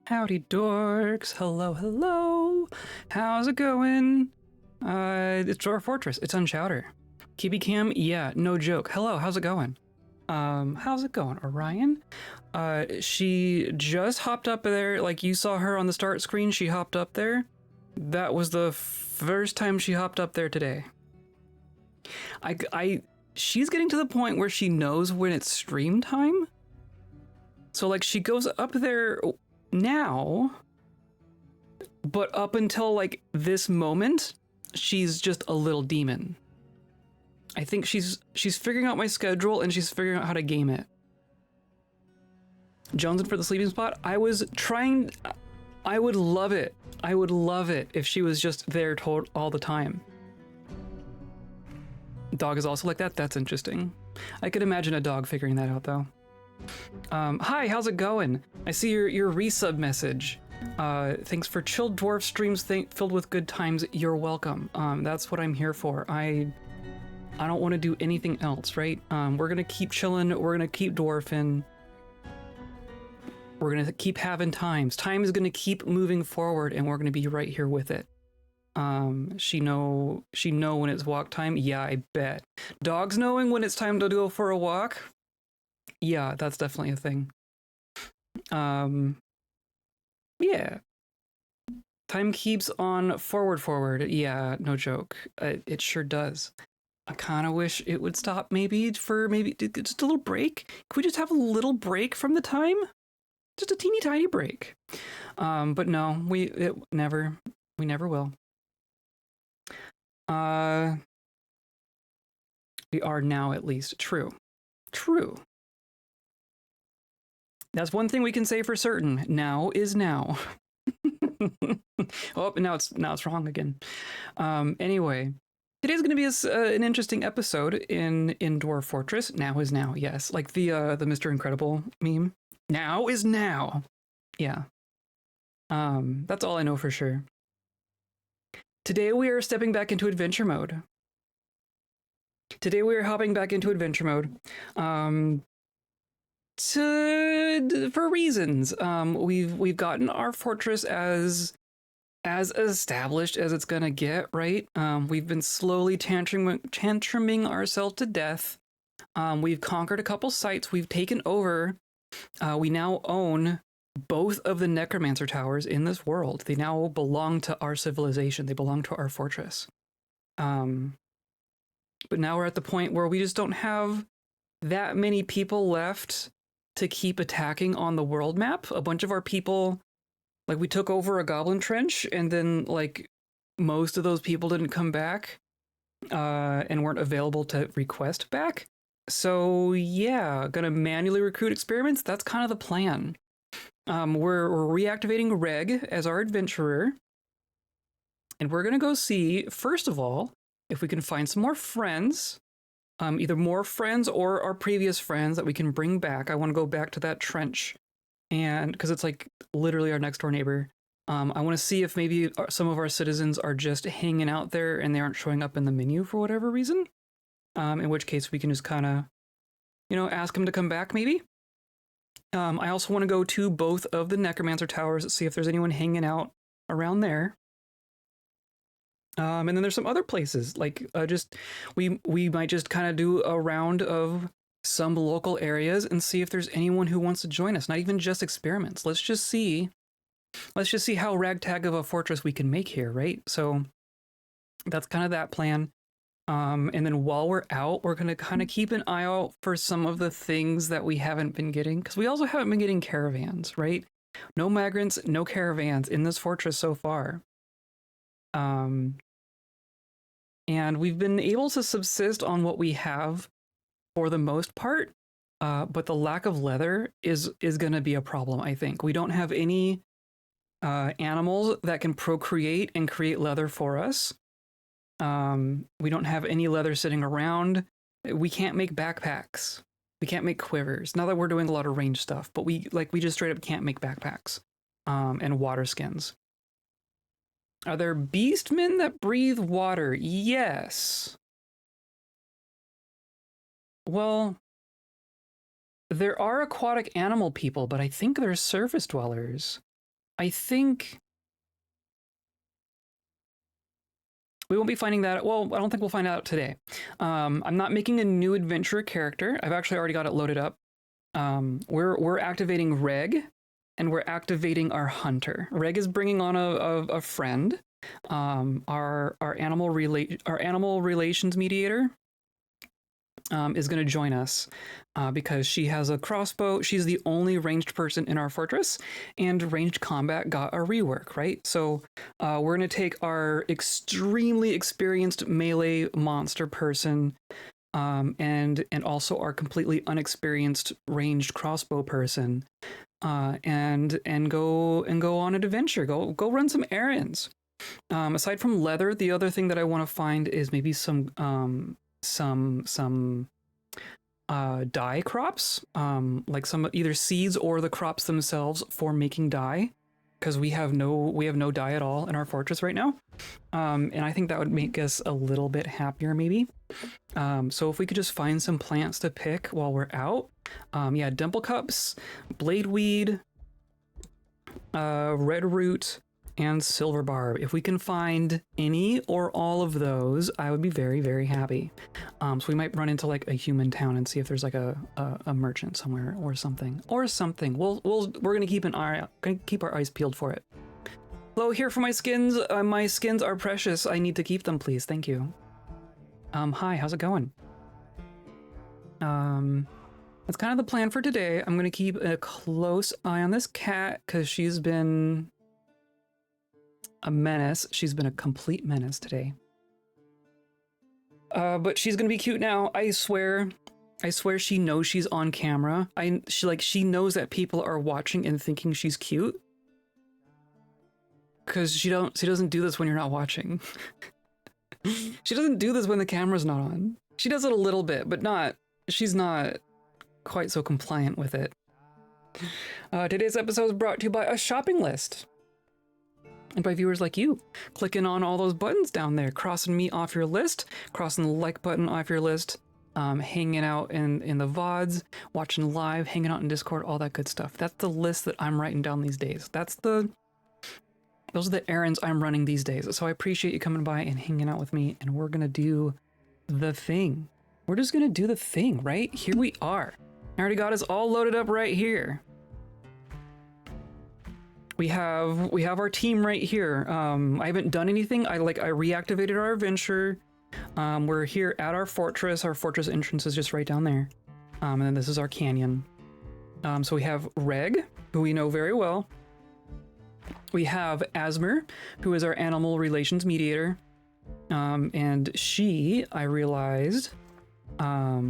Howdy dorks, hello, hello. How's it going? It's Dwarf Fortress, it's on Chowder. Kibi Cam, yeah, no joke. Hello, how's it going? How's it going, Orion? She just hopped up there, like you saw her on the start screen, she hopped up there. That was the first time she hopped up there today. She's getting to the point where she knows when it's stream time. So like she goes up there now, but up until like this moment, she's just a little demon. I think she's figuring out my schedule and she's figuring out how to game it. Jonesing for the sleeping spot. I would love it. I would love it if she was just there all the time. Dog is also like that. That's interesting. I could imagine a dog figuring that out though. Hi, how's it going? I see your resub message. Thanks for chilled dwarf streams filled with good times. You're welcome. That's what I'm here for. I don't want to do anything else, right? We're gonna keep chilling. We're gonna keep dwarfing. We're gonna keep having times. Time is gonna keep moving forward, and we're gonna be right here with it. She know when it's walk time. Yeah, I bet. Dogs knowing when it's time to go for a walk. Yeah, that's definitely a thing. Yeah. Time keeps on forward. Yeah, no joke. It sure does. I kind of wish it would stop maybe just a little break. Could we just have a little break from the time? Just a teeny tiny break. But no, we never will. We are now at least. True. That's one thing we can say for certain. Now is now. Oh, now it's wrong again. Anyway, today's going to be an interesting episode in Dwarf Fortress. Now is now. Yes, like the Mr. Incredible meme. Now is now. Yeah. That's all I know for sure. Today we are stepping back into adventure mode. Today we are hopping back into adventure mode. For reasons. We've gotten our fortress as established as it's gonna get, right? We've been slowly tantruming ourselves to death. We've conquered a couple sites. We've taken over. We now own both of the necromancer towers in this world. They now belong to our civilization. They belong to our fortress. But now we're at the point where we just don't have that many people left to keep attacking on the world map. A bunch of our people, like we took over a goblin trench and then like most of those people didn't come back and weren't available to request back. So yeah, gonna manually recruit experiments. That's kind of the plan. We're reactivating Reg as our adventurer. And we're gonna go see, first of all, if we can find some more friends. Either more friends or our previous friends that we can bring back. I want to go back to that trench, and because it's like literally our next door neighbor. I want to see if maybe some of our citizens are just hanging out there and they aren't showing up in the menu for whatever reason. In which case we can just kind of, ask them to come back maybe. I also want to go to both of the necromancer towers, see if there's anyone hanging out around there. And then there's some other places, like we might just kind of do a round of some local areas and see if there's anyone who wants to join us. Not even just experiments. Let's just see how ragtag of a fortress we can make here, right? So that's kind of that plan. And then while we're out, we're gonna kind of keep an eye out for some of the things that we haven't been getting, because we also haven't been getting caravans, right? No migrants, no caravans in this fortress so far. And we've been able to subsist on what we have for the most part, but the lack of leather is going to be a problem, I think. We don't have any animals that can procreate and create leather for us. We don't have any leather sitting around. We can't make backpacks. We can't make quivers. Not that we're doing a lot of range stuff, but we just straight up can't make backpacks and water skins. Are there beastmen that breathe water? Yes. Well, there are aquatic animal people, but I think they're surface dwellers. I think we won't be finding that. Well, I don't think we'll find out today. I'm not making a new adventurer character. I've actually already got it loaded up. We're activating Reg, and we're activating our hunter. Reg is bringing on a friend. Our animal relations mediator is going to join us because she has a crossbow. She's the only ranged person in our fortress, and ranged combat got a rework, right? So we're going to take our extremely experienced melee monster person and also our completely unexperienced ranged crossbow person and go on an adventure. Go run some errands. Aside from leather, the other thing that I want to find is maybe some dye crops, like some either seeds or the crops themselves for making dye, because we have no dye at all in our fortress right now, and I think that would make us a little bit happier maybe. So if we could just find some plants to pick while we're out, yeah, dimple cups, bladeweed, red root, and silver barb. If we can find any or all of those, I would be very, very happy. So we might run into like a human town and see if there's like a merchant somewhere or something. We're gonna keep our eyes peeled for it. Hello, here for my skins. My skins are precious. I need to keep them, please. Thank you. Hi, how's it going? That's kind of the plan for today. I'm gonna keep a close eye on this cat because she's been a menace. She's been a complete menace today. But she's gonna be cute now. I swear she knows she's on camera. She knows that people are watching and thinking she's cute. Cause she doesn't do this when you're not watching. She doesn't do this when the camera's not on. She does it a little bit, but she's not quite so compliant with it. Today's episode is brought to you by a shopping list. And by viewers like you, clicking on all those buttons down there, crossing me off your list, crossing the like button off your list, hanging out in the VODs, watching live, hanging out in Discord, all that good stuff. That's the list that I'm writing down these days. Those are the errands I'm running these days. So I appreciate you coming by and hanging out with me, and we're gonna do the thing. We're just gonna do the thing, right? Here we are. I already got us all loaded up right here. We have our team right here. I haven't done anything. I reactivated our adventure. We're here at our fortress. Our fortress entrance is just right down there. And then this is our canyon. So we have Reg, who we know very well. We have Asmur, who is our animal relations mediator. And she, I realized, what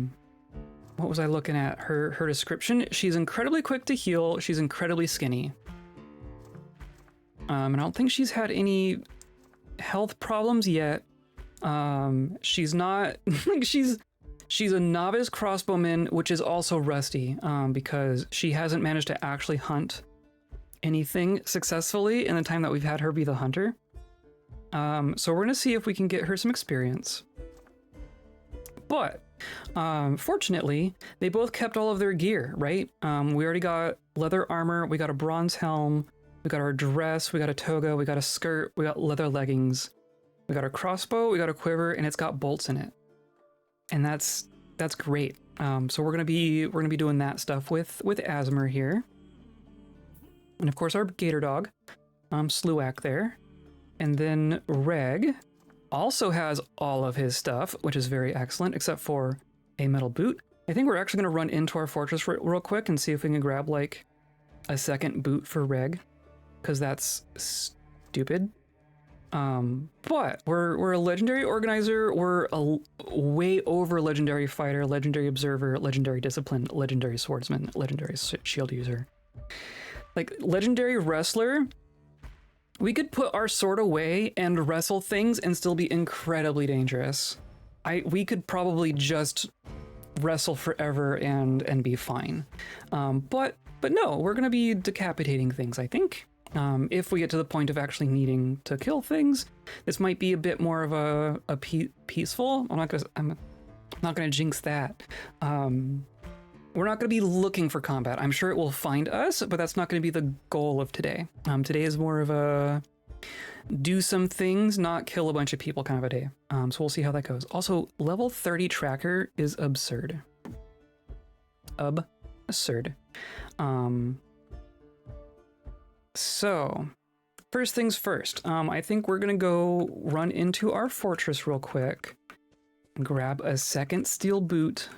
was I looking at? Her description. She's incredibly quick to heal. She's incredibly skinny. And I don't think she's had any health problems yet. She's not she's a novice crossbowman, which is also rusty, because she hasn't managed to actually hunt anything successfully in the time that we've had her be the hunter. So we're gonna see if we can get her some experience. But fortunately, they both kept all of their gear, right? We already got leather armor, we got a bronze helm, we got our dress, we got a toga, we got a skirt, we got leather leggings, we got our crossbow, we got a quiver, and it's got bolts in it. And that's great. So we're gonna be doing that stuff with Asmur here. And of course our gator dog, Sluak there. And then Reg also has all of his stuff, which is very excellent, except for a metal boot. I think we're actually gonna run into our fortress real quick and see if we can grab like a second boot for Reg, because that's stupid. But we're a legendary organizer, we're a way over legendary fighter, legendary observer, legendary discipline, legendary swordsman, legendary shield user. Like legendary wrestler, we could put our sword away and wrestle things and still be incredibly dangerous. We could probably just wrestle forever and be fine. But no, we're gonna be decapitating things, I think. If we get to the point of actually needing to kill things, this might be a bit more of a peaceful. I'm not gonna jinx that. we're not going to be looking for combat. I'm sure it will find us, but that's not going to be the goal of today. Today is more of a do some things, not kill a bunch of people kind of a day. So we'll see how that goes. Also, level 30 tracker is absurd. Absurd. So, first things first. I think we're going to go run into our fortress real quick and grab a second steel boot.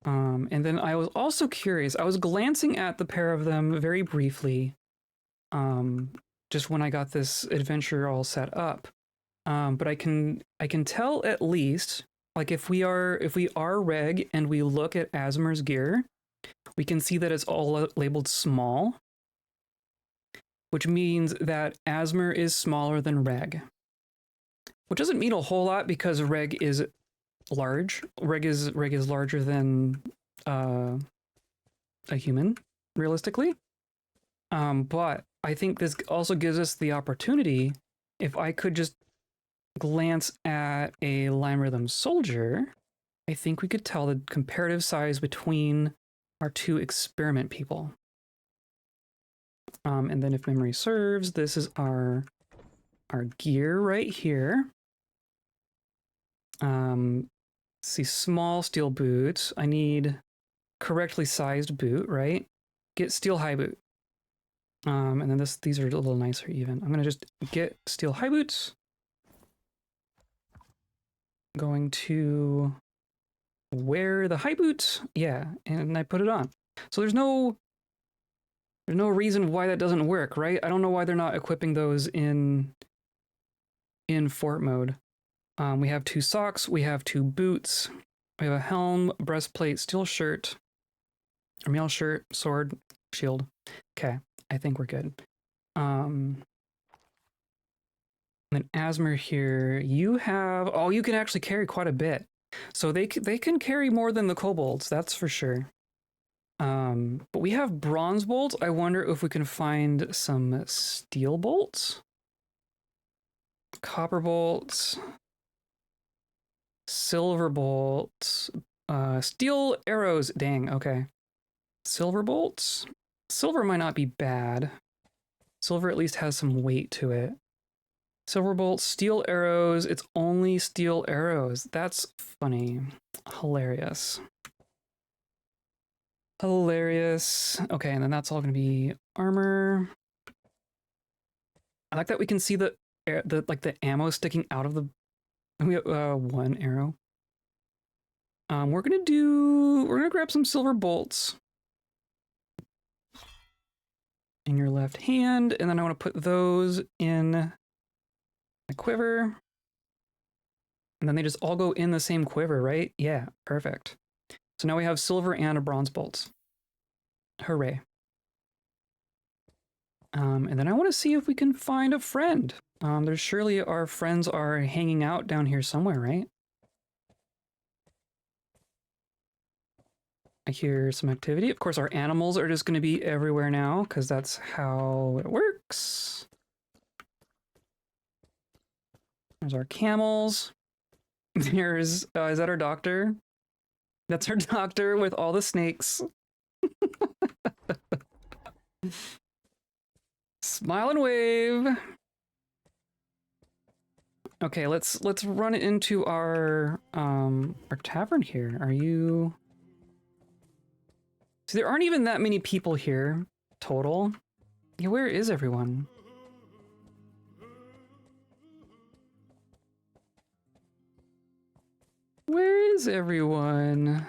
And then I was also curious. I was glancing at the pair of them very briefly, just when I got this adventure all set up. But I can tell at least, like if we are Reg and we look at Asmur's gear, we can see that it's all labeled small, which means that Asmur is smaller than Reg, which doesn't mean a whole lot because Reg is large. Reg is larger than a human, realistically. But I think this also gives us the opportunity, if I could just glance at a Lime Rhythm soldier, I think we could tell the comparative size between our two experiment people. And then if memory serves, this is our gear right here. See, small steel boots. I need correctly sized boot, right? Get steel high boot. And then these are a little nicer even. I'm gonna just get steel high boots. Going to wear the high boots. Yeah, and I put it on. So there's no reason why that doesn't work, right? I don't know why they're not equipping those in fort mode. We have 2 socks, we have 2 boots, we have a helm, breastplate, steel shirt, a mail shirt, sword, shield. Okay, I think we're good. And then Asmur here, you have, oh, you can actually carry quite a bit. So they can carry more than the kobolds, that's for sure. But we have bronze bolts. I wonder if we can find some steel bolts. Copper bolts. Silver bolts. Steel arrows. Dang, okay. Silver bolts. Silver might not be bad. Silver at least has some weight to it. Silver bolts, steel arrows. It's only steel arrows. That's funny. Hilarious. Hilarious. Okay, and then that's all going to be armor. I like that we can see the ammo sticking out of the. We have 1 arrow. We're gonna grab some silver bolts in your left hand, and then I want to put those in a quiver, and then they just all go in the same quiver, right? Yeah, perfect. So now we have silver and a bronze bolts. Hooray. And then I want to see if we can find a friend. There's surely our friends are hanging out down here somewhere, right? I hear some activity. Of course, our animals are just going to be everywhere now, because that's how it works. There's our camels. There's, is that our doctor? That's our doctor with all the snakes. Smile and wave. Okay, let's run into our tavern here. Are you? See, there aren't even that many people here total. Yeah, where is everyone? Where is everyone?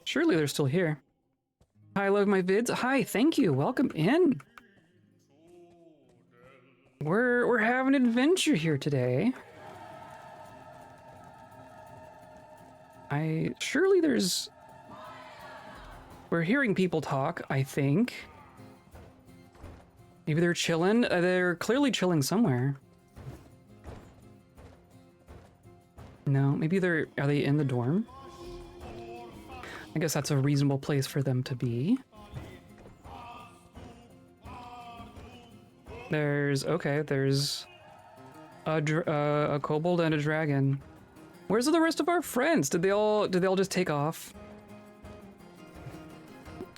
Surely they're still here. Hi, I love my vids. Hi, thank you. Welcome in. We're having an adventure here today. Surely there's. We're hearing people talk, I think. Maybe they're chilling. They're clearly chilling somewhere. No, maybe are they in the dorm? I guess that's a reasonable place for them to be. There's A kobold and a dragon. Where's the rest of our friends? Did they all just take off?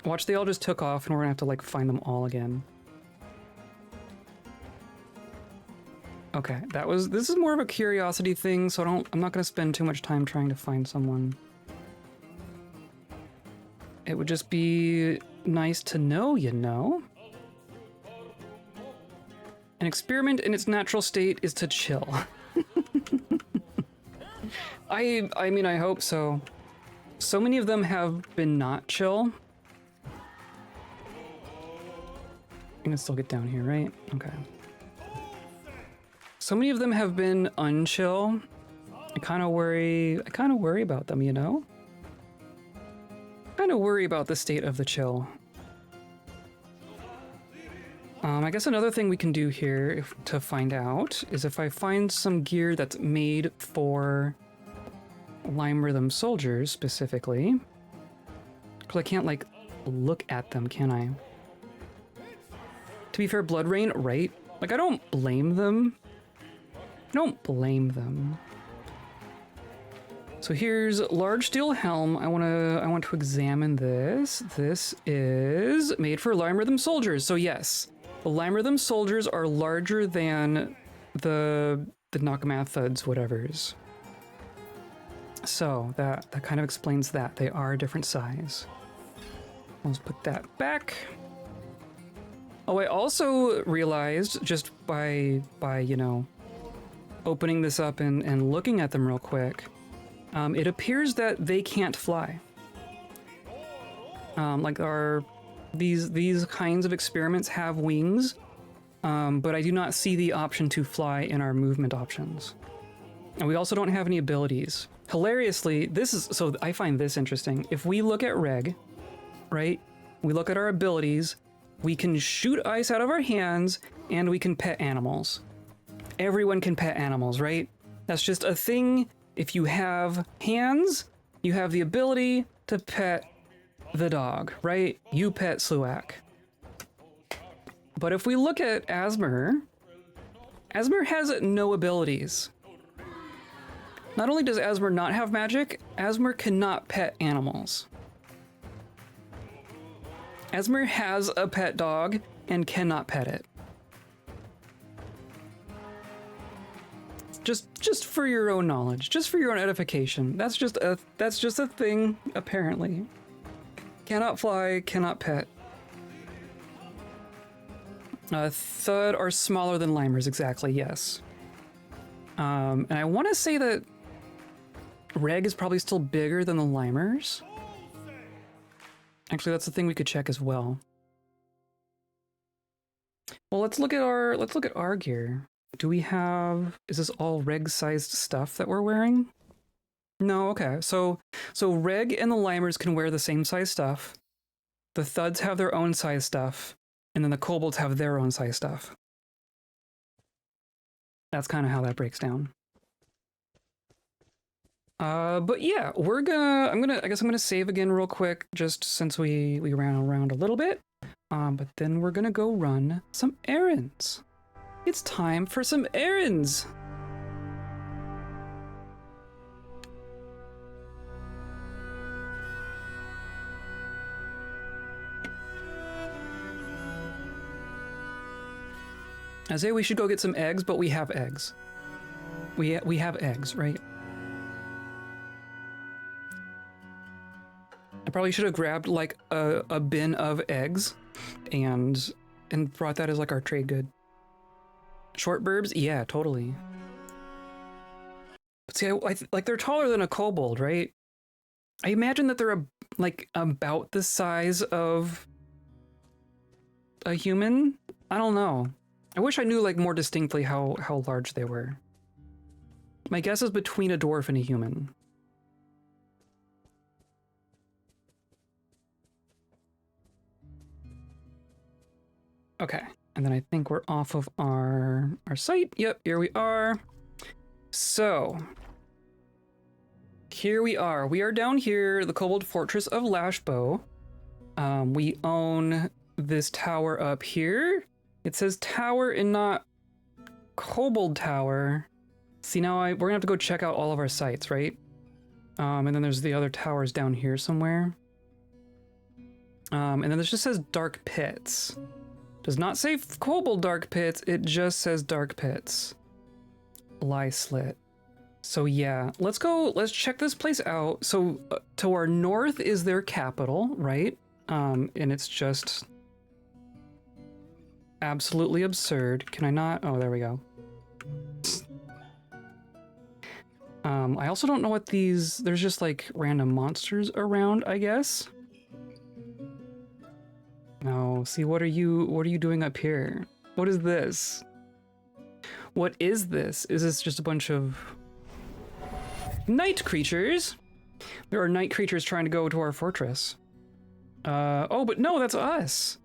Watch, they all just took off and we're gonna have to like find them all again. Okay, this is more of a curiosity thing, so I'm not gonna spend too much time trying to find someone. It would just be nice to know, you know? An experiment in its natural state is to chill. I mean, I hope so. So many of them have been not chill. I can still get down here, right? Okay. So many of them have been unchill. I kind of worry about them, you know? Kind of worry about the state of the chill. I guess another thing we can do here to find out is if I find some gear that's made for Lime Rhythm soldiers specifically, because I can't like look at them, can I? To be fair, Blood Rain, right? Like I don't blame them. I don't blame them. So here's Large Steel Helm. I want to examine this. This is made for Lime Rhythm soldiers. So yes, the Lime Rhythm soldiers are larger than the necromancers, whatevers. So that kind of explains that. They are a different size. Let's put that back. Oh, I also realized just by you know, opening this up and looking at them real quick, it appears that they can't fly. Like these kinds of experiments have wings, but I do not see the option to fly in our movement options. And we also don't have any abilities. Hilariously, so I find this interesting. If we look at Reg, right, we look at our abilities, we can shoot ice out of our hands, and we can pet animals. Everyone can pet animals, right? That's just a thing. If you have hands, you have the ability to pet the dog, right? You pet Sluak. But if we look at Asmur, Asmur has no abilities. Not only does Asmur not have magic, Asmur cannot pet animals. Asmur has a pet dog and cannot pet it. Just for your own knowledge, just for your own edification. That's just a thing, apparently. Cannot fly, cannot pet. Thud are smaller than limers, exactly, yes. And I want to say that Reg is probably still bigger than the limers. Actually, that's the thing we could check as well. Well, let's look at our gear. Do we have, is this all Reg-sized stuff that we're wearing? No, okay. So Reg and the limers can wear the same size stuff. The thuds have their own size stuff, and then the kobolds have their own size stuff. That's kind of how that breaks down. But yeah, I guess I'm gonna save again real quick, just since we ran around a little bit. But then we're gonna go run some errands. It's time for some errands. I say we should go get some eggs, but we have eggs. We have eggs, right? I probably should have grabbed like a bin of eggs and brought that as like our trade good. Short burbs? Yeah, totally. But see, like they're taller than a kobold, right? I imagine that they're like about the size of a human. I don't know. I wish I knew like more distinctly how large they were. My guess is between a dwarf and a human. Okay, and then I think we're off of our site. Yep, here we are. So, here we are. We are down here, the Dwarf Fortress of Lashbow. We own this tower up here. It says tower and not kobold tower. See, now we're gonna have to go check out all of our sites, right? And then there's the other towers down here somewhere. And then this just says dark pits. Does not say kobold dark pits, it just says dark pits. Lie slit. So yeah, let's check this place out. So to our north is their capital, right? And it's just absolutely absurd. Can I not? Oh, there we go. I also don't know what these, there's just like random monsters around, I guess. No, see, what are you doing up here? What is this? What is this? Is this just a bunch of night creatures? There are night creatures trying to go to our fortress. Oh, but no, that's us.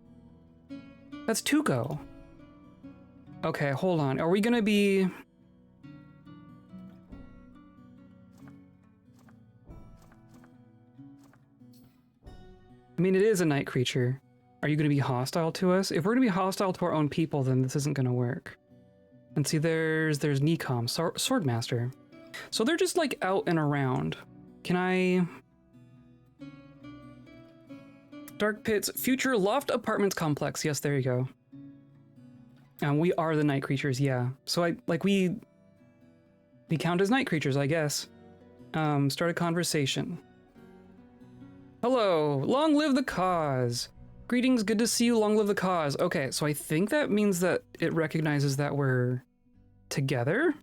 That's Tuco. Okay, hold on. Are we gonna be... I mean, it is a night creature. Are you going to be hostile to us? If we're going to be hostile to our own people, then this isn't going to work. And see, there's Necom, Swordmaster. So they're just like out and around. Can I... Dark Pits, Future Loft Apartments Complex. Yes, there you go. And we are the night creatures, yeah. So we count as night creatures, I guess. Start a conversation. Hello, long live the cause. Greetings, good to see you, long live the cause. Okay, so I think that means that it recognizes that we're together.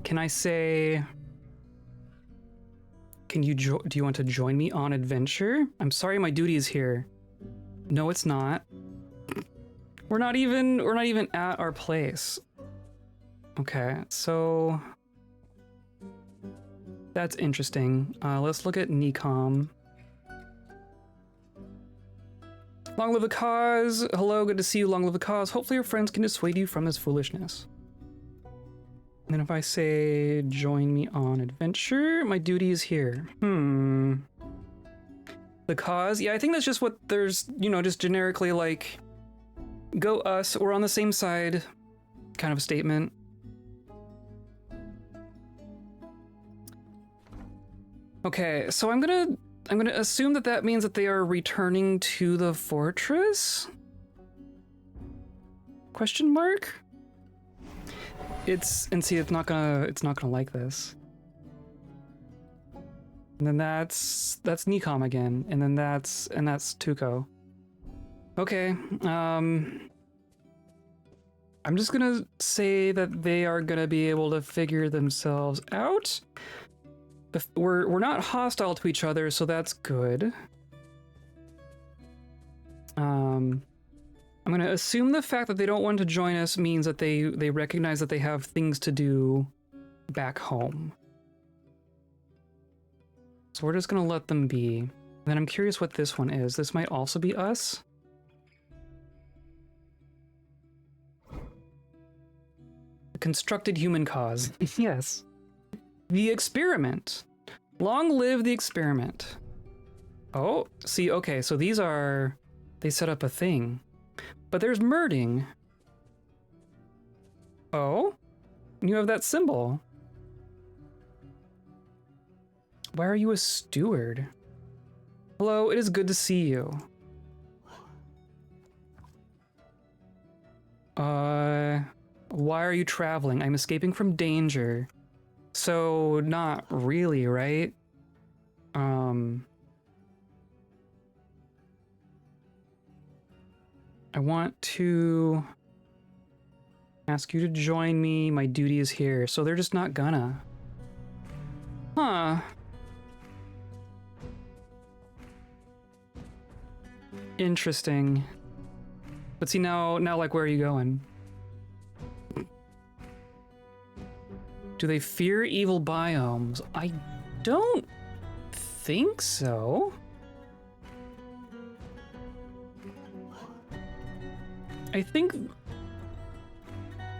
Can I say, do you want to join me on adventure? I'm sorry, my duty is here. No, it's not. We're not even at our place. Okay, so that's interesting. Let's look at Necom. Long live the cause. Hello, good to see you. Long live the cause. Hopefully your friends can dissuade you from this foolishness. And then if I say, join me on adventure, my duty is here. The cause? Yeah, I think that's just what there's, you know, just generically like, go us, we're on the same side kind of a statement. Okay, so I'm gonna assume that that means that they are returning to the fortress? Question mark? It's not gonna like this. And then that's Necom again, and then that's Tuco. Okay, I'm just gonna say that they are gonna be able to figure themselves out. We're not hostile to each other, so that's good. I'm gonna assume the fact that they don't want to join us means that they recognize that they have things to do back home. So we're just gonna let them be. Then I'm curious what this one is. This might also be us. The constructed human cause. Yes. The experiment. Long live the experiment. Oh, see, okay, so these are... They set up a thing. But there's murding. Oh? You have that symbol. Why are you a steward? Hello, it is good to see you. Why are you traveling? I'm escaping from danger. So, not really, right? I want to ask you to join me. My duty is here. So they're just not gonna. Huh. Interesting. But see, now, like, where are you going? Do they fear evil biomes? I don't think so. I think...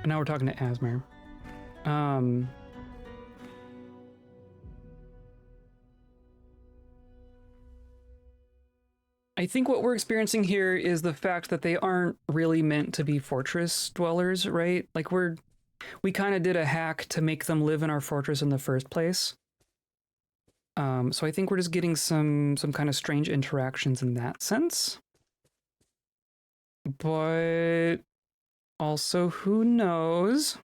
Now we're talking to Asmur. I think what we're experiencing here is the fact that they aren't really meant to be fortress dwellers, right? Like, we're we kind of did a hack to make them live in our fortress in the first place. So I think we're just getting some kind of strange interactions in that sense. But also, who knows?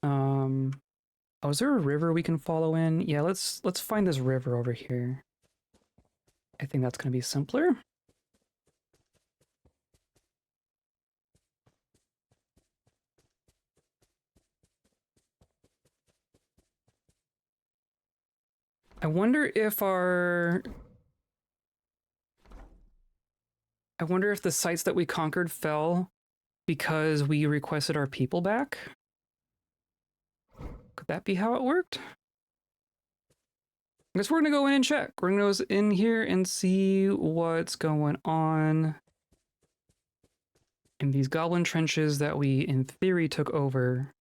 Oh, is there a river we can follow in? Yeah, let's find this river over here. I think that's going to be simpler. I wonder if the sites that we conquered fell because we requested our people back. Could that be how it worked? I guess we're gonna go in and check. We're gonna go in here and see what's going on in these goblin trenches that we, in theory, took over.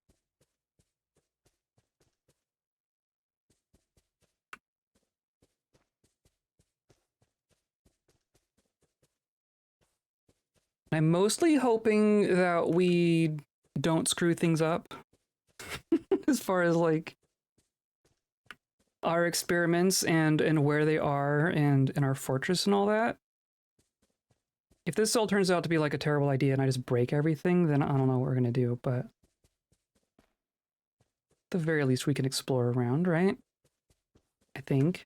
I'm mostly hoping that we don't screw things up as far as like our experiments and where they are and in our fortress and all that. If this all turns out to be like a terrible idea and I just break everything, then I don't know what we're gonna do, but at the very least we can explore around, right? I think.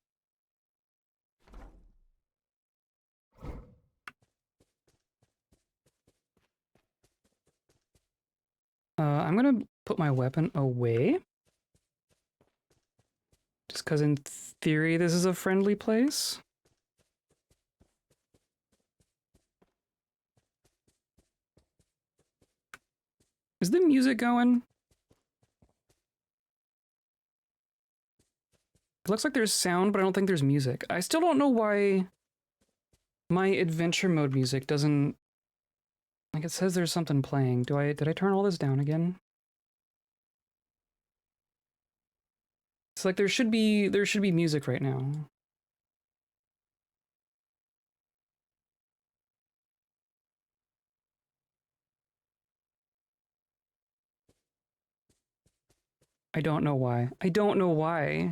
I'm gonna put my weapon away. Just because in theory this is a friendly place. Is the music going? It looks like there's sound, but I don't think there's music. I still don't know why my adventure mode music doesn't... Like, it says there's something playing. Did I turn all this down again? It's like there should be music right now. I don't know why. I don't know why.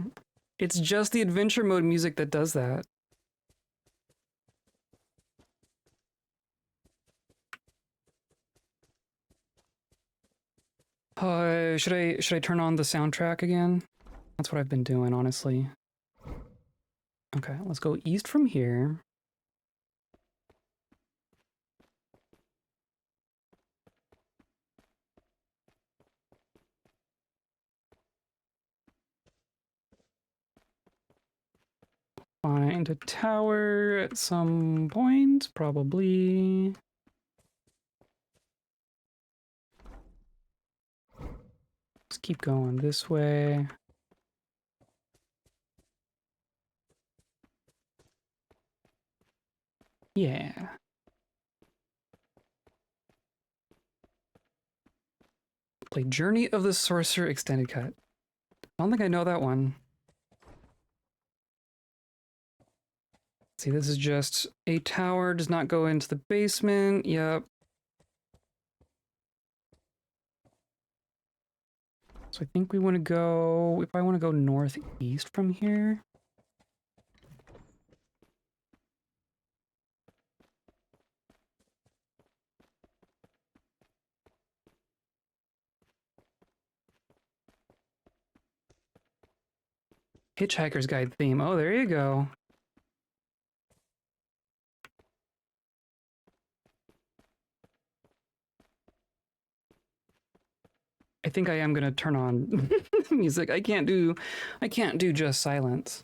It's just the adventure mode music that does that. Should I turn on the soundtrack again? That's what I've been doing, honestly. Okay, let's go east from here. Find a tower at some point, probably. Let's keep going this way. Yeah. Play Journey of the Sorcerer Extended Cut. I don't think I know that one. See, this is just a tower, does not go into the basement. Yep. So I think we want to go, if I want to go northeast from here. Hitchhiker's Guide theme. Oh, there you go. I think I am gonna turn on music. I can't do just silence.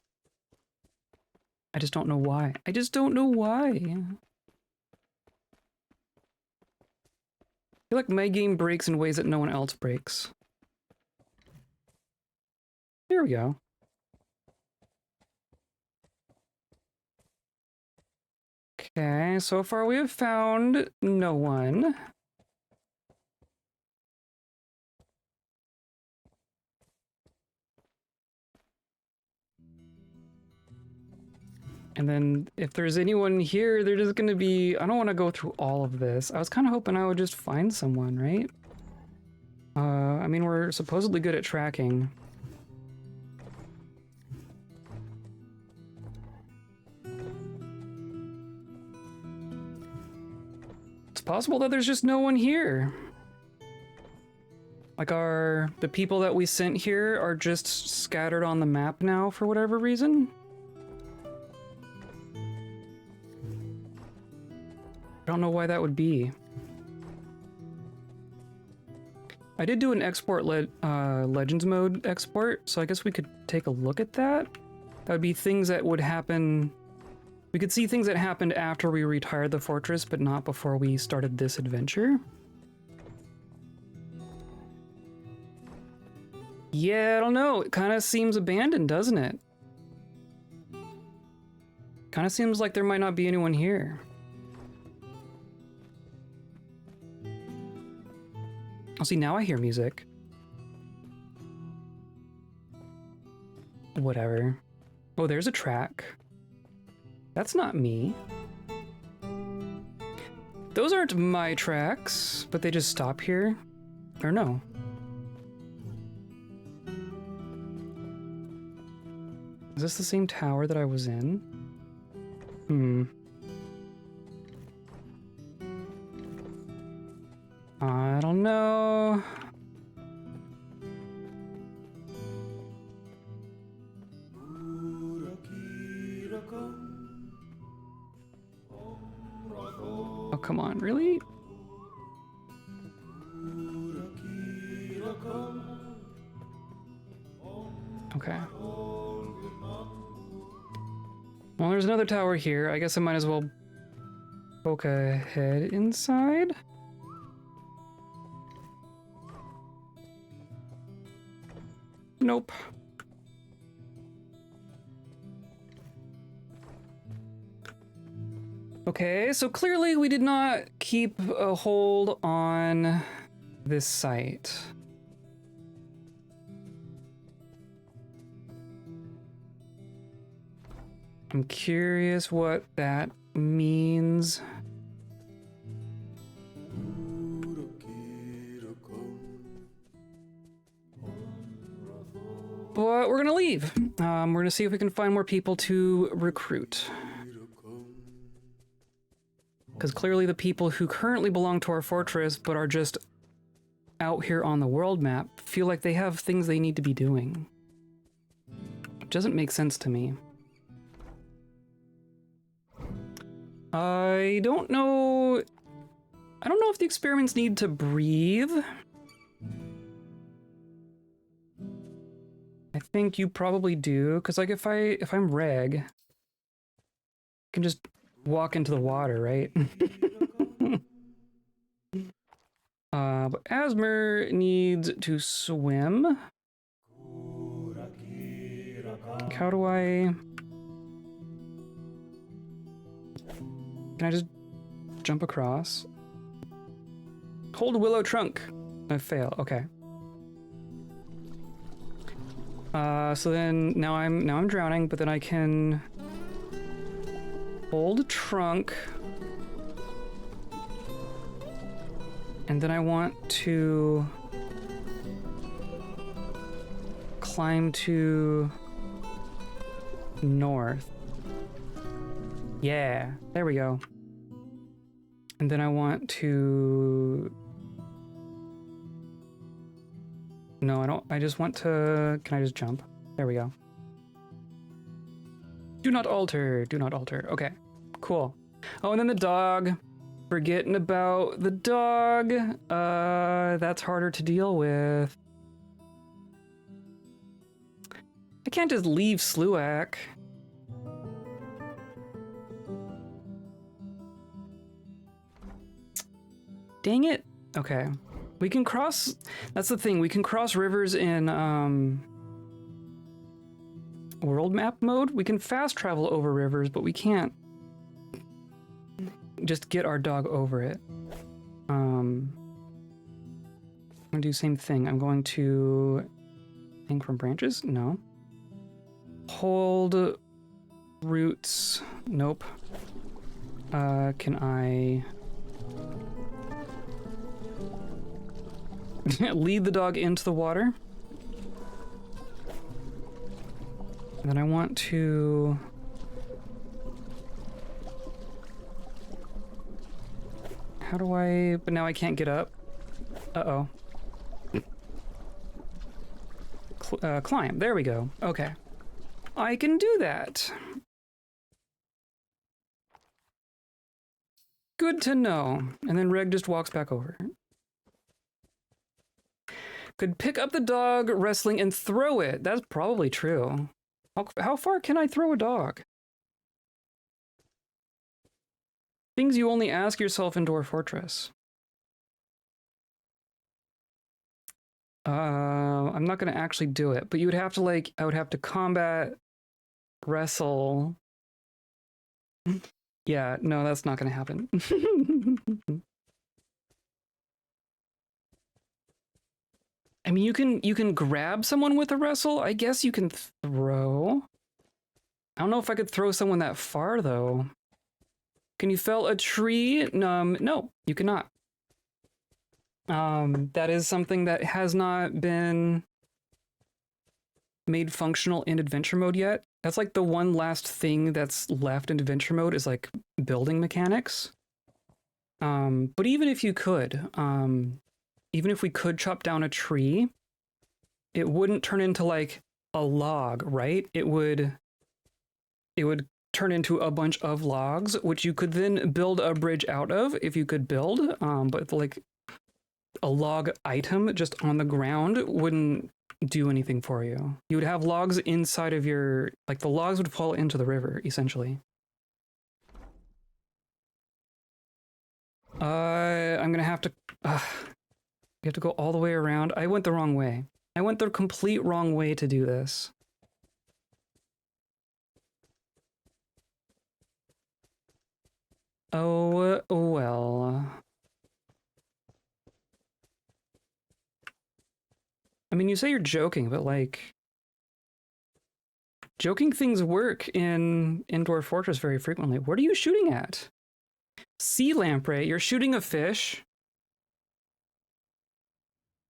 I just don't know why. I just don't know why. I feel like my game breaks in ways that no one else breaks. There we go. Okay, so far we have found no one. And then if there's anyone here, they're just gonna be... I don't want to go through all of this. I was kind of hoping I would just find someone, right? I mean, we're supposedly good at tracking. It's possible that there's just no one here. Like the people that we sent here are just scattered on the map now for whatever reason. I don't know why that would be. I did do an export Legends mode export, so I guess we could take a look at that. That would be things that would happen. We could see things that happened after we retired the fortress, but not before we started this adventure. Yeah, I don't know. It kind of seems abandoned, doesn't it? Kind of seems like there might not be anyone here. Oh, see, now I hear music. Whatever. Oh, there's a track. That's not me. Those aren't my tracks, but they just stop here. Or no. Is this the same tower that I was in? I don't know. Oh, come on, really? Okay. Well, there's another tower here. I guess I might as well poke a head inside. Nope. Okay, so clearly we did not keep a hold on this site. I'm curious what that means. But we're gonna leave. We're gonna see if we can find more people to recruit. Because clearly the people who currently belong to our fortress but are just out here on the world map feel like they have things they need to be doing. It doesn't make sense to me. I don't know if the experiments need to breathe. I think you probably do, because like if I'm Reg, I can just walk into the water, right? But Asmur needs to swim. How do I... Can I just jump across? Hold willow trunk. I fail. Okay. So then now I'm drowning, but then I can hold trunk. And then I want to climb to north. Yeah, there we go. And then I want to... No, I don't. I just want to... Can I just jump? There we go. Do not alter. Do not alter. Okay, cool. Oh, and then the dog. Forgetting about the dog. That's harder to deal with. I can't just leave Sluak. Dang it. Okay. We can cross... That's the thing. We can cross rivers in world map mode. We can fast travel over rivers, but we can't just get our dog over it. I'm gonna do the same thing. I'm going to hang from branches? No. Hold roots. Nope. Can I... lead the dog into the water. And then I want to... How do I... But now I can't get up. Uh-oh. Climb. There we go. Okay. I can do that. Good to know. And then Reg just walks back over. Could pick up the dog, wrestling, and throw it. That's probably true. How far can I throw a dog? Things you only ask yourself in Dwarf Fortress. I'm not going to actually do it, but you would have to, like, I would have to combat, wrestle. Yeah, no, that's not going to happen. I mean, you can grab someone with a wrestle. I guess you can throw. I don't know if I could throw someone that far, though. Can you fell a tree? No, you cannot. That is something that has not been made functional in adventure mode yet. That's like the one last thing that's left in adventure mode is like building mechanics. But even if you could, even if we could chop down a tree, it wouldn't turn into like a log, right? It would turn into a bunch of logs, which you could then build a bridge out of if you could build. But like a log item just on the ground wouldn't do anything for you. You would have logs inside of your, like the logs would fall into the river, essentially. I'm gonna have to, you have to go all the way around. I went the wrong way. I went the complete wrong way to do this. Oh, well. I mean, you say you're joking, but like... Joking things work in Dwarf Fortress very frequently. What are you shooting at? Sea lamprey, you're shooting a fish?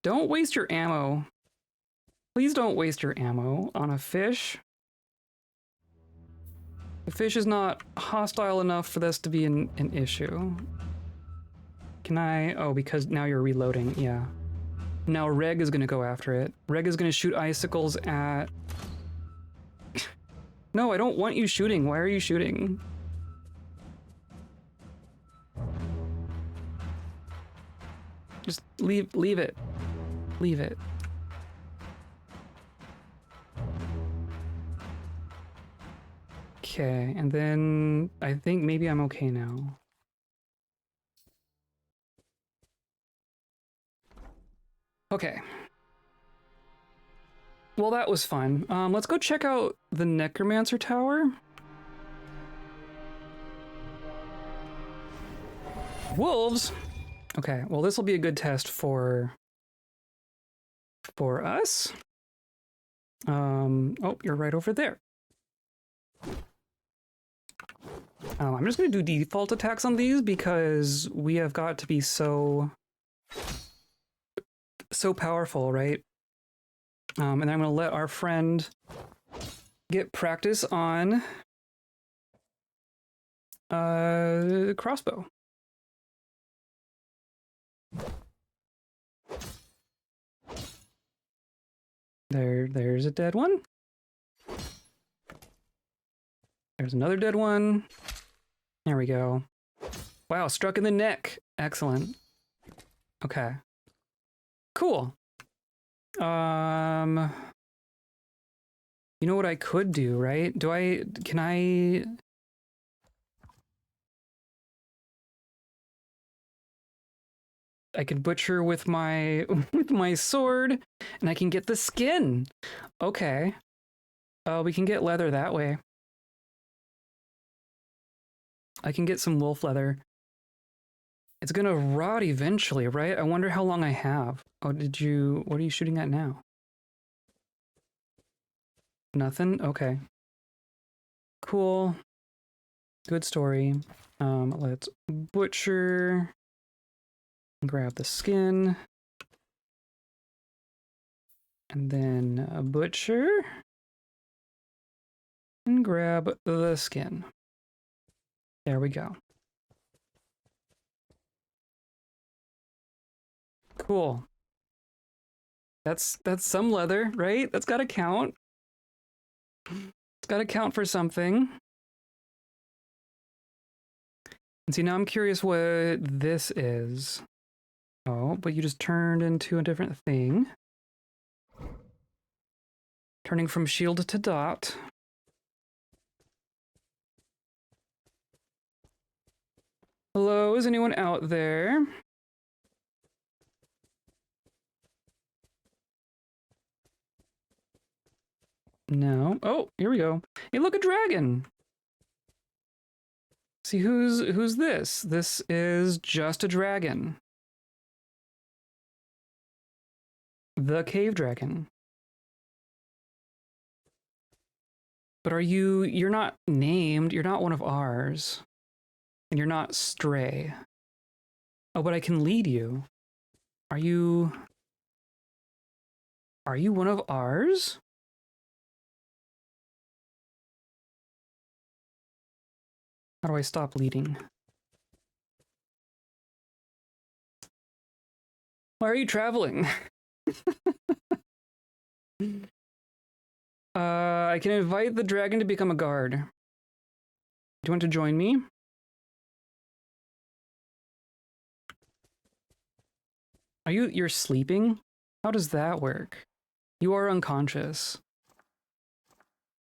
Don't waste your ammo. Please don't waste your ammo on a fish. The fish is not hostile enough for this to be an issue. Can I... Oh, because now you're reloading, yeah. Now Reg is gonna go after it. Reg is gonna shoot icicles at... No, I don't want you shooting. Why are you shooting? Just leave it. Leave it. Okay, and then I think maybe I'm okay now. Okay. Well, that was fun. Let's go check out the necromancer tower. Wolves! Okay, well, this will be a good test for us. Oh, you're right over there. I'm just going to do default attacks on these because we have got to be so powerful, right? And I'm going to let our friend get practice on crossbow. There's a dead one. There's another dead one. There we go. Wow, struck in the neck. Excellent. Okay. Cool. You know what I could do, right? Can I can butcher with my sword and I can get the skin. Okay. We can get leather that way. I can get some wolf leather. It's gonna rot eventually, right? I wonder how long I have. Oh, what are you shooting at now? Nothing? Okay. Cool. Good story. Let's butcher. Grab the skin. And then a butcher. And grab the skin. There we go. Cool. That's some leather, right? That's gotta count. It's gotta count for something. And see, now I'm curious what this is. Oh, but you just turned into a different thing. Turning from shield to dot. Hello, is anyone out there? No. Oh, here we go. Hey, look, a dragon. See, who's this? This is just a dragon. The cave dragon. But you're not named, you're not one of ours. And you're not stray. Oh, but I can lead you. Are you one of ours? How do I stop leading? Why are you traveling? I can invite the dragon to become a guard. Do you want to join me? You're sleeping? How does that work? You are unconscious.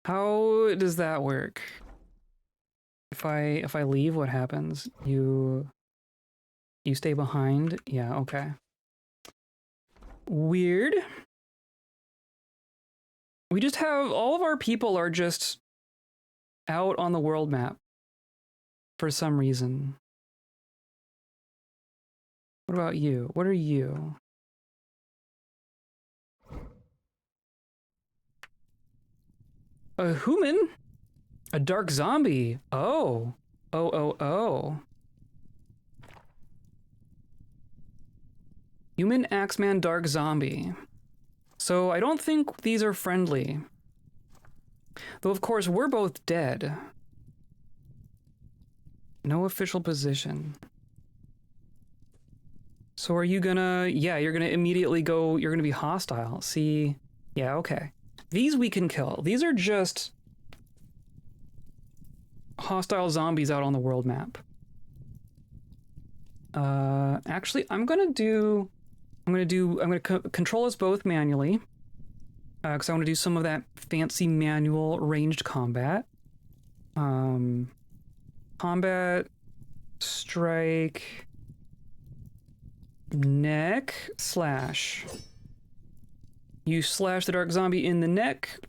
How does that work? If I leave, what happens? You stay behind? Yeah, okay. Weird. We just have all of our people are just out on the world map for some reason. What about you? What are you? A human? A dark zombie? Oh. Oh. Human, Axeman, dark zombie. So I don't think these are friendly. Though of course we're both dead. No official position. So are you gonna... Yeah, you're gonna immediately go... You're gonna be hostile. See? Yeah, okay. These we can kill. These are just... hostile zombies out on the world map. Actually, I'm gonna control us both manually. Because I want to do some of that fancy manual ranged combat. Combat, strike, neck, slash. You slash the dark zombie in the neck,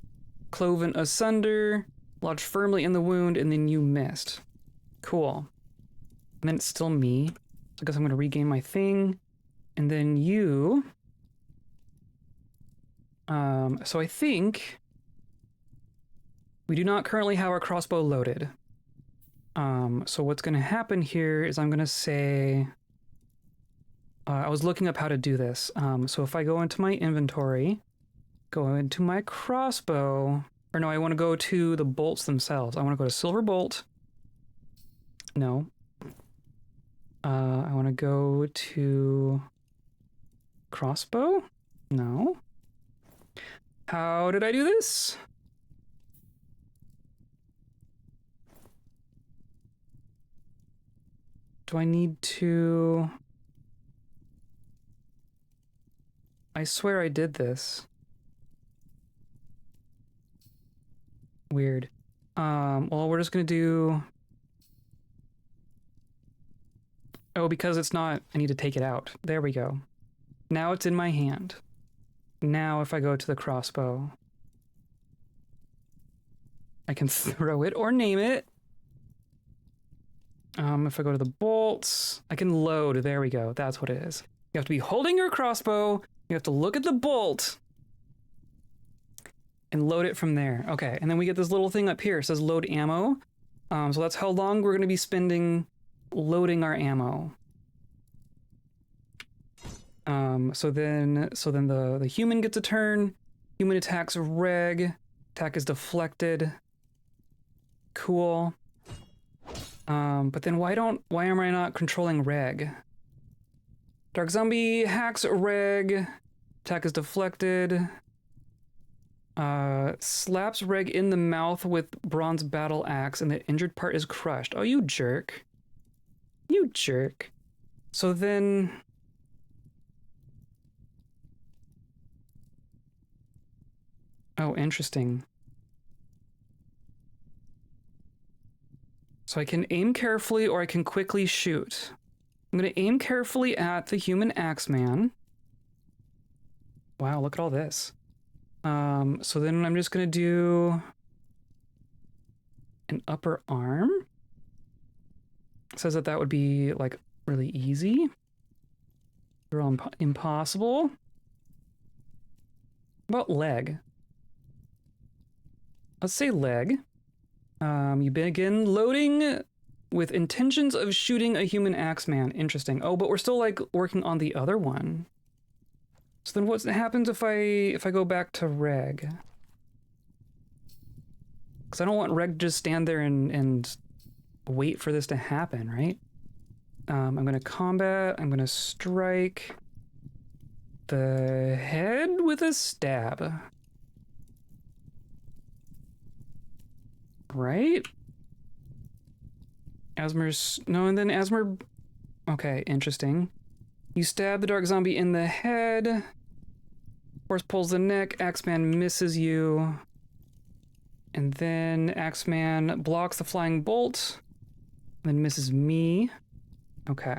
cloven asunder, lodged firmly in the wound, and then you missed. Cool. And then it's still me. So I guess I'm going to regain my thing. And then you... so I think... we do not currently have our crossbow loaded. So what's going to happen here is I'm going to say... I was looking up how to do this. So if I go into my inventory, go into my crossbow... Or no, I want to go to the bolts themselves. I want to go to silver bolt. No. I want to go to crossbow. No. How did I do this? Do I need to... I swear I did this. Weird. Well, we're just gonna do... Oh, because it's not... I need to take it out. There we go. Now it's in my hand. Now if I go to the crossbow, I can throw it or name it. If I go to the bolts, I can load. There we go. That's what it is. You have to be holding your crossbow. You have to look at the bolt and load it from there. Okay, and then we get this little thing up here. It says load ammo. So that's how long we're going to be spending loading our ammo. So then the human gets a turn. Human attacks Reg. Attack is deflected. Cool. But then why am I not controlling Reg? Dark Zombie hacks Reg. Attack is deflected. Slaps Reg in the mouth with bronze battle axe, and the injured part is crushed. Oh, you jerk. You jerk. So then... Oh, interesting. So I can aim carefully or I can quickly shoot. I'm going to aim carefully at the human axeman. Wow, look at all this. So then I'm just going to do an upper arm. It says that would be like really easy. They're all impossible. What about leg? Let's say leg. You begin loading with intentions of shooting a human axeman. Interesting. Oh, but we're still like working on the other one. So then what happens if I go back to Reg? Because I don't want Reg to just stand there and wait for this to happen, right? I'm going to combat. I'm going to strike the head with a stab. Right? Asmur's... No, and then Asmur... Okay, interesting. You stab the dark zombie in the head. Horse pulls the neck. Axeman misses you. And then Axeman blocks the flying bolt. And then misses me. Okay.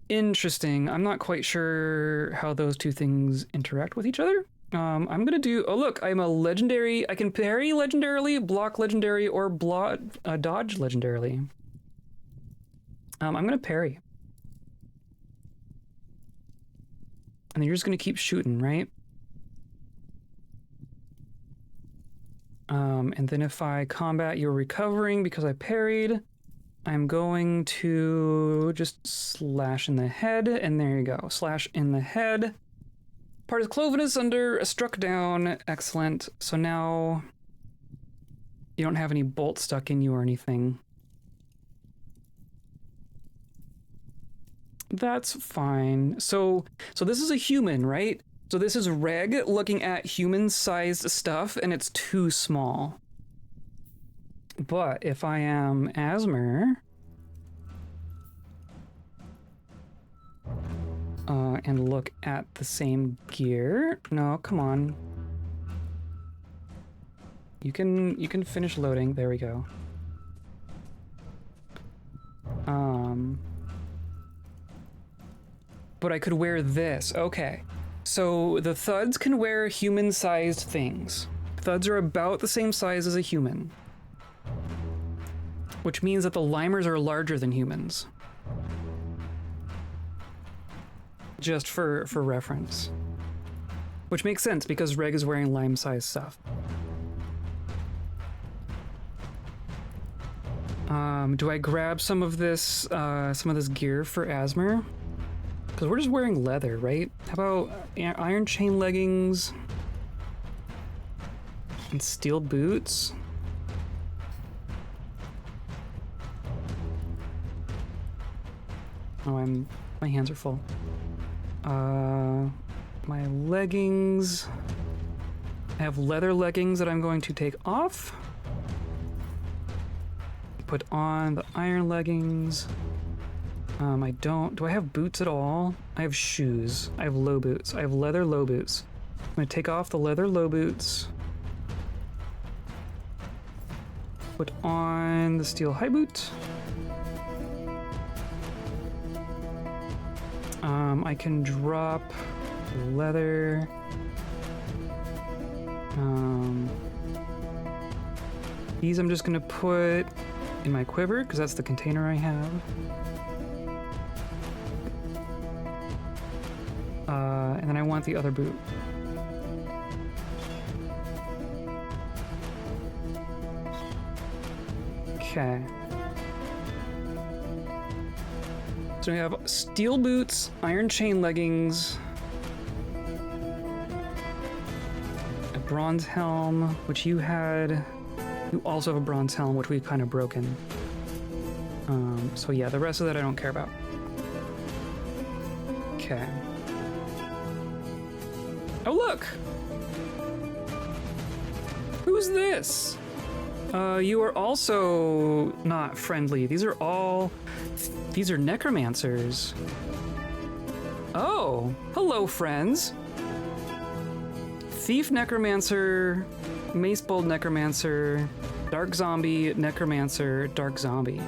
Interesting. I'm not quite sure how those two things interact with each other. I'm gonna do... Oh, look, I'm a legendary... I can parry legendarily, block legendary, or dodge legendarily. I'm gonna parry. And then you're just gonna keep shooting, right? And then if I combat, you're recovering because I parried. I'm going to just slash in the head, and there you go. Slash in the head. Part is cloven asunder, struck down. Excellent. So now you don't have any bolts stuck in you or anything. That's fine. So this is a human, right? So this is Reg looking at human-sized stuff, and it's too small. But if I am Asmur... and look at the same gear. No, come on. You can finish loading. There we go. But I could wear this. Okay. So the thuds can wear human-sized things. Thuds are about the same size as a human. Which means that the limers are larger than humans. Just for reference. Which makes sense because Reg is wearing lime-sized stuff. Do I grab some of this gear for Asmur? Because we're just wearing leather, right? How about iron chain leggings and steel boots? Oh, my hands are full. My leggings. I have leather leggings that I'm going to take off. Put on the iron leggings. I don't. Do I have boots at all? I have shoes. I have low boots. I have leather low boots. I'm gonna take off the leather low boots. Put on the steel high boot. I can drop leather. These I'm just gonna put in my quiver because that's the container I have. And then I want the other boot. Okay. So we have steel boots, iron chain leggings, a bronze helm, which you had. You also have a bronze helm, which we've kind of broken. So yeah, the rest of that I don't care about. Okay. Oh, look! Who's this? You are also not friendly. These are necromancers. Oh, hello, friends. Thief necromancer, macebold necromancer, dark zombie necromancer, dark zombie.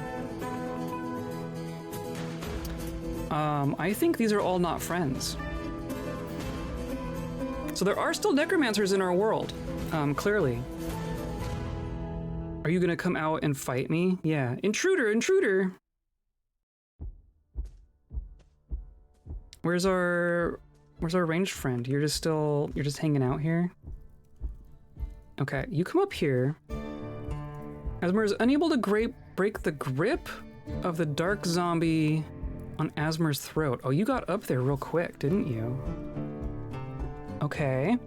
I think these are all not friends. So there are still necromancers in our world, clearly. Are you gonna come out and fight me? Yeah. Intruder, intruder! Where's our ranged friend? You're just hanging out here? Okay, you come up here. Asmur is unable to break the grip of the dark zombie on Asmur's throat. Oh, you got up there real quick, didn't you? Okay.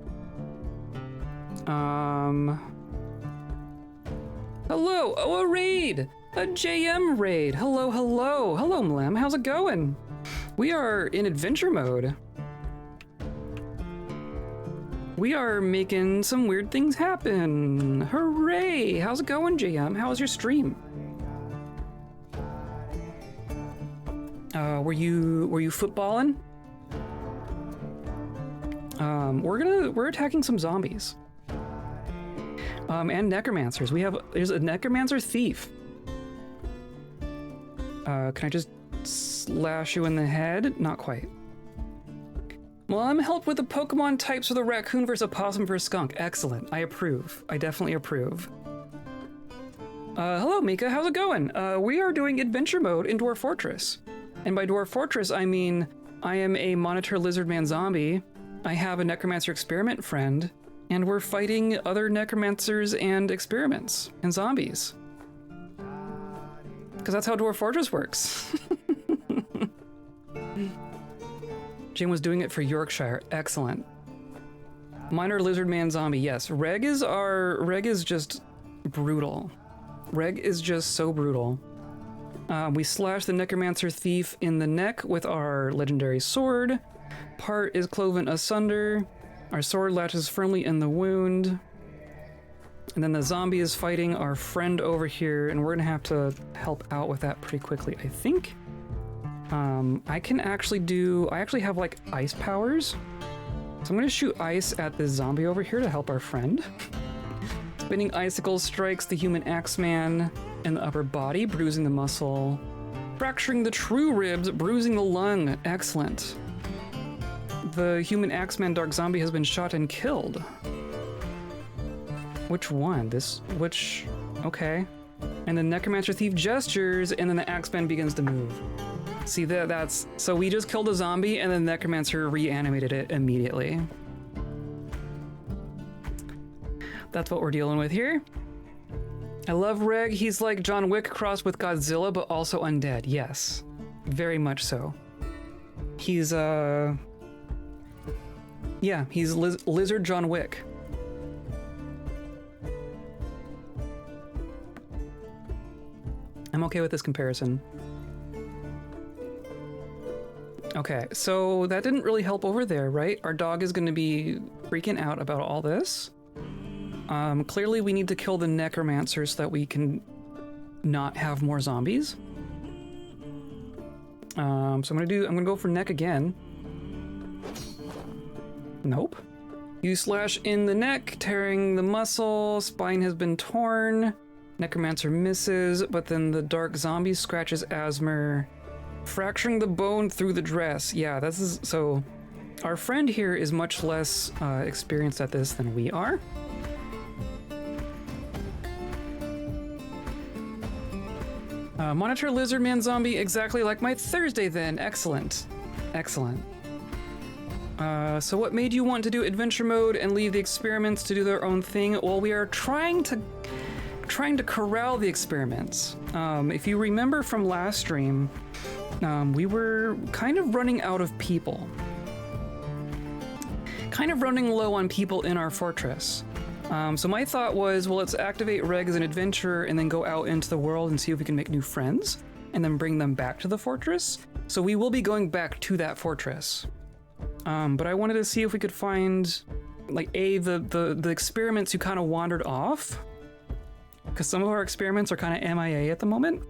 Hello! Oh, a raid! A JM raid! Hello, hello! Hello, Mlem, how's it going? We are in adventure mode. We are making some weird things happen. Hooray! How's it going, JM? How was your stream? Were you footballing? We're attacking some zombies. And necromancers. There's a necromancer thief. Can I just slash you in the head? Not quite. Well, I'm helped with the Pokemon types with a raccoon versus a possum versus skunk. Excellent. I approve. I definitely approve. Hello, Mika. How's it going? We are doing adventure mode in Dwarf Fortress. And by Dwarf Fortress, I mean I am a monitor lizardman zombie. I have a necromancer experiment friend, and we're fighting other necromancers and experiments and zombies. Because that's how Dwarf Fortress works. Jane was doing it for Yorkshire. Excellent. Minor lizardman zombie. Yes, Reg is just brutal. Reg is just so brutal. We slash the necromancer thief in the neck with our legendary sword. Part is cloven asunder. Our sword latches firmly in the wound. And then the zombie is fighting our friend over here, and we're gonna have to help out with that pretty quickly, I think. I actually have like ice powers. So I'm gonna shoot ice at this zombie over here to help our friend. Spinning icicle strikes the human axeman in the upper body, bruising the muscle. Fracturing the true ribs, bruising the lung. Excellent. The human axeman dark zombie has been shot and killed. Which one? Okay. And the necromancer thief gestures, and then the axeman begins to move. See, so we just killed a zombie, and then the necromancer reanimated it immediately. That's what we're dealing with here. I love Reg. He's like John Wick crossed with Godzilla, but also undead. Yes, very much so. He's he's Lizard John Wick. I'm okay with this comparison. Okay, so that didn't really help over there, right? Our dog is going to be freaking out about all this. Clearly we need to kill the necromancer so that we can not have more zombies. So I'm gonna go for neck again. Nope. You slash in the neck, tearing the muscle, spine has been torn. Necromancer misses, but then the dark zombie scratches Asmur, fracturing the bone through the dress. Yeah, so our friend here is much less experienced at this than we are. Monitor lizardman zombie, exactly like my Thursday then. Excellent. Excellent. So what made you want to do adventure mode and leave the experiments to do their own thing? Well, we are trying to trying to corral the experiments. If you remember from last stream, we were kind of running out of people. Kind of running low on people in our fortress. So my thought was, well, let's activate Reg as an adventurer and then go out into the world and see if we can make new friends and then bring them back to the fortress. So we will be going back to that fortress. But I wanted to see if we could find, like, the experiments who kind of wandered off. Because some of our experiments are kind of MIA at the moment.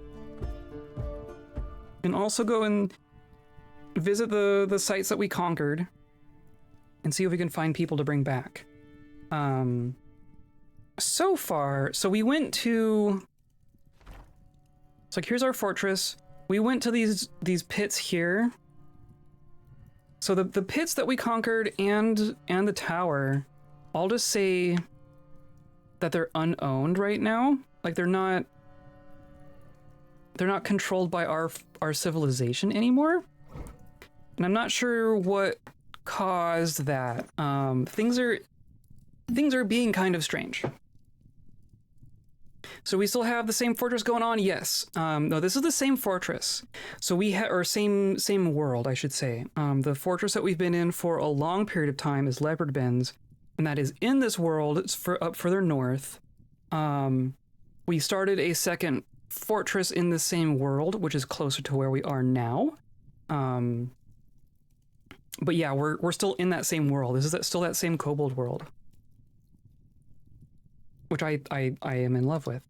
And also go and visit the sites that we conquered and see if we can find people to bring back. So far, so we went to... It's like, here's our fortress. We went to these pits here. So the pits that we conquered and the tower, I'll just say that they're unowned right now. Like, they're not controlled by our civilization anymore. And I'm not sure what caused that. Things are being kind of strange. So we still have the same fortress going on? Yes. No, this is the same fortress. So we or same world, I should say. The fortress that we've been in for a long period of time is Leopardbends, and that is in this world. It's up further north. We started a second fortress in the same world, which is closer to where we are now. But yeah, we're still in that same world. This is still that same kobold world, which I am in love with.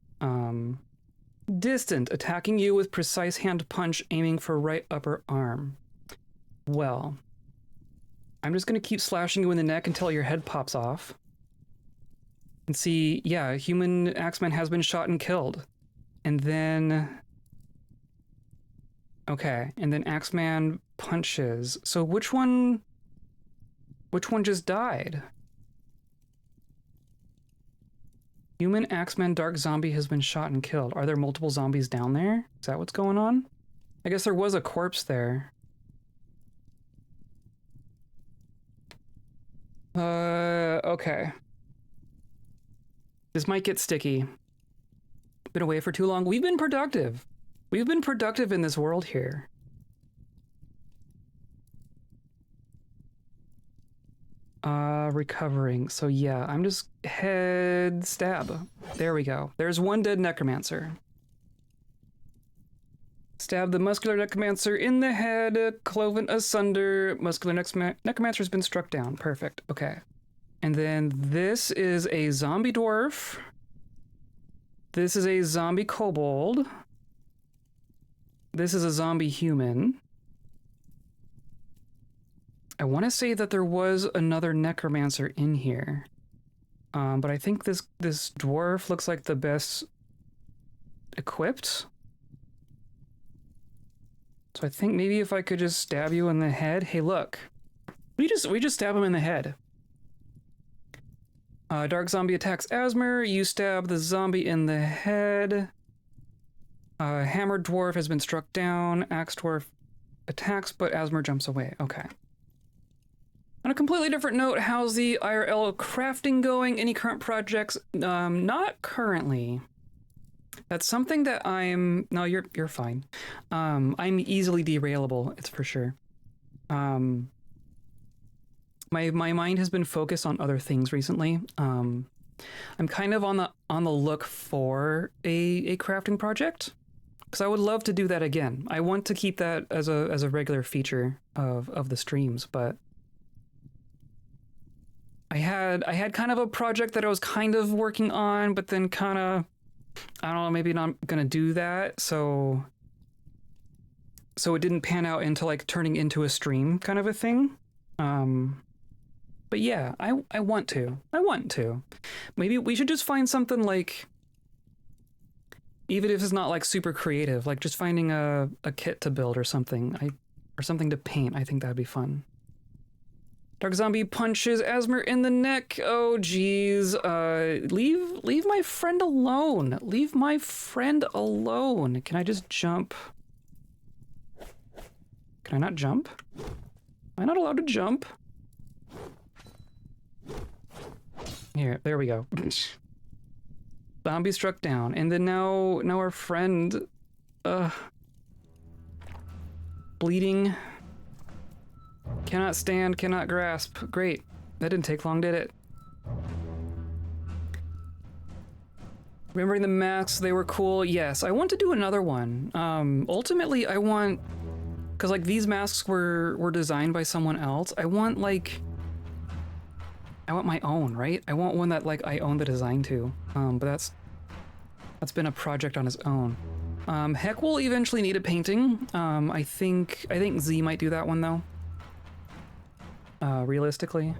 Distant, attacking you with precise hand punch, aiming for right upper arm. Well, I'm just gonna keep slashing you in the neck until your head pops off. And see, yeah, human Axeman has been shot and killed. And then... Okay, and then Axeman punches. So which one just died? Human Axeman Dark Zombie has been shot and killed. Are there multiple zombies down there? Is that what's going on? I guess there was a corpse there. Okay. This might get sticky. Been away for too long. We've been productive. We've been productive in this world here. Recovering. So yeah, I'm just head stab. There we go. There's one dead necromancer. Stab the muscular necromancer in the head, cloven asunder. Muscular necromancer has been struck down. Perfect. Okay. And then this is a zombie dwarf. This is a zombie kobold. This is a zombie human. I want to say that there was another necromancer in here. But I think this dwarf looks like the best equipped. So I think maybe if I could just stab you in the head. Hey, look. We just stab him in the head. Dark zombie attacks Asmur. You stab the zombie in the head. Hammered dwarf has been struck down. Axe dwarf attacks, but Asmur jumps away. Okay. On a completely different note, how's the IRL crafting going? Any current projects? Not currently. That's something that I'm... No, you're fine. I'm easily derailable, it's for sure. My mind has been focused on other things recently. I'm kind of on the look for a crafting project, because I would love to do that again. I want to keep that as a regular feature of the streams, but I had kind of a project that I was kind of working on, but then kind of, I don't know, maybe not gonna do that. So it didn't pan out into like turning into a stream kind of a thing. But yeah, I want to. Maybe we should just find something like, even if it's not like super creative, like just finding a kit to build or something. Or something to paint. I think that'd be fun. Dark zombie punches Asmur in the neck. Oh geez. Leave my friend alone. Leave my friend alone. Can I just jump? Can I not jump? Am I not allowed to jump? Here, there we go. Zombie struck down. And then now our friend, bleeding. Cannot stand, cannot grasp. Great. That didn't take long, did it? Remembering the masks, they were cool. Yes, I want to do another one. Ultimately, I want... Because, like, these masks were designed by someone else. I want, like... I want my own, right? I want one that, like, I own the design to. But that's been a project on its own. Heck will eventually need a painting. I think Z might do that one, though. Realistically.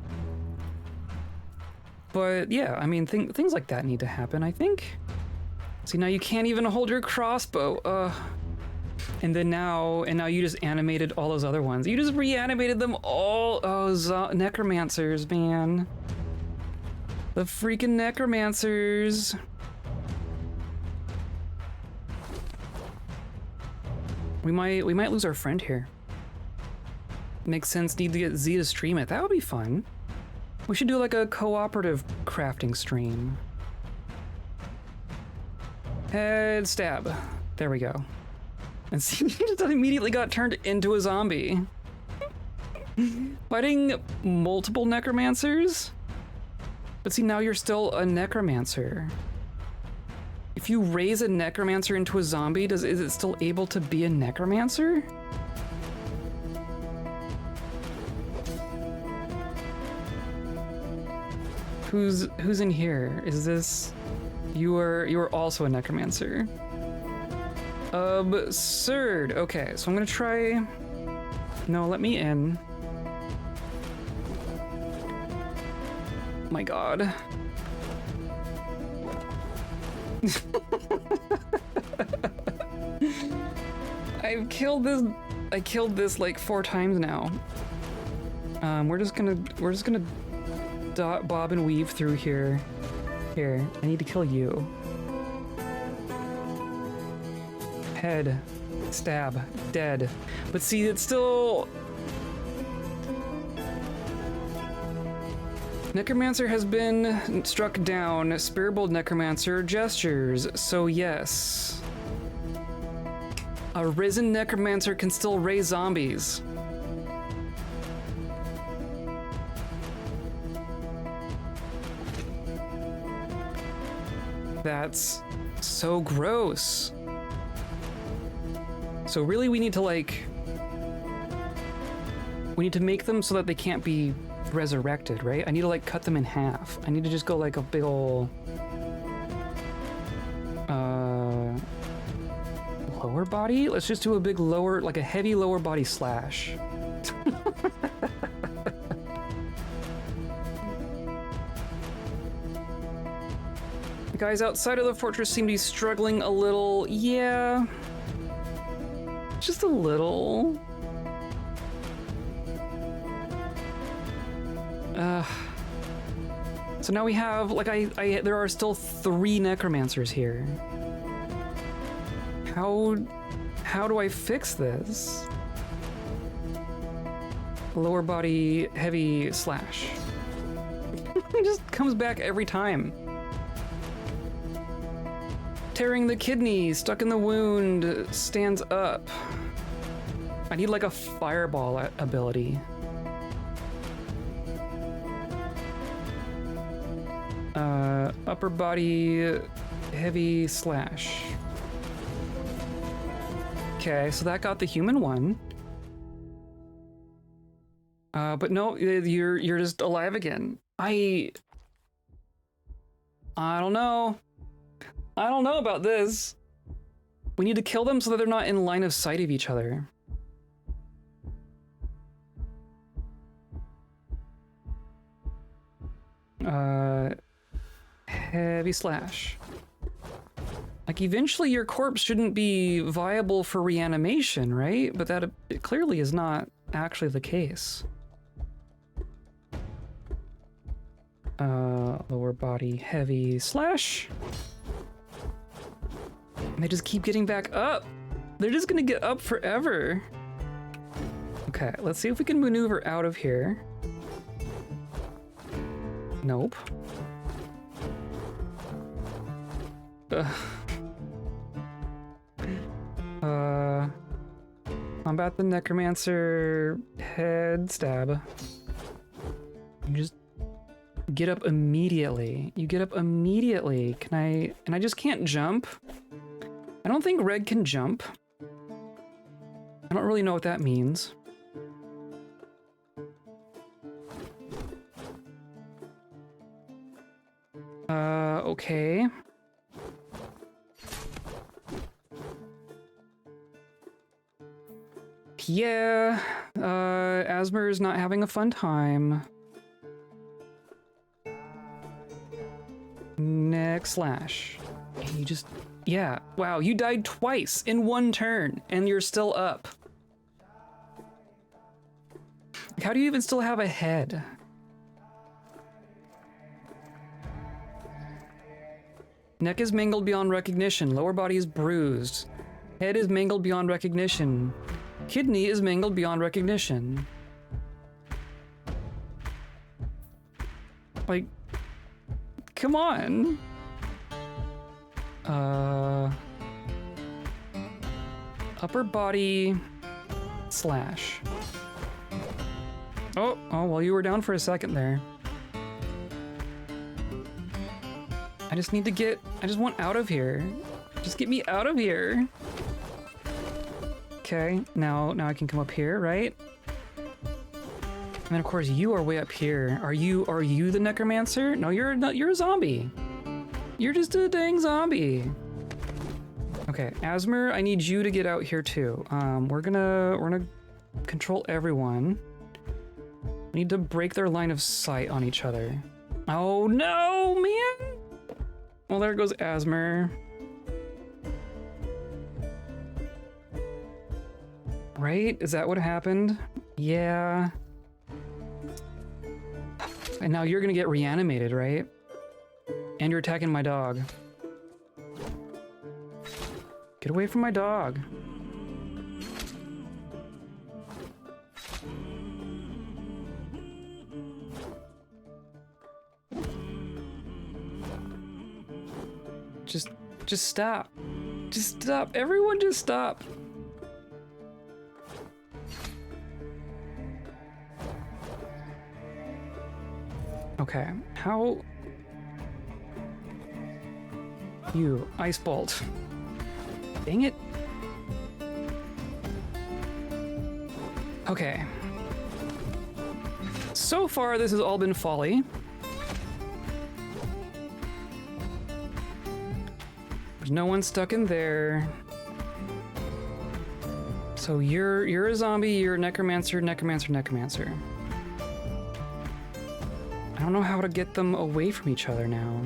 But, yeah, I mean, things like that need to happen, I think. See, now you can't even hold your crossbow. And now you just animated all those other ones. You just reanimated them all. Oh, necromancers, man. The freaking necromancers. We might lose our friend here. Makes sense, need to get Z to stream it. That would be fun. We should do like a cooperative crafting stream. Head stab. There we go. And see, he just immediately got turned into a zombie. Fighting multiple necromancers? But see, now you're still a necromancer. If you raise a necromancer into a zombie, is it still able to be a necromancer? Who's in here? Is this... You are also a necromancer. Absurd. Okay, so I'm gonna try... No, let me in. My god. I killed this like 4 times now. We're just gonna bob and weave through here. Here, I need to kill you. Head, stab, dead. But see, it's still... Necromancer has been struck down. Spearbold Necromancer gestures, so yes. A risen Necromancer can still raise zombies. That's so gross. So really we need to like... We need to make them so that they can't be resurrected, right? I need to like cut them in half. I need to just go like a big ol' lower body? Let's just do a big lower, like a heavy lower body slash. The guys outside of the fortress seem to be struggling a little. Yeah. Just a little. So now we have, like, there are still 3 necromancers here. How do I fix this? Lower body, heavy slash. It just comes back every time. Tearing the kidney, stuck in the wound, stands up. I need like a fireball ability. Upper body, heavy slash. Okay, so that got the human one. But no, you're just alive again. I don't know. I don't know about this. We need to kill them so that they're not in line of sight of each other. Heavy slash. Like, eventually your corpse shouldn't be viable for reanimation, right? But that it clearly is not actually the case. Lower body, heavy slash. And they just keep getting back up. They're just gonna get up forever. Okay, let's see if we can maneuver out of here. Nope. Combat the necromancer. Head stab. You just get up immediately. You get up immediately. Can I... And I just can't jump? I don't think Reg can jump. I don't really know what that means. Okay. Yeah, Asmur is not having a fun time. Next slash. And you just... Yeah, wow, you died twice in one turn, and you're still up. How do you even still have a head? Neck is mangled beyond recognition. Lower body is bruised. Head is mangled beyond recognition. Kidney is mangled beyond recognition. Like, come on. Upper body slash. Oh, well, you were down for a second there. I just need to get, I just want out of here. Just get me out of here. Okay, now I can come up here, right? And then of course you are way up here. Are you the necromancer? No, you're not, you're a zombie. You're just a dang zombie. Okay, Asmur, I need you to get out here too. We're gonna control everyone. We need to break their line of sight on each other. Oh no, man! Well, there goes Asmur. Right? Is that what happened? Yeah. And now you're gonna get reanimated, right? And you're attacking my dog. Get away from my dog. Just stop. Just stop. Everyone just stop. Okay, how... You, Ice Bolt. Dang it. Okay. So far, this has all been folly. There's no one stuck in there. So you're a zombie, you're a necromancer. I don't know how to get them away from each other now.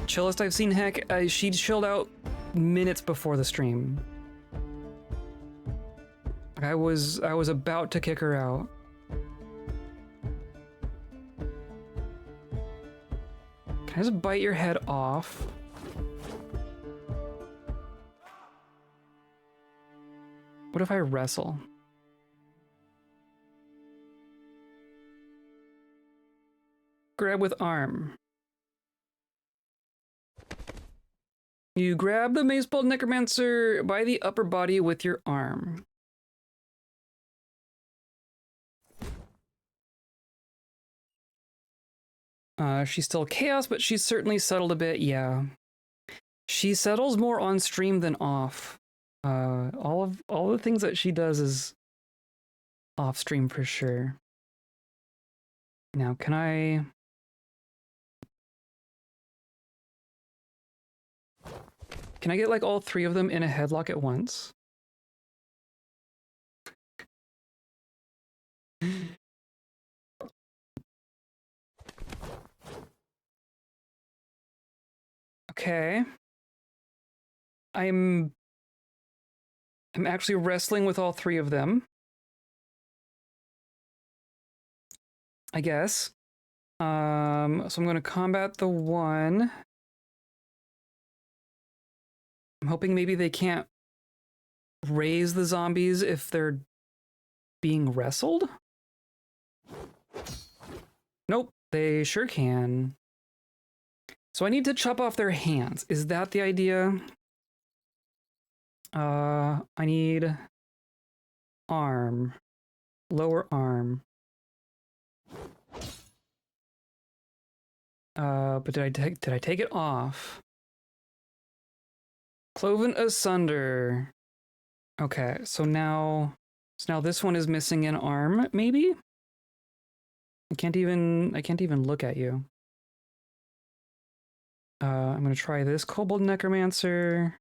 Chillest I've seen Heck, she chilled out minutes before the stream. I was about to kick her out. Can I just bite your head off? What if I wrestle? Grab with arm. You grab the mace-balled necromancer by the upper body with your arm. She's still chaos, but she's certainly settled a bit, yeah. She settles more on stream than off. All the things that she does is off stream for sure. Now, can I get like all three of them in a headlock at once? Okay. I'm actually wrestling with all three of them. I guess. So I'm going to combat the one. I'm hoping maybe they can't raise the zombies if they're being wrestled. Nope, they sure can. So I need to chop off their hands. Is that the idea? I need arm. Lower arm. But did I take it off? Cloven asunder. Okay, so now this one is missing an arm, maybe? I can't even look at you. I'm gonna try this kobold necromancer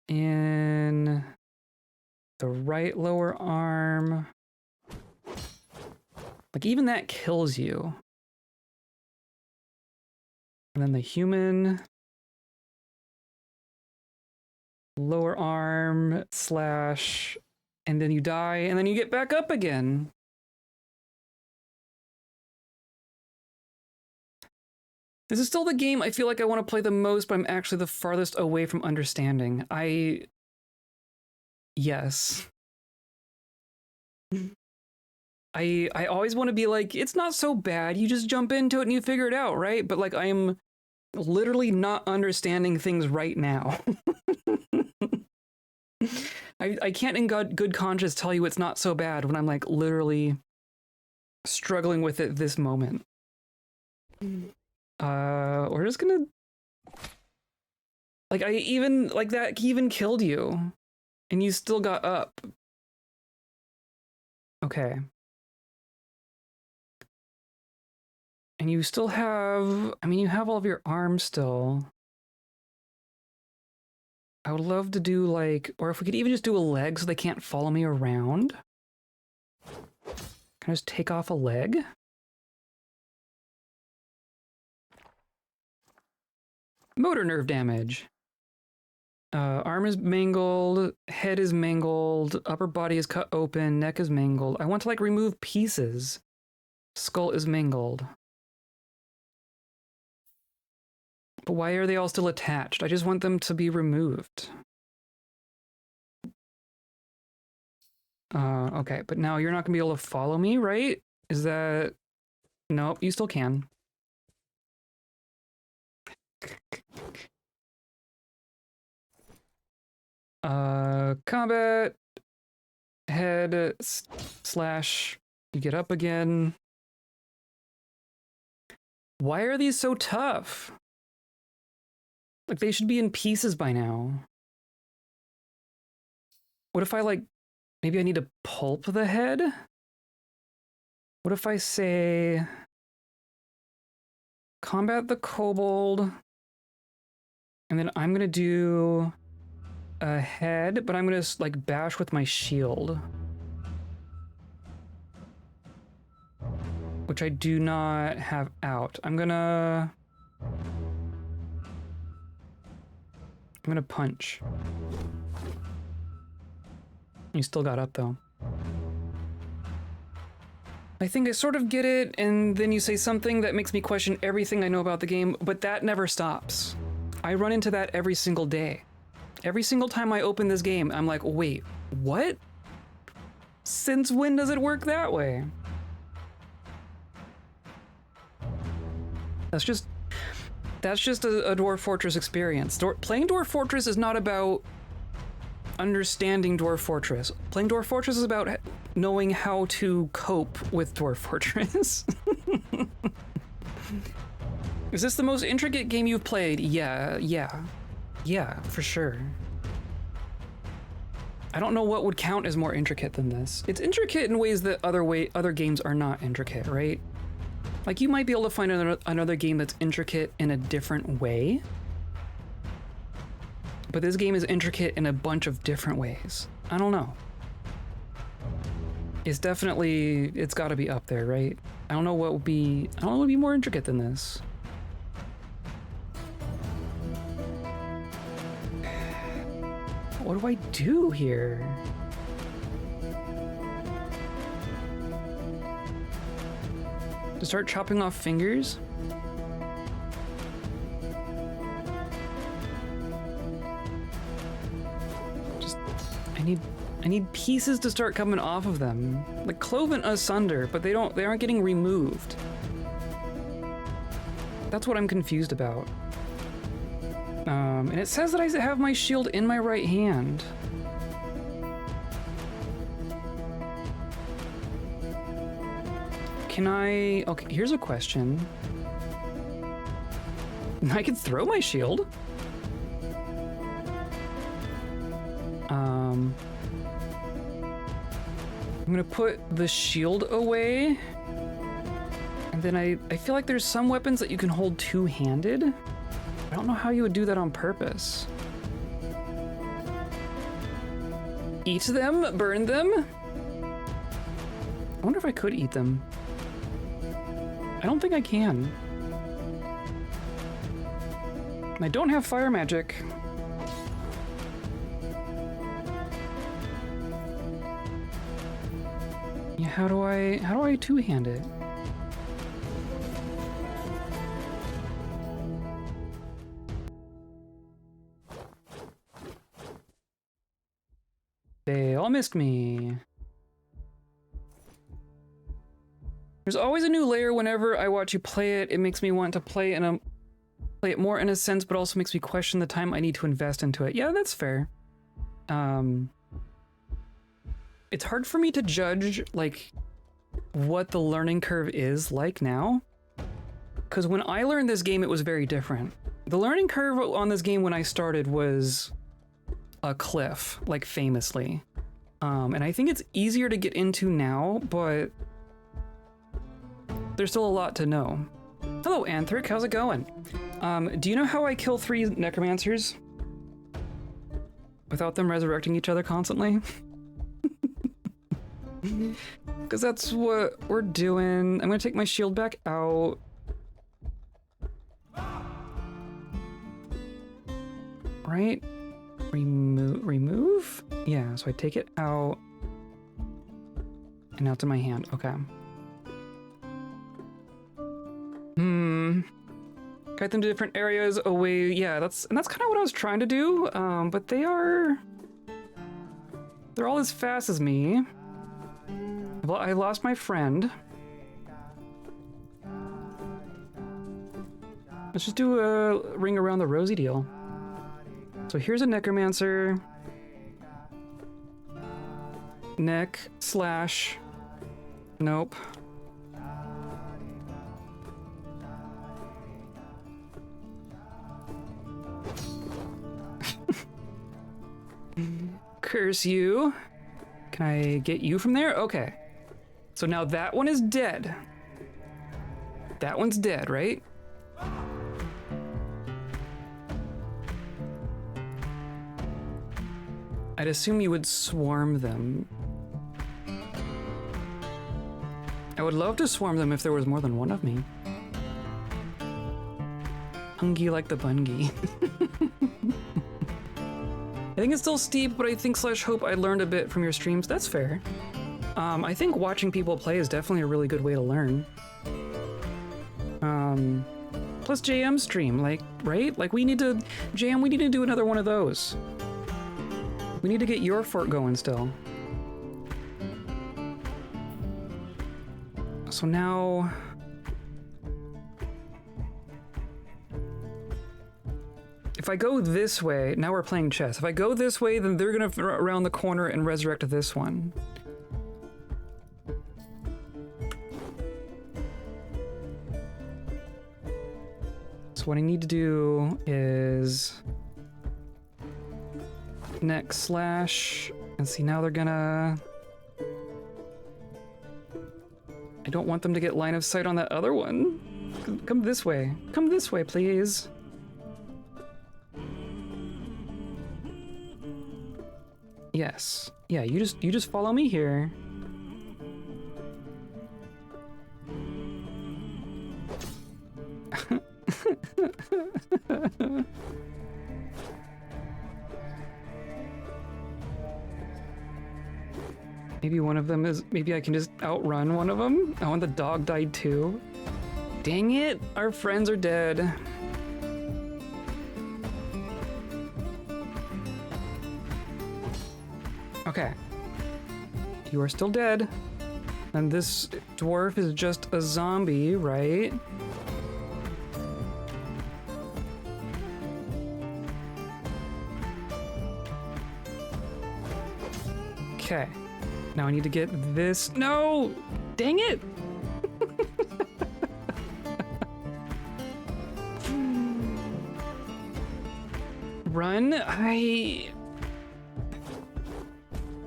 in the right lower arm. Like, even that kills you. And then the human lower arm slash, and then you die, and then you get back up again. This is still the game I feel like I want to play the most, but I'm actually the farthest away from understanding. Yes. I always want to be like, it's not so bad, you just jump into it and you figure it out, right? But like, I am literally not understanding things right now. I can't in good conscience tell you it's not so bad when I'm like literally struggling with it this moment. We're just gonna, like, that even killed you and you still got up. Okay. And you still have, I mean, you have all of your arms still. I would love to do like, or if we could even just do a leg so they can't follow me around. Can I just take off a leg? Motor nerve damage. Arm is mangled, head is mangled, upper body is cut open, neck is mangled. I want to like remove pieces. Skull is mangled. But why are they all still attached? I just want them to be removed. Okay, but now you're not gonna be able to follow me, right? Is that... Nope, you still can. Combat, head, slash, you get up again. Why are these so tough? Like, they should be in pieces by now. What if I, like, maybe I need to pulp the head? What if I say, combat the kobold, and then I'm gonna do a head, but I'm gonna like bash with my shield, which I do not have out. I'm gonna punch. You still got up though. I think I sort of get it, and then you say something that makes me question everything I know about the game, but that never stops. I run into that every single day. Every single time I open this game, I'm like, wait, what? Since when does it work that way? That's just a Dwarf Fortress experience. Playing Dwarf Fortress is not about understanding Dwarf Fortress. Playing Dwarf Fortress is about knowing how to cope with Dwarf Fortress. Is this the most intricate game you've played? Yeah, for sure. I don't know what would count as more intricate than this. It's intricate in ways that other games are not intricate, right? Like, you might be able to find another game that's intricate in a different way, but this game is intricate in a bunch of different ways. I don't know. It's definitely, it's gotta be up there, right? I don't know what would be more intricate than this. What do I do here? To start chopping off fingers? I I need pieces to start coming off of them. Like cloven asunder, but they aren't getting removed. That's what I'm confused about. And it says that I have my shield in my right hand. Can I... Okay, here's a question. I could throw my shield. I'm gonna put the shield away. And then I feel like there's some weapons that you can hold two-handed. I don't know how you would do that on purpose. Eat them? Burn them? I wonder if I could eat them. I don't think I can. I don't have fire magic. Yeah, how do I two-hand it? They all missed me. There's always a new layer whenever I watch you play it. It makes me want to play it more in a sense, but also makes me question the time I need to invest into it. Yeah, that's fair. It's hard for me to judge, like, what the learning curve is like now. Because when I learned this game, it was very different. The learning curve on this game when I started was a cliff, like famously. And I think it's easier to get into now, but there's still a lot to know. Hello, Anthric, how's it going? Do you know how I kill 3 necromancers without them resurrecting each other constantly? Because that's what we're doing. I'm gonna take my shield back out. Right? Remove? Yeah, so I take it out and out to my hand. Okay. Guide them to different areas away. Yeah, that's kind of what I was trying to do. But they're all as fast as me. I lost my friend. Let's just do a ring around the rosy deal. So here's a necromancer. Neck slash. Nope. Curse you. Can I get you from there? Okay. So now that one is dead. That one's dead, right? I'd assume you would swarm them. I would love to swarm them if there was more than one of me. Hungy like the bungy. I think it's still steep, but I think / hope I learned a bit from your streams. That's fair. I think watching people play is definitely a really good way to learn. Plus JM stream, like, right? Like we need to do another one of those. We need to get your fort going still. So now... If I go this way, now we're playing chess. If I go this way, then they're gonna around the corner and resurrect this one. So what I need to do is neck slash, and see now they're gonna... I don't want them to get line of sight on that other one. Come this way. Come this way, please. Yes. Yeah, you just follow me here. Maybe one of them is... Maybe I can just outrun one of them? Oh, and the dog died too. Dang it! Our friends are dead. Okay. You are still dead. And this dwarf is just a zombie, right? Okay. Now I need to get this. No! Dang it! Run?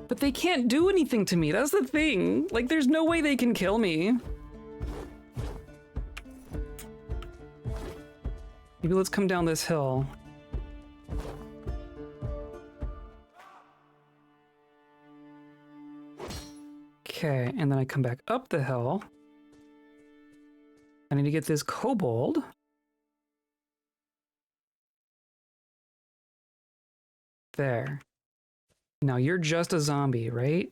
But they can't do anything to me. That's the thing. Like, there's no way they can kill me. Maybe let's come down this hill. Okay, and then I come back up the hill. I need to get this kobold. There. Now you're just a zombie, right?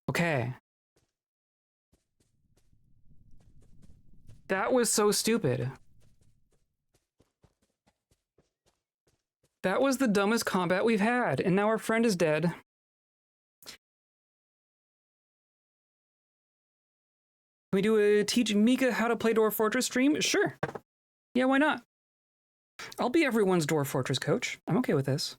Okay. That was so stupid. That was the dumbest combat we've had, and now our friend is dead. Can we do a teach Mika how to play Dwarf Fortress stream? Sure. Yeah, why not? I'll be everyone's Dwarf Fortress coach. I'm okay with this.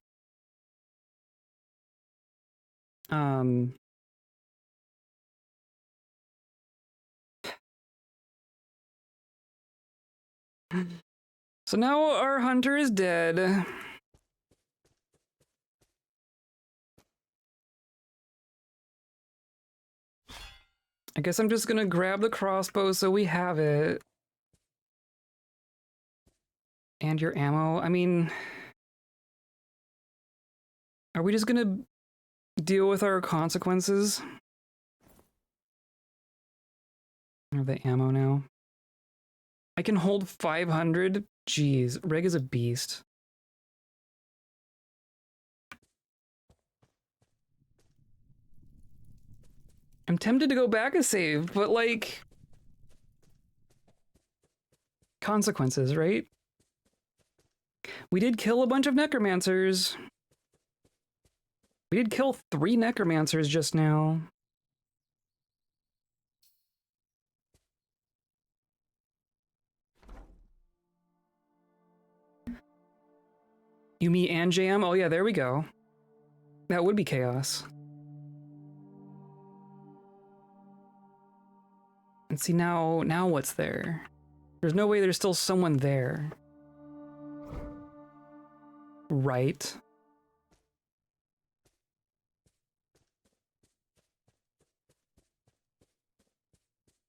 So now our hunter is dead. I guess I'm just gonna grab the crossbow so we have it. And your ammo. I mean, are we just gonna deal with our consequences? I have the ammo now. I can hold 500. Jeez, Reg is a beast. I'm tempted to go back a save, but like... consequences, right? We did kill a bunch of necromancers. We did kill 3 necromancers just now. Yumi and Jam? Oh yeah, there we go. That would be chaos. And see, now what's there? There's no way there's still someone there. Right.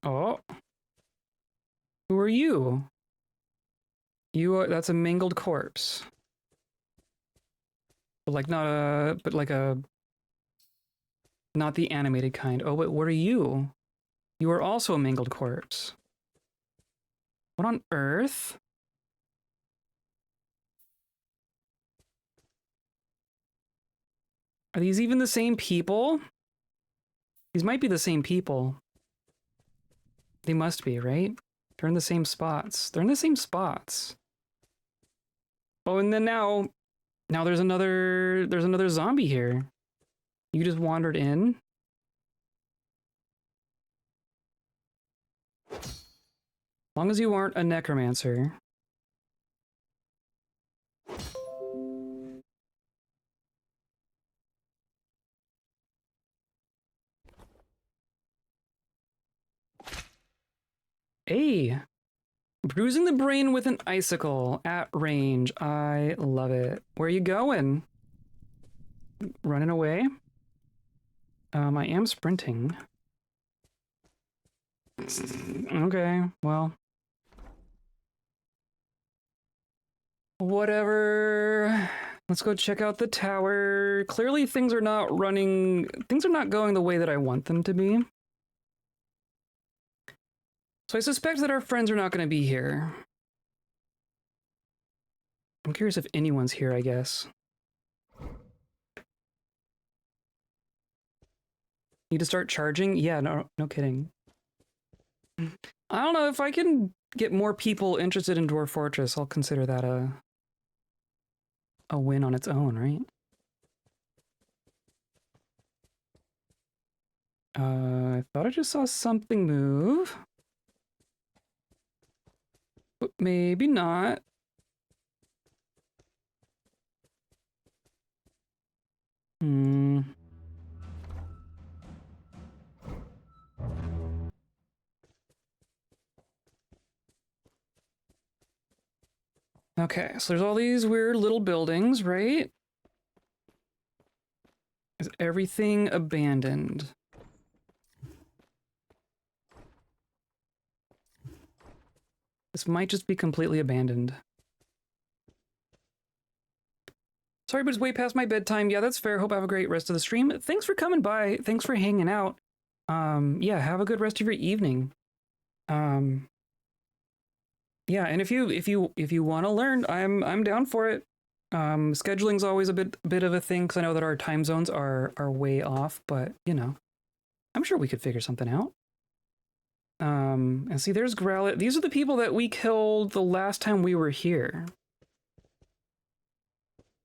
Oh. Who are you? You are, that's a mangled corpse. But like not a, but like a, not the animated kind. Oh, but what are you? You are also a mangled corpse. What on earth? Are these even the same people? These might be the same people. They must be, right? They're in the same spots. They're in the same spots. Oh, and then now there's another zombie here. You just wandered in. As long as you aren't a necromancer. Hey! Bruising the brain with an icicle at range. I love it. Where are you going? Running away? I am sprinting. Okay, well. Whatever. Let's go check out the tower. Clearly things are not going the way that I want them to be. So I suspect that our friends are not going to be here. I'm curious if anyone's here, I guess. Need to start charging? Yeah, no kidding. I don't know, if I can get more people interested in Dwarf Fortress, I'll consider that a win on its own, right? I thought I just saw something move. But maybe not. Hmm. Okay, so there's all these weird little buildings, right? Is everything abandoned? This might just be completely abandoned. Sorry, but it's way past my bedtime. Yeah, that's fair. Hope I have a great rest of the stream. Thanks for coming by. Thanks for hanging out. Yeah, have a good rest of your evening. Yeah, and if you want to learn, I'm down for it. Scheduling's always a bit of a thing because I know that our time zones are way off, but you know, I'm sure we could figure something out. And see, there's Growlit. These are the people that we killed the last time we were here.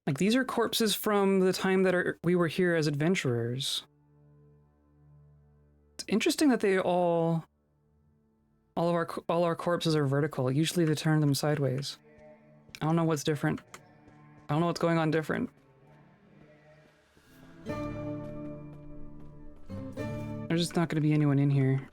Like, these are corpses from the time that we were here as adventurers. It's interesting that they all of our corpses are vertical. Usually they turn them sideways. I don't know what's different. I don't know what's going on different. There's just not going to be anyone in here.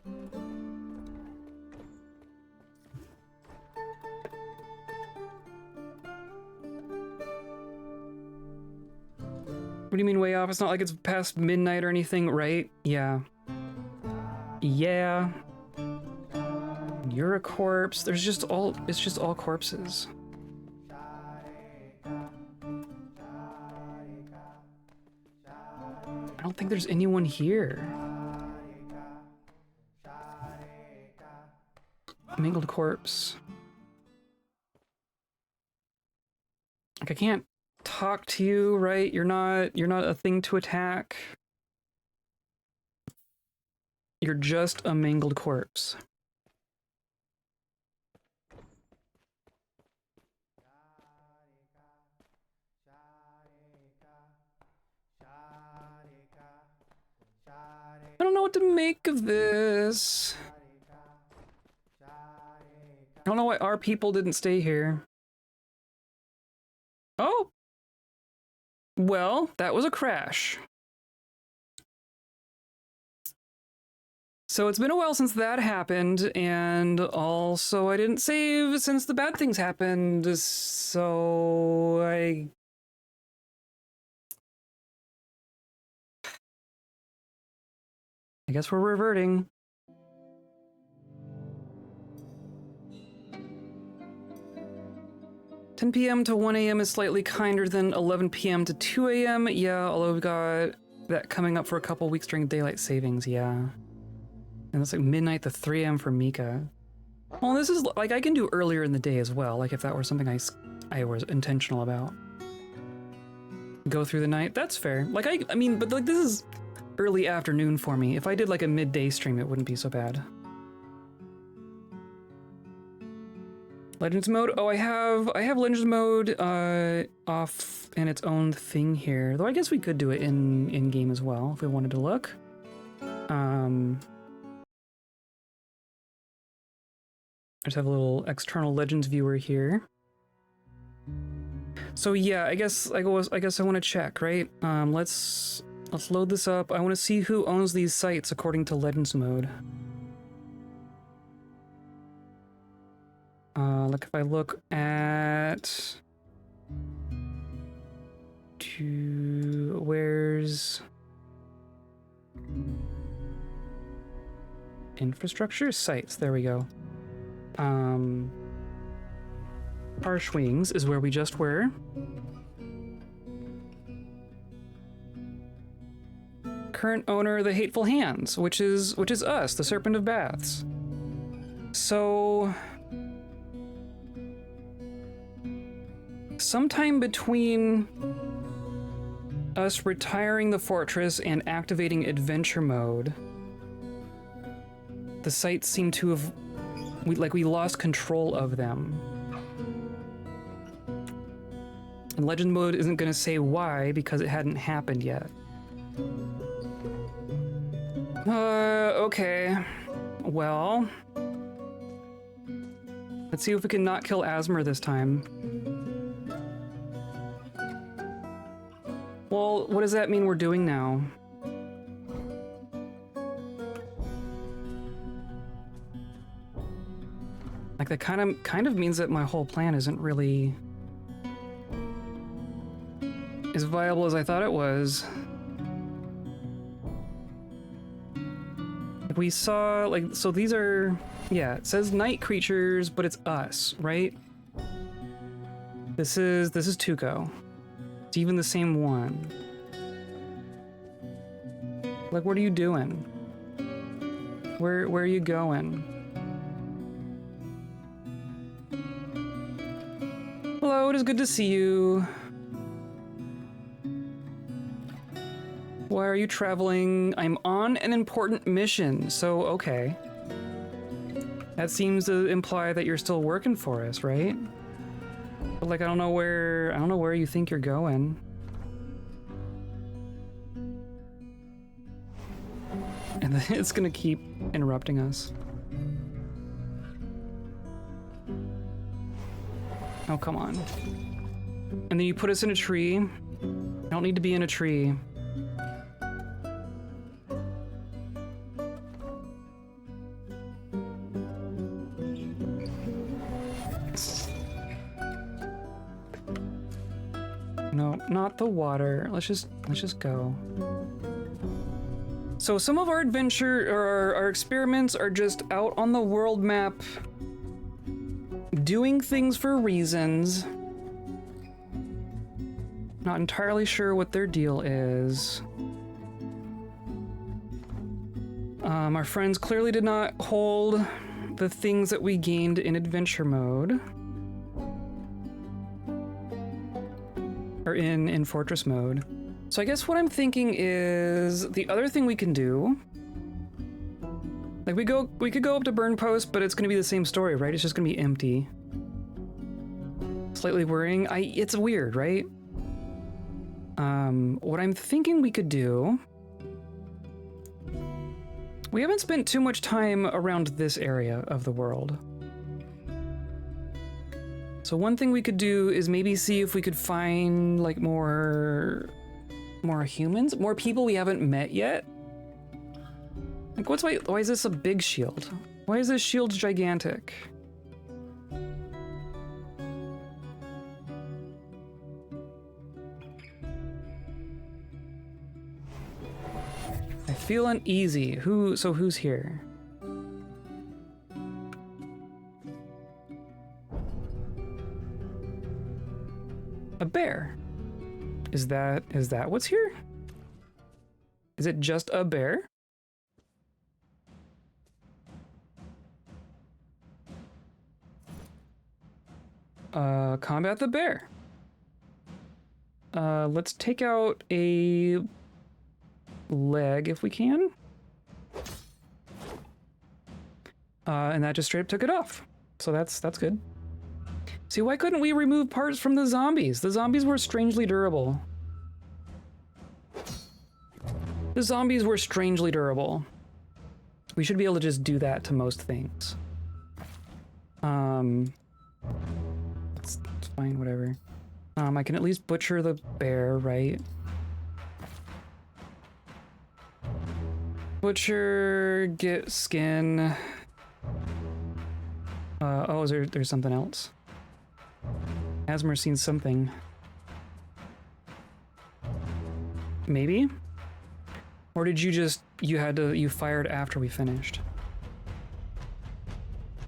What do you mean way off? It's not like it's past midnight or anything, right? Yeah. Yeah. You're a corpse. It's just all corpses. I don't think there's anyone here. Mangled corpse. Like, I can't talk to you, right? You're not a thing to attack. You're just a mangled corpse. I don't know what to make of this. I don't know why our people didn't stay here. Oh! Well, that was a crash. So it's been a while since that happened, and also I didn't save since the bad things happened, so I guess we're reverting. $10 p.m. to 1 a.m. is slightly kinder than 11 p.m. to 2 a.m. Yeah, although we've got that coming up for a couple weeks during daylight savings, yeah. And it's like midnight to 3 a.m. for Mika. Well, this is like I can do earlier in the day as well, like if that were something I was intentional about. Go through the night, that's fair. Like I mean, but like this is early afternoon for me. If I did like a midday stream, it wouldn't be so bad. Legends mode. Oh, I have Legends mode off in its own thing here. Though I guess we could do it in game as well if we wanted to look. I just have a little external Legends viewer here. So yeah, I guess I want to check, right? Let's load this up. I want to see who owns these sites according to Legends mode. Like if I look at where's infrastructure sites, there we go. Harsh Wings is where we just were. Current owner, the Hateful Hands, which is us, the Serpent of Baths. So sometime between us retiring the fortress and activating adventure mode, the sites seem to have we lost control of them. And legend mode isn't going to say why because it hadn't happened yet. Okay. Well, let's see if we can not kill Asmur this time. Well, what does that mean we're doing now? Like, that kind of means that my whole plan isn't really as viable as I thought it was. We saw, like, so these are, yeah, it says night creatures, but it's us, right? This is Tuco. It's even the same one. Like, what are you doing? Where are you going? Hello, it is good to see you. Why are you traveling? I'm on an important mission, so okay. That seems to imply that you're still working for us, right? But like, I don't know where you think you're going. And then it's gonna keep interrupting us. Oh, come on. And then you put us in a tree. I don't need to be in a tree. No, not the water. Let's just go. So some of our adventure or our experiments are just out on the world map, doing things for reasons. Not entirely sure what their deal is. Our friends clearly did not hold the things that we gained in adventure mode. Or in fortress mode. So I guess what I'm thinking is the other thing we can do, like we could go up to Burn Post, but it's gonna be the same story, right? It's just gonna be empty. Slightly worrying. It's weird, right? What I'm thinking we could do, we haven't spent too much time around this area of the world. So one thing we could do is maybe see if we could find like more humans, more people we haven't met yet. Like, why is this a big shield? Why is this shield gigantic? I feel uneasy. Who's here? A bear. Is that what's here? Is it just a bear? Combat the bear. Let's take out a leg if we can. And that just straight up took it off. So that's good. See, why couldn't we remove parts from the zombies? The zombies were strangely durable. The zombies were strangely durable. We should be able to just do that to most things. It's fine, whatever. I can at least butcher the bear, right? Butcher, get skin. Oh, there's something else. Asmur's seen something. Maybe? Or did you fired after we finished?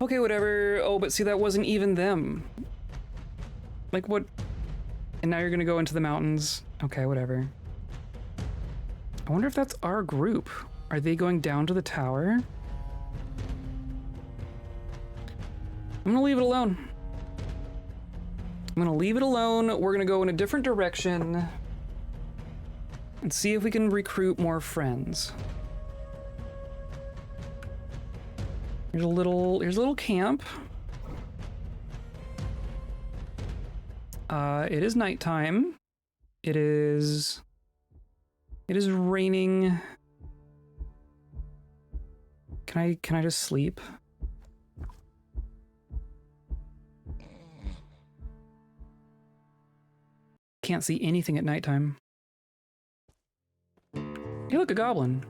Okay, whatever. Oh, but see, that wasn't even them. Like, what? And now you're gonna go into the mountains. Okay, whatever. I wonder if that's our group. Are they going down to the tower? I'm gonna leave it alone. I'm gonna leave it alone. We're gonna go in a different direction and see if we can recruit more friends. Here's a little camp. It is nighttime. It is raining. Can I just sleep? Can't see anything at nighttime. Hey, look, a goblin.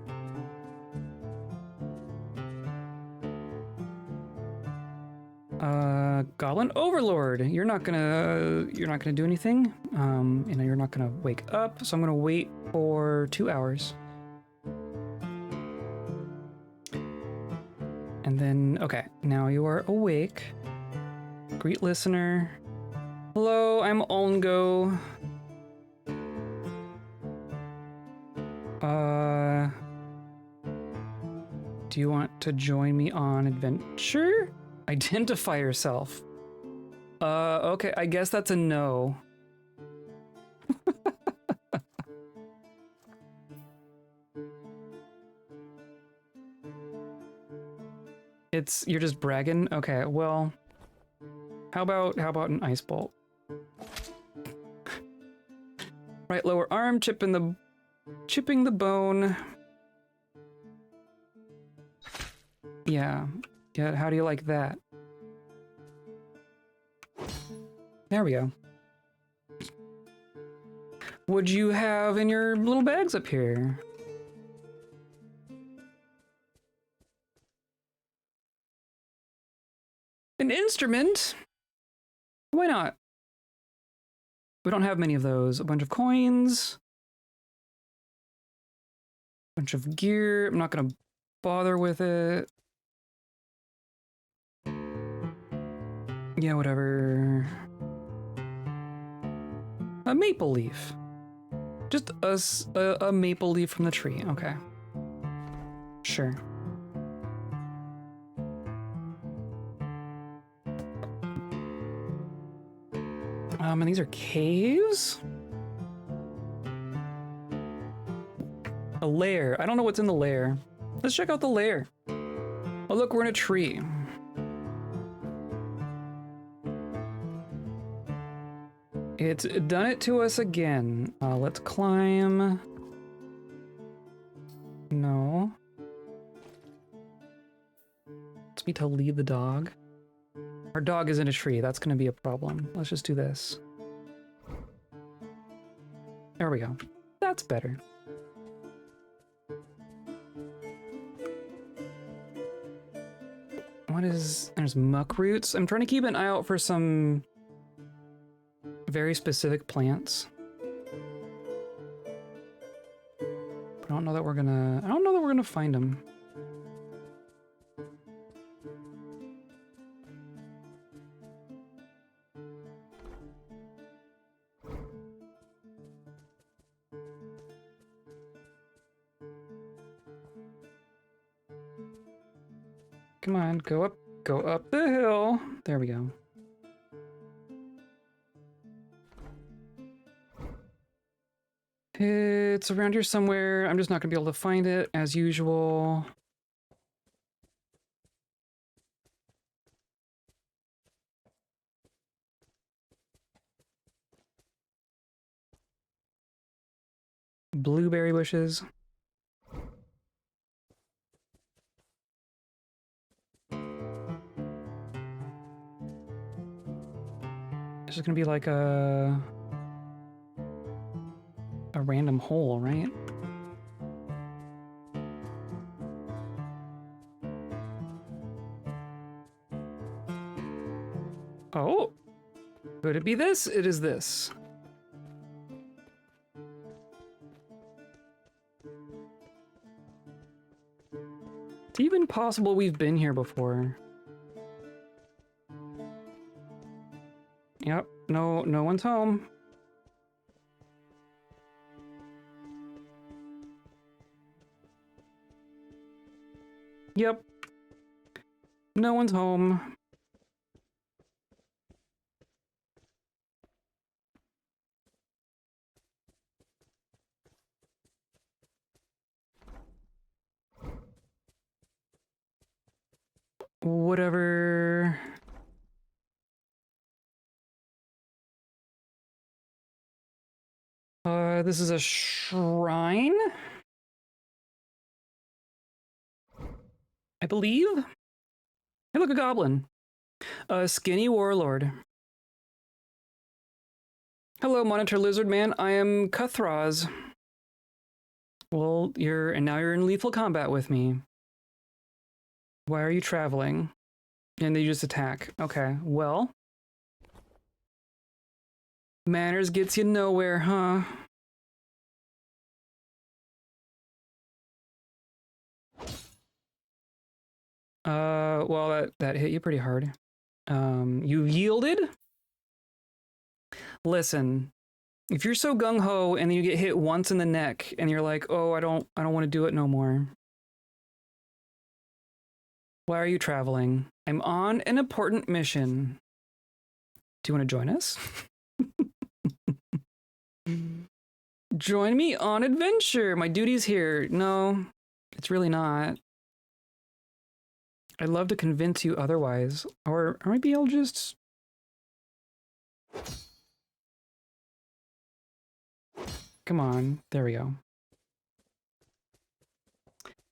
Goblin Overlord. You're not gonna do anything. You know, you're not gonna wake up, so I'm gonna wait for 2 hours. And then, okay, now you are awake. Greet listener. Hello, I'm Ongo. Do you want to join me on adventure? Identify yourself. Okay, I guess that's a no. You're just bragging? Okay, well, how about an ice bolt? Right lower arm, chipping the bone. Yeah, how do you like that? There we go. What'd you have in your little bags up here? An instrument? Why not? We don't have many of those. A bunch of coins. A bunch of gear. I'm not gonna bother with it. Yeah, whatever. A maple leaf. Just a maple leaf from the tree. Okay. Sure. And these are caves? A lair. I don't know what's in the lair. Let's check out the lair. Oh, look, we're in a tree. It's done it to us again. Let's climb. No. It's me to lead the dog. Our dog is in a tree. That's going to be a problem. Let's just do this. There we go. That's better. There's muck roots. I'm trying to keep an eye out for some very specific plants. But I don't know that we're gonna find them. Come on, go up the hill. There we go. It's around here somewhere. I'm just not gonna be able to find it as usual. Blueberry bushes. It's just gonna be like a random hole, right? Oh, could it be this? It is this. It's even possible we've been here before. Yep, no one's home. Yep. No one's home. Whatever. This is a shrine? I believe. Hey, look, a goblin. A skinny warlord. Hello, Monitor Lizard Man. I am Cuthraz. Well, now you're in lethal combat with me. Why are you traveling? And they just attack. Okay, well. Manners gets you nowhere, huh? Well, that hit you pretty hard. You yielded? Listen, if you're so gung-ho and then you get hit once in the neck and you're like, oh, I don't want to do it no more. Why are you traveling? I'm on an important mission. Do you want to join us? Join me on adventure. My duty's here. No, it's really not. I'd love to convince you otherwise. Or maybe I'll just... Come on. There we go.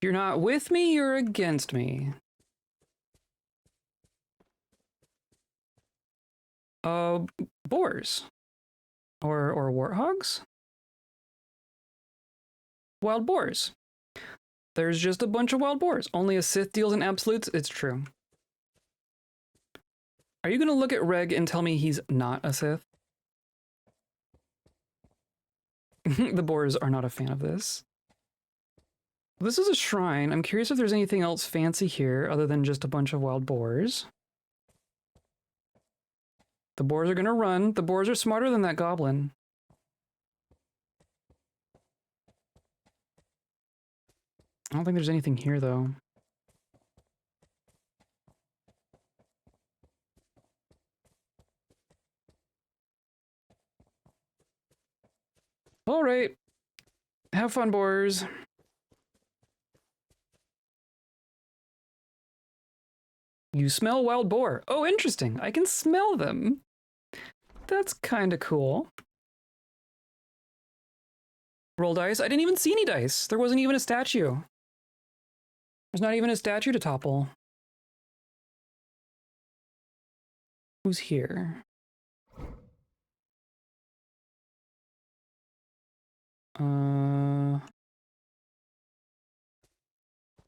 You're not with me, you're against me. Boars. Or warthogs? Wild boars. There's just a bunch of wild boars. Only a Sith deals in absolutes. It's true. Are you going to look at Reg and tell me he's not a Sith? The boars are not a fan of this. This is a shrine. I'm curious if there's anything else fancy here other than just a bunch of wild boars. The boars are going to run. The boars are smarter than that goblin. I don't think there's anything here, though. All right. Have fun, boars. You smell wild boar. Oh, interesting. I can smell them. That's kind of cool. Roll dice. I didn't even see any dice. There wasn't even a statue. There's not even a statue to topple. Who's here?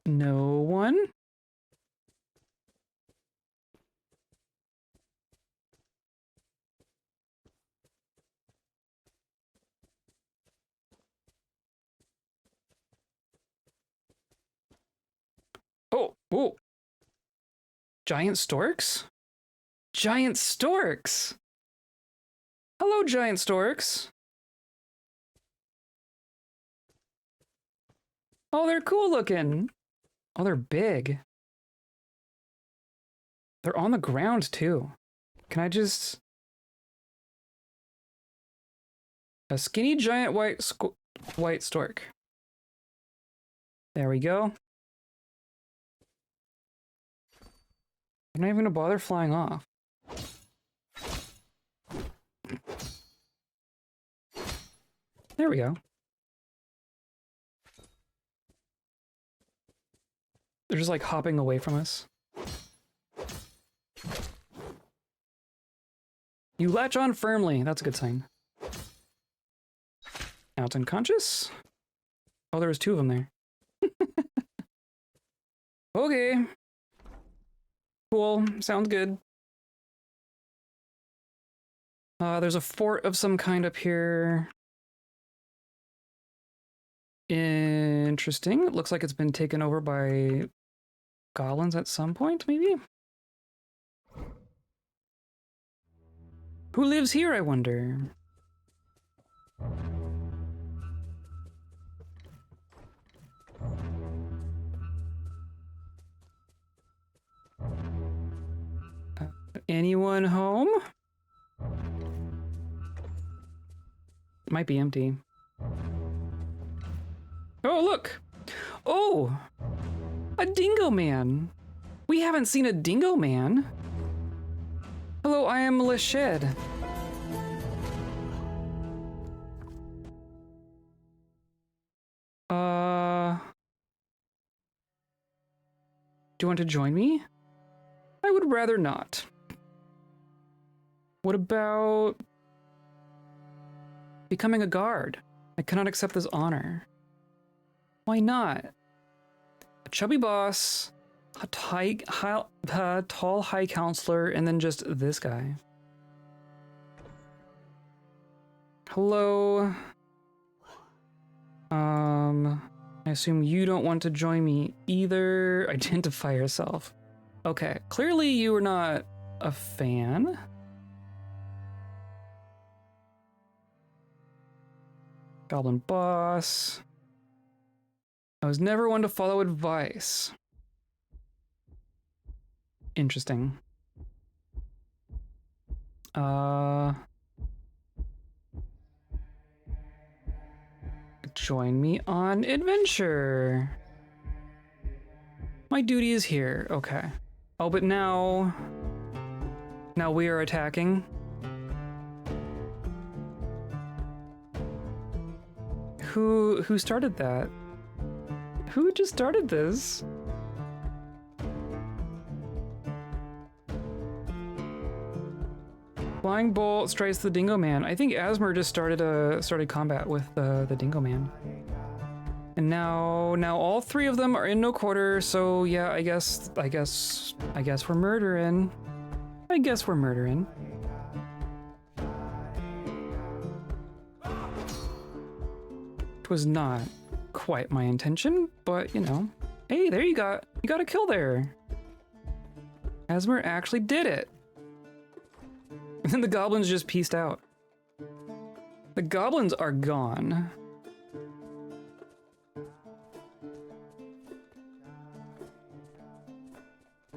No one? Oh! Giant storks? Giant storks! Hello, giant storks! Oh, they're cool looking! Oh, they're big. They're on the ground, too. Can I just... A skinny giant white stork. There we go. I'm not even gonna bother flying off. There we go. They're just like hopping away from us. You latch on firmly. That's a good sign. Now it's unconscious. Oh, there was two of them there. Okay. Cool. Sounds good. There's a fort of some kind up here. Interesting. It looks like it's been taken over by goblins at some point, maybe? Who lives here, I wonder? Anyone home? Might be empty. Oh, look! Oh! A dingo man! We haven't seen a dingo man! Hello, I am Leshed. Do you want to join me? I would rather not. What about becoming a guard? I cannot accept this honor. Why not? A chubby boss, a tall high counselor, and then just this guy. Hello. I assume you don't want to join me either. Identify yourself. Okay, clearly you are not a fan. Goblin boss. I was never one to follow advice. Interesting. Join me on adventure. My duty is here. Okay. Oh, but now we are attacking. Who started that? Who just started this? Flying bolt strikes the Dingo Man. I think Asmur just started combat with the Dingo Man. And now all three of them are in no quarter, so yeah, I guess we're murdering. I guess we're murdering. It was not quite my intention, but you know. Hey, there you got a kill there. Asmur actually did it. And then the goblins just pieced out. The goblins are gone.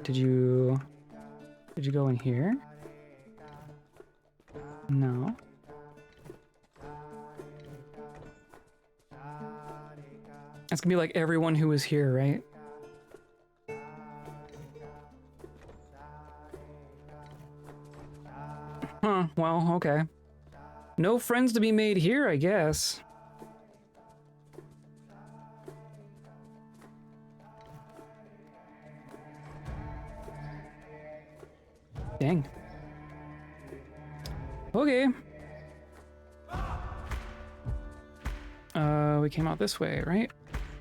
Did you go in here? No. That's gonna be like everyone who was here, right? Huh, well, okay. No friends to be made here, I guess. Dang. Okay. We came out this way, right?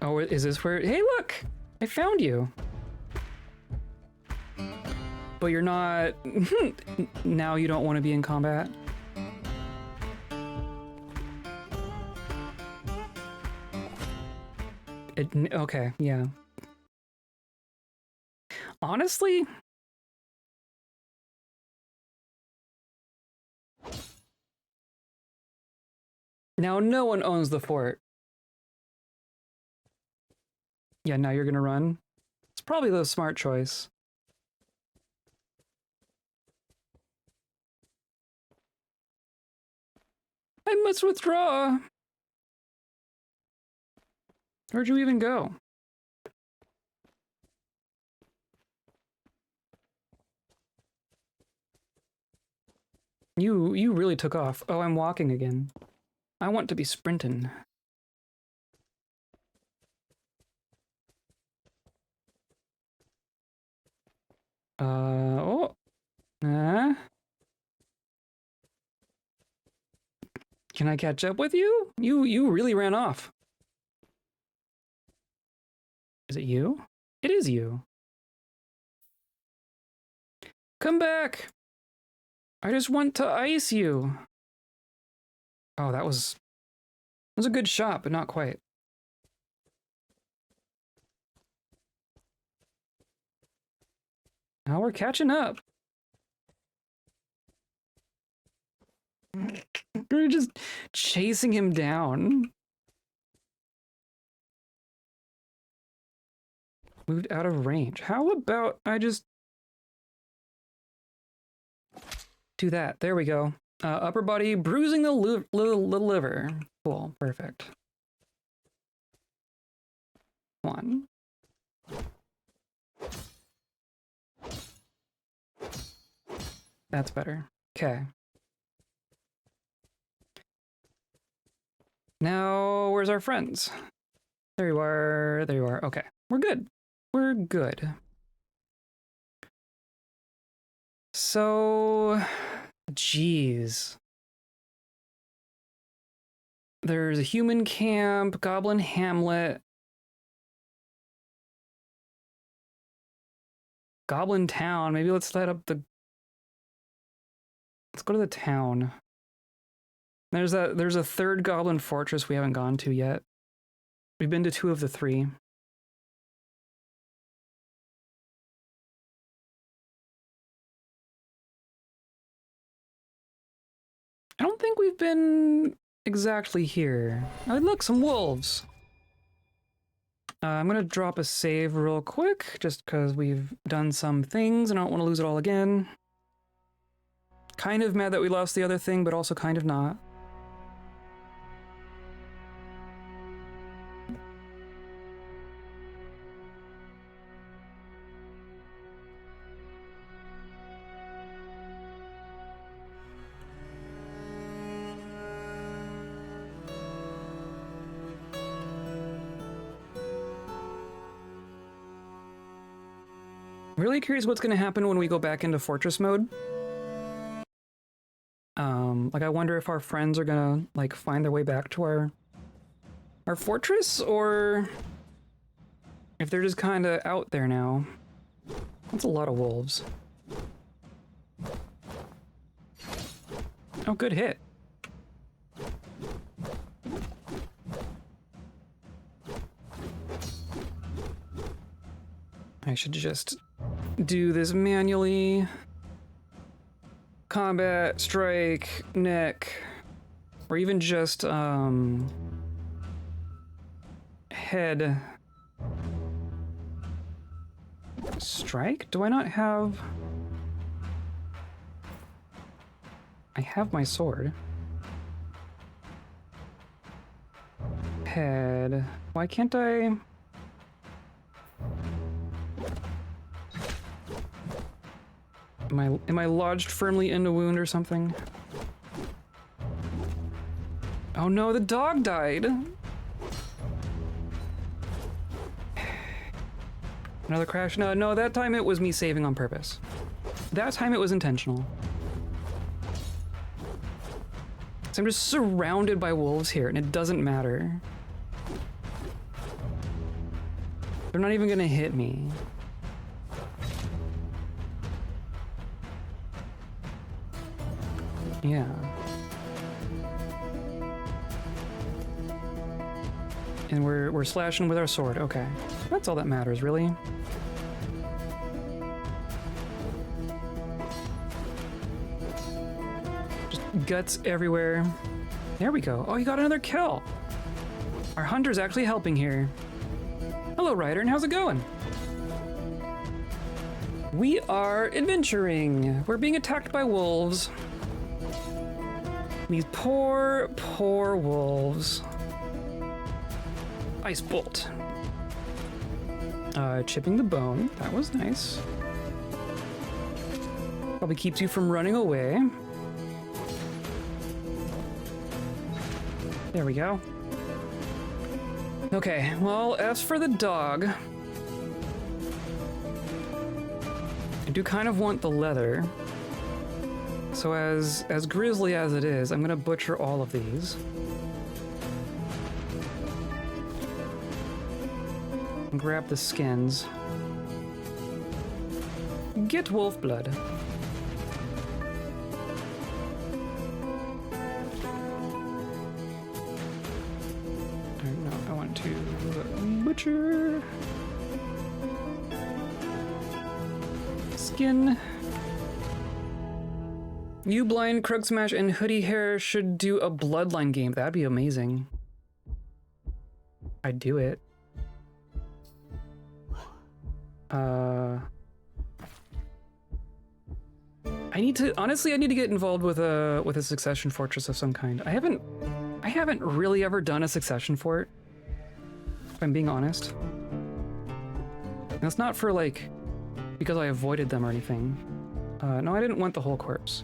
Oh, is this where... Hey, look! I found you! But you're not... Now you don't want to be in combat? Okay, yeah. Honestly... Now no one owns the fort. Yeah, now you're gonna run? It's probably the smart choice. I must withdraw! Where'd you even go? You really took off. Oh, I'm walking again. I want to be sprinting. Oh. Can I catch up with you? You really ran off. Is it you? It is you. Come back! I just want to ice you. Oh, that was a good shot, but not quite. Now we're catching up. We're just chasing him down. Moved out of range. How about I just do that? There we go. Upper body bruising the liver. Cool, perfect. One. That's better. Okay. Now, where's our friends? There you are. There you are. Okay. We're good. We're good. So, geez. There's a human camp, goblin hamlet, goblin town. Maybe let's light up the... Let's go to the town. There's a third goblin fortress we haven't gone to yet. We've been to 2 of the 3. I don't think we've been exactly here. Oh, look, some wolves. I'm gonna drop a save real quick, just because we've done some things and I don't want to lose it all again. Kind of mad that we lost the other thing, but also kind of not. Really curious what's going to happen when we go back into fortress mode. Like I wonder if our friends are gonna like find their way back to our fortress, or if they're just kind of out there now. That's a lot of wolves. Oh, good hit. I should just do this manually. Combat, strike, neck, or even just head. Strike? Do I not have... I have my sword. Head. Why can't I... Am I lodged firmly in a wound or something? Oh no, the dog died! Another crash? No, that time it was me saving on purpose. That time it was intentional. So I'm just surrounded by wolves here, and it doesn't matter. They're not even gonna hit me. Yeah. And we're slashing with our sword. Okay. That's all that matters, really. Just guts everywhere. There we go. Oh, you got another kill. Our hunter's actually helping here. Hello, Ryder, and how's it going? We are adventuring. We're being attacked by wolves. These poor, poor wolves. Ice bolt. Chipping the bone. That was nice. Probably keeps you from running away. There we go. Okay, well, as for the dog, I do kind of want the leather. So as grisly as it is, I'm gonna butcher all of these. And grab the skins. Get wolf blood. No, I want to butcher. Skin. You Blind, Krug Smash, and Hoodie Hair should do a Bloodline game. That'd be amazing. I'd do it. I need to get involved with a succession fortress of some kind. I haven't really ever done a succession fort, if I'm being honest. And that's not for like because I avoided them or anything. No, I didn't want the whole corpse.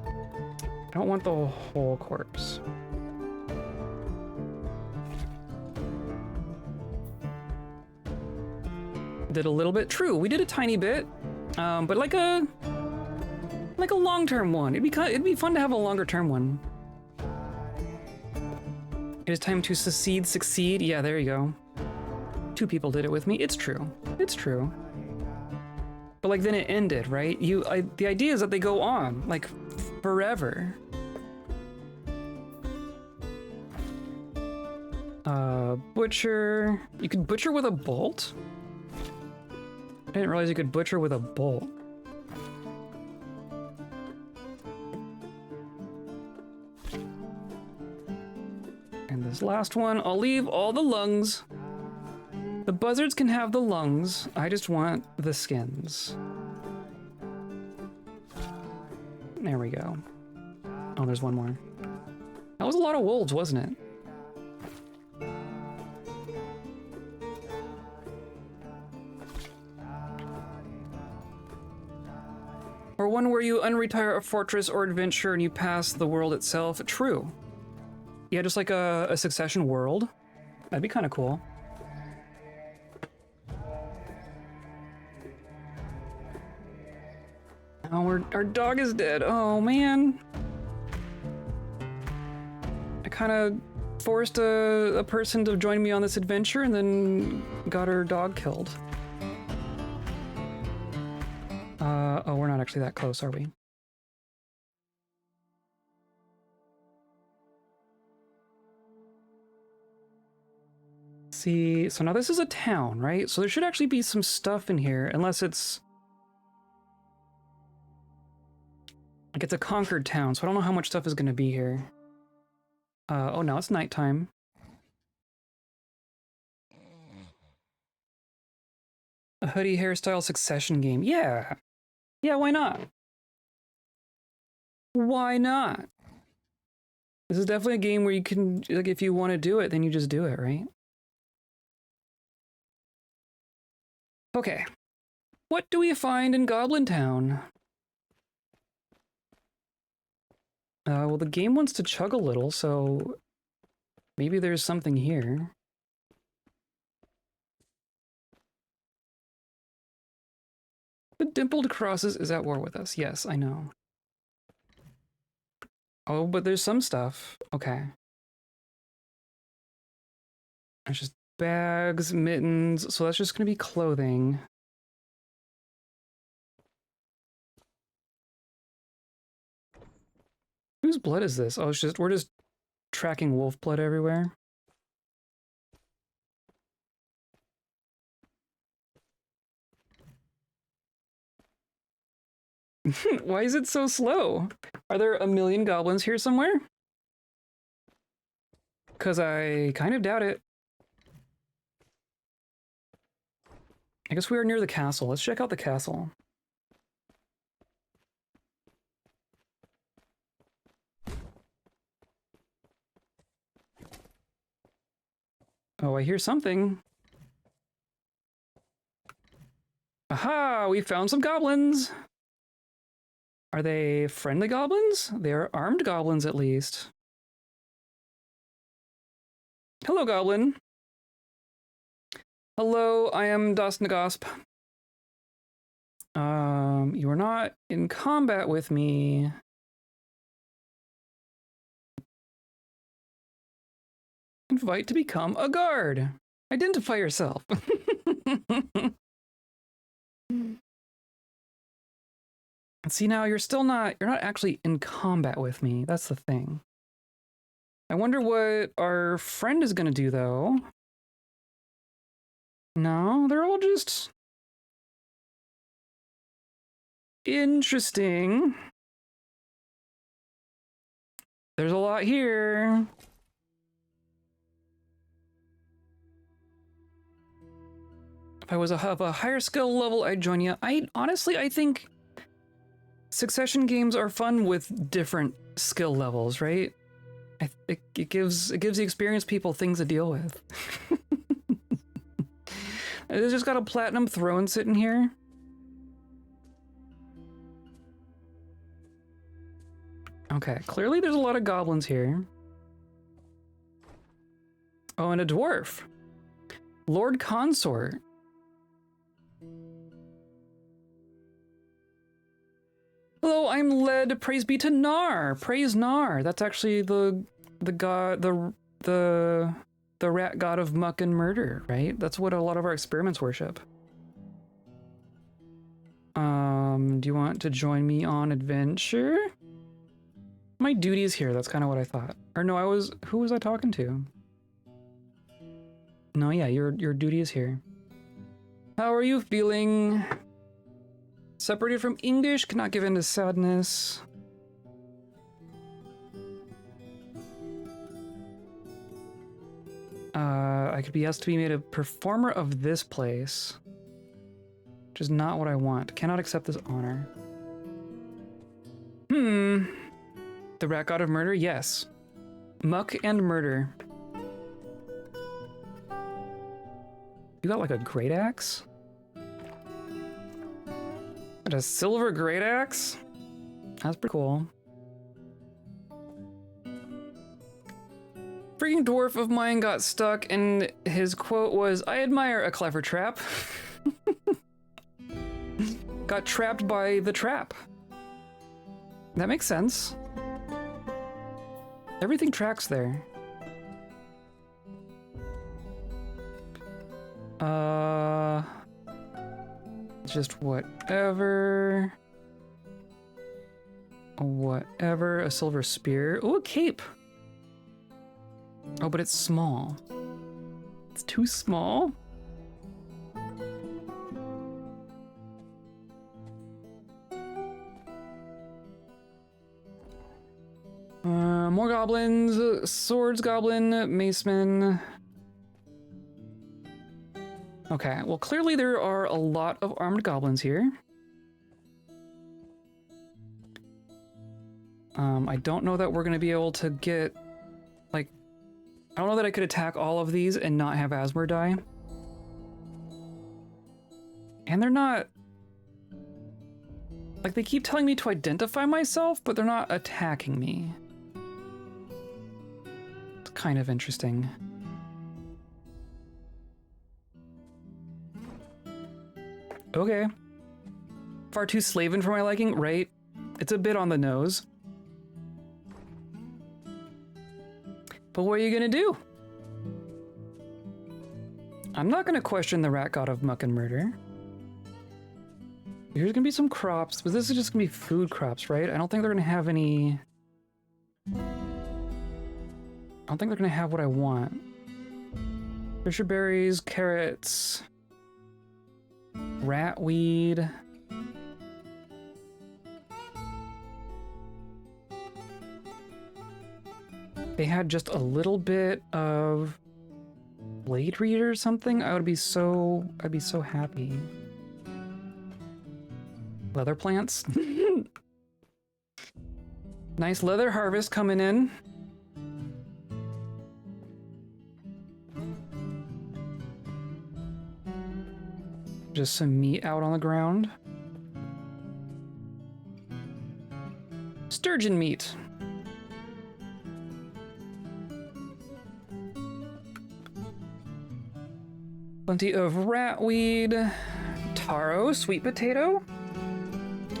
I don't want the whole corpse. Did a little bit. True, we did a tiny bit, but like a Like a long-term one. It'd be fun to have a longer-term one. It is time to succeed. Yeah, there you go. 2 people did it with me. It's true. It's true. But like then it ended, right? The idea is that they go on, like forever. Butcher. You could butcher with a bolt? I didn't realize you could butcher with a bolt. And this last one, I'll leave all the lungs. The buzzards can have the lungs. I just want the skins. There we go. Oh, there's one more. That was a lot of wolves, wasn't it? Or one where you unretire a fortress or adventure and you pass the world itself. True. Yeah, just like a succession world. That'd be kind of cool. Oh, our dog is dead. Oh, man. I kind of forced a person to join me on this adventure and then got her dog killed. Oh, we're not actually that close, are we? See, so now this is a town, right? So there should actually be some stuff in here, unless it's... like it's a conquered town, so I don't know how much stuff is going to be here. Oh, now it's nighttime. A hoodie hairstyle succession game. Yeah. Yeah, why not? Why not? This is definitely a game where you can, like, if you want to do it, then you just do it, right? Okay. What do we find in Goblin Town? Well, the game wants to chug a little, so maybe there's something here. The dimpled crosses is at war with us. Yes, I know. Oh, but there's some stuff. Okay. There's just bags, mittens, so that's just gonna be clothing. Whose blood is this? Oh, we're just tracking wolf blood everywhere. Why is it so slow? Are there a million goblins here somewhere? Because I kind of doubt it. I guess we are near the castle. Let's check out the castle. Oh, I hear something. Aha! We found some goblins! Are they friendly goblins? They are armed goblins, at least. Hello, goblin. Hello, I am Das Nagosp. You are not in combat with me. Invite to become a guard. Identify yourself. See, now you're not actually in combat with me. That's the thing. I wonder what our friend is gonna do, though. No, they're all just... interesting. There's a lot here. If I was of a higher skill level, I'd join you. Honestly, I think succession games are fun with different skill levels, right? It gives the experienced people things to deal with. I just got a platinum throne sitting here. Okay, clearly there's a lot of goblins here. Oh, and a dwarf. Lord Consort. Hello, I'm led, praise be to Nar. Praise Nar. That's actually the god, the rat god of muck and murder, right? That's what a lot of our experiments worship. Do you want to join me on adventure? My duty is here. That's kind of what I thought. Or no, who was I talking to? No, yeah, your duty is here. How are you feeling? Separated from English, cannot give in to sadness. I could be asked to be made a performer of this place, which is not what I want. Cannot accept this honor. The rat god of murder? Yes. Muck and murder. You got like a great axe? And a silver great axe? That's pretty cool. Freaking dwarf of mine got stuck and his quote was, "I admire a clever trap." Got trapped by the trap. That makes sense. Everything tracks there. Just whatever. Whatever. A silver spear. Oh, a cape. Oh, but it's small. It's too small? More goblins. Swords goblin. Maceman. Okay, well clearly there are a lot of armed goblins here. I don't know that we're gonna be able to get, like, I don't know that I could attack all of these and not have Asmur die. And they're not, like, they keep telling me to identify myself, but they're not attacking me. It's kind of interesting. Okay. Far too Slaven for my liking, right? It's a bit on the nose. But what are you gonna do? I'm not gonna question the rat god of muck and murder. Here's gonna be some crops, but this is just gonna be food crops, right? I don't think they're gonna have any... I don't think they're gonna have what I want. Fisher berries, carrots... Ratweed. They had just a little bit of blade reed or something. I'd be so happy. Leather plants. Nice leather harvest coming in. Just some meat out on the ground. Sturgeon meat. Plenty of ratweed, taro, sweet potato,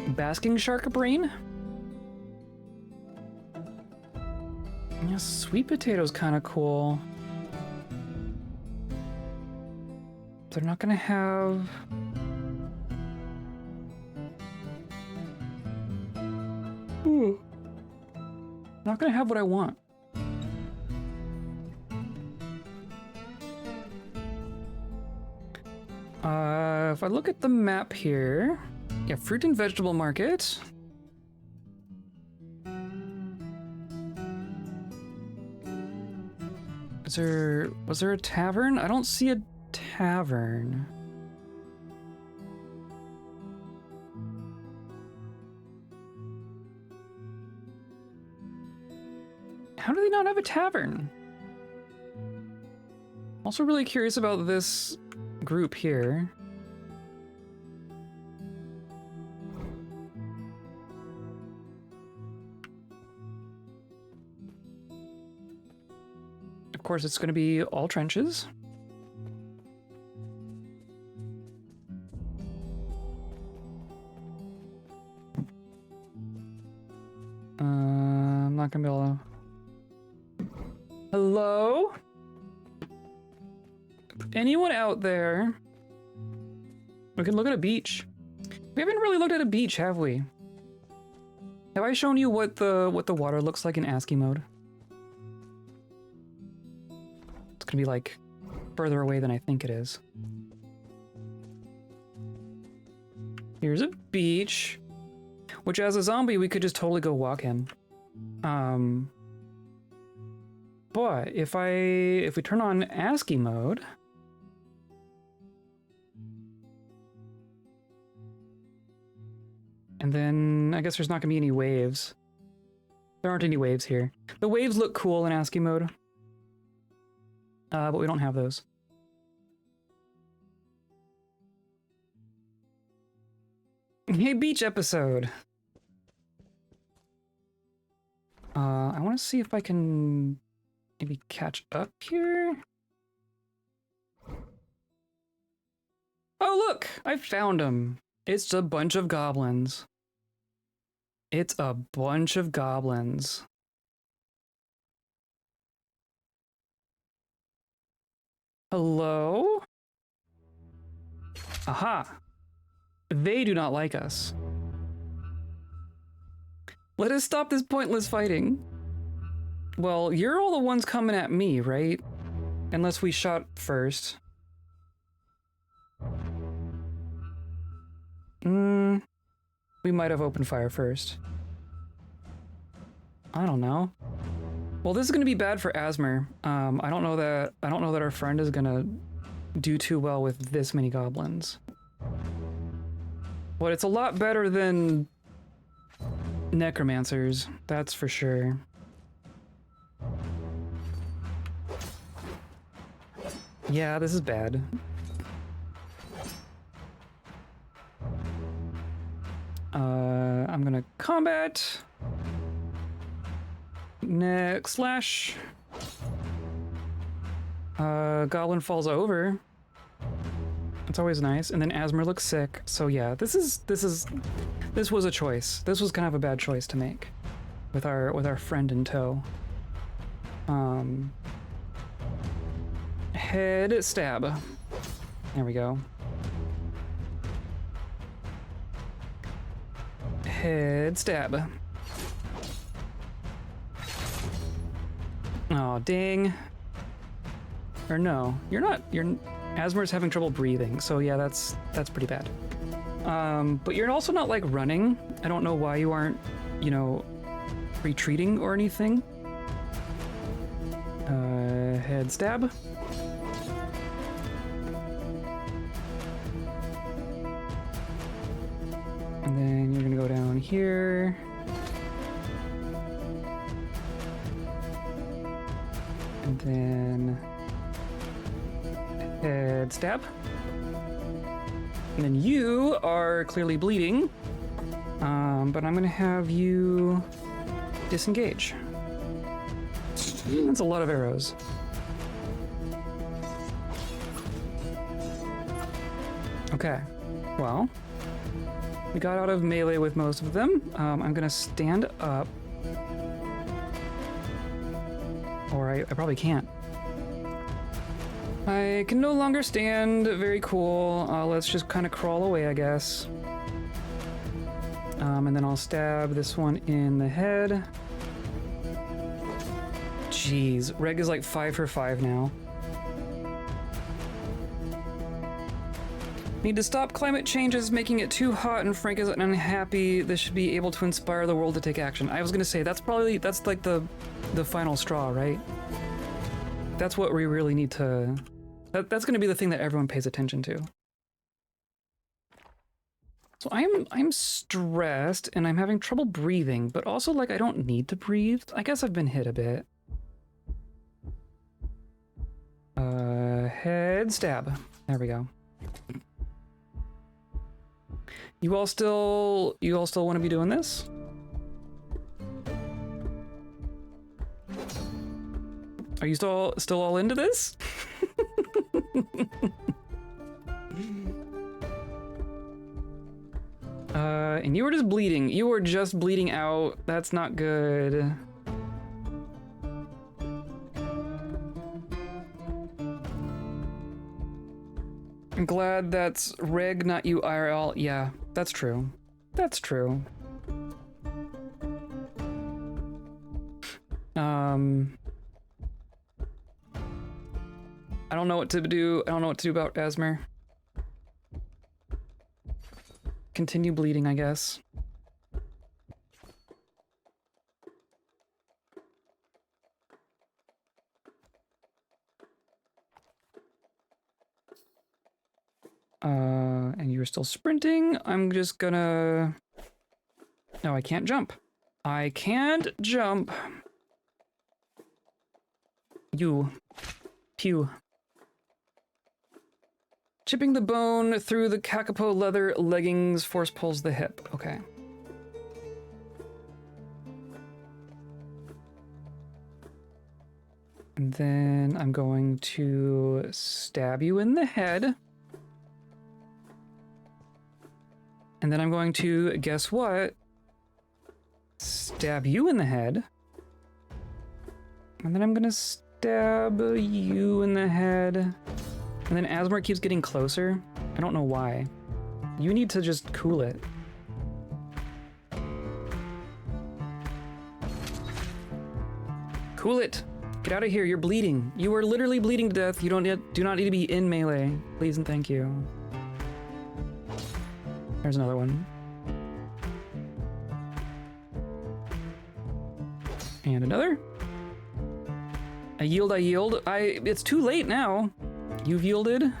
basking shark brain. Yeah, sweet potato's kind of cool. They're not gonna have... Ooh. Not gonna have what I want. If I look at the map here, yeah, fruit and vegetable market. Was there a tavern? I don't see a tavern. How do they not have a tavern? Also really curious about this group here. Of course, it's going to be all trenches. not gonna be able to... Hello? Anyone out there? We can look at a beach. We haven't really looked at a beach, have we? Have I shown you what the water looks like in ASCII mode? It's gonna be like further away than I think it is. Here's a beach, which as a zombie we could just totally go walk in. But if we turn on ASCII mode, and then I guess there's not gonna be any waves. There aren't any waves here. The waves look cool in ASCII mode, but we don't have those. Hey, beach episode. I want to see if I can maybe catch up here. Oh, look! I found them. It's a bunch of goblins. It's a bunch of goblins. Hello? Aha! They do not like us. Let us stop this pointless fighting. Well, you're all the ones coming at me, right? Unless we shot first. We might have opened fire first. I don't know. Well, this is gonna be bad for Asmur. I don't know that our friend is gonna do too well with this many goblins. But it's a lot better than necromancers, that's for sure. Yeah, this is bad. I'm gonna combat. Next slash. Goblin falls over. It's always nice. And then Asmur looks sick. So yeah, this was a choice. This was kind of a bad choice to make with our friend in tow. Head stab. There we go. Head stab. Oh, dang. Or no, you're not. Asmur's having trouble breathing, so yeah, that's pretty bad. But you're also not like running. I don't know why you aren't, you know, retreating or anything. Head stab. And then you're gonna go down here. And then head stab. And then you are clearly bleeding, but I'm gonna have you disengage. That's a lot of arrows. Okay, well, we got out of melee with most of them. I'm gonna stand up. Or I probably can't. I can no longer stand. Very cool. Let's just kind of crawl away, I guess. And then I'll stab this one in the head. Jeez, Reg is like 5 for 5 now. Need to stop climate changes making it too hot, and Frank is unhappy. This should be able to inspire the world to take action. I was gonna say that's like the final straw, right? That's what we really need to. That's gonna be the thing that everyone pays attention to. So I'm stressed and I'm having trouble breathing, but also like I don't need to breathe. I guess I've been hit a bit. Head stab. There we go. You all still want to be doing this? Are you still all into this? And you were just bleeding. You were just bleeding out. That's not good. I'm glad that's Reg, not you IRL. Yeah, that's true. That's true. I don't know what to do. I don't know what to do about Asmur. Continue bleeding, I guess. And you're still sprinting. I'm just gonna... No, I can't jump. I can't jump. You. Pew. Chipping the bone through the kakapo leather leggings force pulls the hip. Okay. And then I'm going to stab you in the head. And then I'm going to, guess what? Stab you in the head. And then I'm gonna stab you in the head. And then Asmur keeps getting closer. I don't know why. You need to just cool it. Cool it. Get out of here. You're bleeding. You are literally bleeding to death. You do not need to be in melee. Please and thank you. There's another one. And another. I yield, I yield. It's too late now. You've yielded.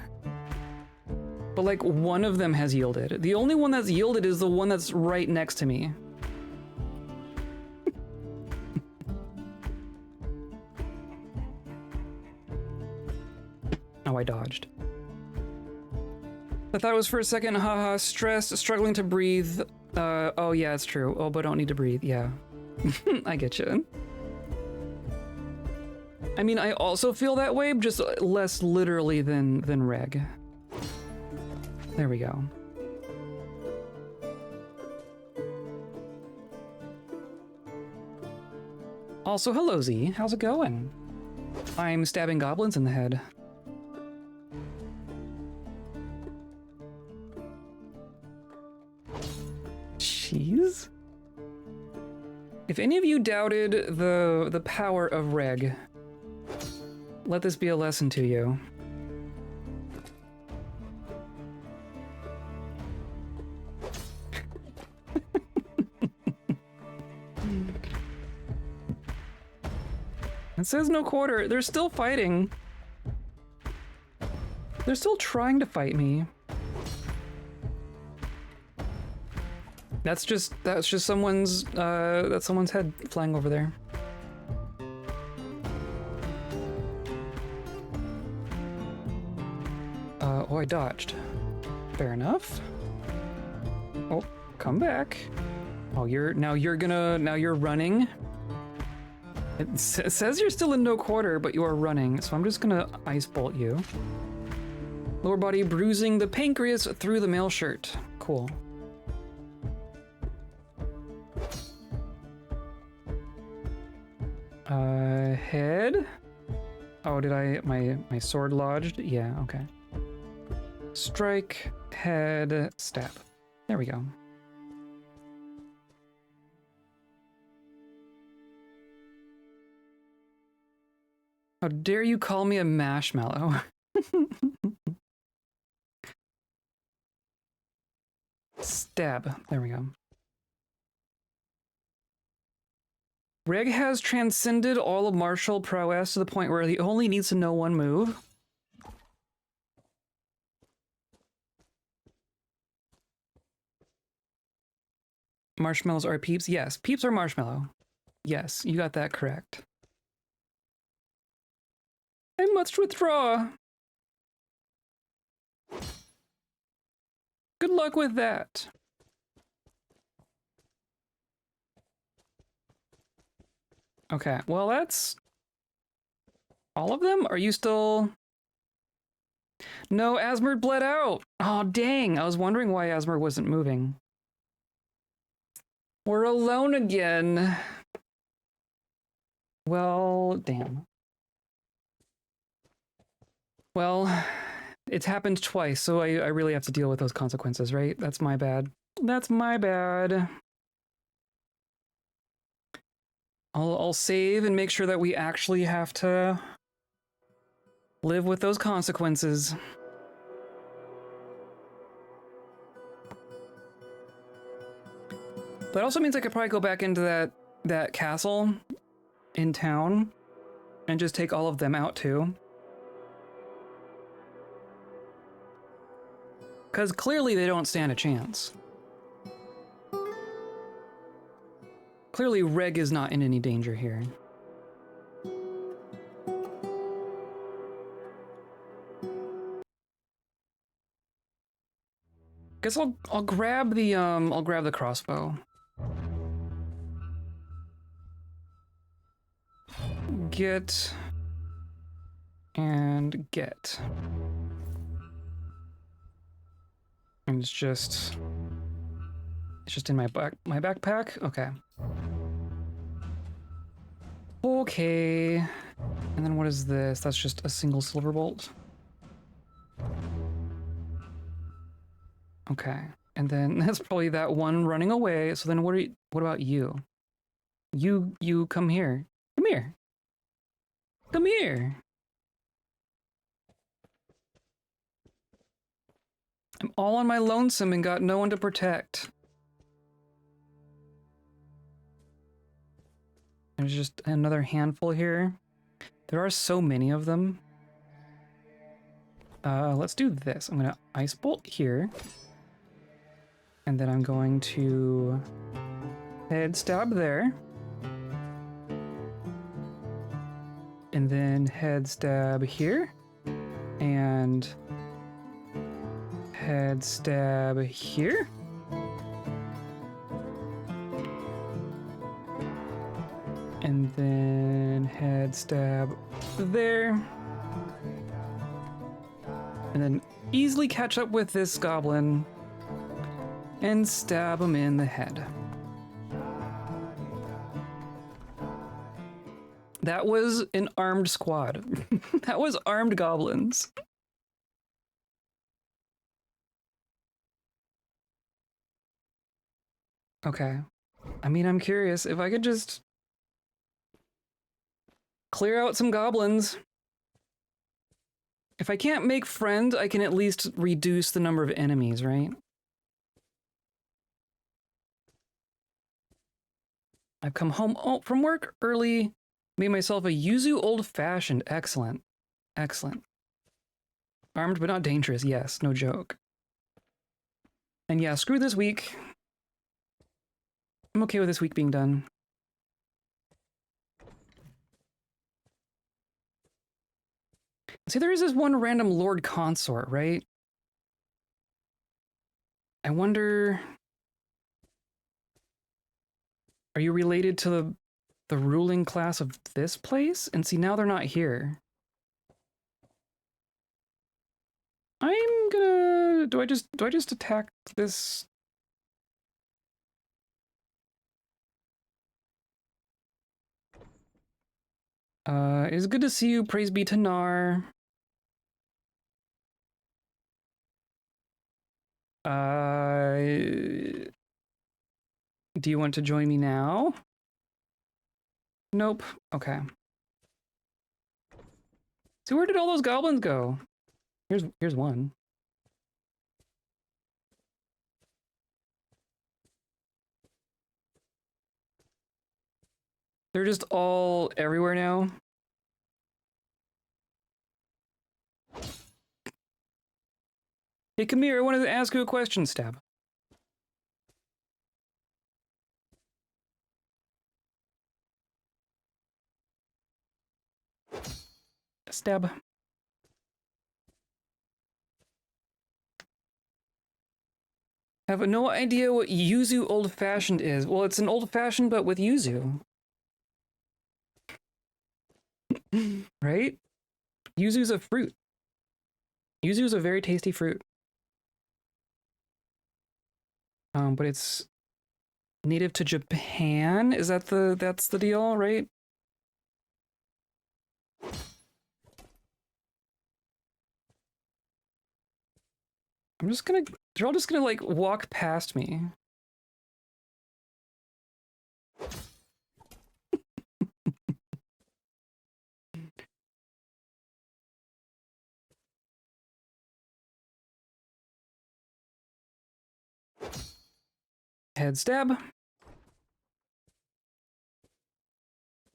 But like one of them has yielded. The only one that's yielded is the one that's right next to me. Oh, I dodged. I thought it was for a second. Haha, stressed, struggling to breathe. Oh yeah, it's true. Oh, but don't need to breathe. Yeah. I get you. I mean, I also feel that way, just less literally than Reg. There we go. Also, hello Z, how's it going? I'm stabbing goblins in the head. Jeez. If any of you doubted the power of Reg, let this be a lesson to you. It says no quarter. They're still fighting. They're still trying to fight me. That's just someone's that's someone's head flying over there. Oh, I dodged. Fair enough. Oh, come back. Oh, you're running. It says you're still in no quarter, but you are running, so I'm just gonna ice bolt you. Lower body bruising the pancreas through the mail shirt. Cool. Head? Oh, did my sword lodged? Yeah, okay. Strike, head, stab. There we go. How dare you call me a marshmallow? Stab. There we go. Reg has transcended all of martial prowess to the point where he only needs to know one move. Marshmallows are peeps? Yes, peeps are marshmallow. Yes, you got that correct. I must withdraw. Good luck with that. Okay, well that's all of them? Are you still... No, Asmur bled out. Oh, dang. I was wondering why Asmur wasn't moving. We're alone again. Well, damn. Well, It's happened twice, so I really have to deal with those consequences, right? That's my bad. That's my bad. I'll save and make sure that we actually have to live with those consequences. That also means I could probably go back into that castle in town and just take all of them out too. Because clearly they don't stand a chance. Clearly Reg is not in any danger here. Guess I'll grab the crossbow. Get and get. And it's just in my backpack. Okay. Okay. And then what is this? That's just a single silver bolt. Okay. And then that's probably that one running away. So then what about you? You come here. Come here. Come here. I'm all on my lonesome and got no one to protect. There's just another handful here. There are so many of them. Let's do this. I'm gonna ice bolt here. And then I'm going to head stab there. And then head stab here. And head stab here. And then head stab there. And then easily catch up with this goblin and stab him in the head. That was an armed squad. That was armed goblins. Okay. I mean, I'm curious if I could just clear out some goblins. If I can't make friends, I can at least reduce the number of enemies, right? I've come home from work early, made myself a yuzu old-fashioned. Excellent. Excellent. Armed but not dangerous, yes, no joke. And yeah, screw this week. I'm okay with this week being done. See, there is this one random Lord Consort, right? I wonder... Are you related to the ruling class of this place? And see, now they're not here. I'm gonna... Do I just attack this? It's good to see you. Praise be to Nar. Do you want to join me now? Nope. Okay. So where did all those goblins go? Here's one. They're just all everywhere now. Hey, come here. I wanted to ask you a question, Stab. Stab. I have no idea what yuzu old-fashioned is. Well, it's an old-fashioned, but with yuzu. Right? Yuzu's a fruit. Yuzu's a very tasty fruit. But it's native to Japan. Is that that's the deal, right? I'm just gonna, they're all just gonna like walk past me. Head stab.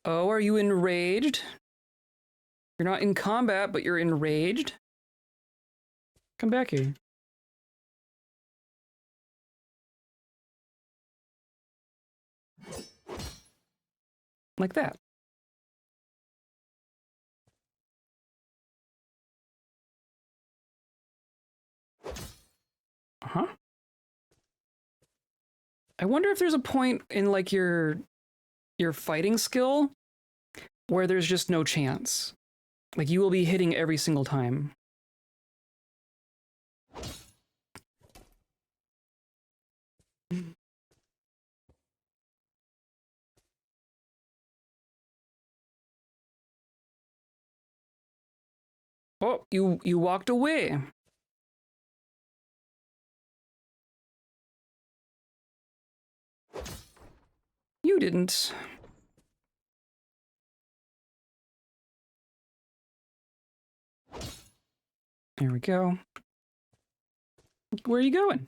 Oh, are you enraged? You're not in combat, but you're enraged? Come back here. Like that. Uh-huh. I wonder if there's a point in like your fighting skill where there's just no chance. Like you will be hitting every single time. Oh, you walked away. You didn't. There we go. Where are you going?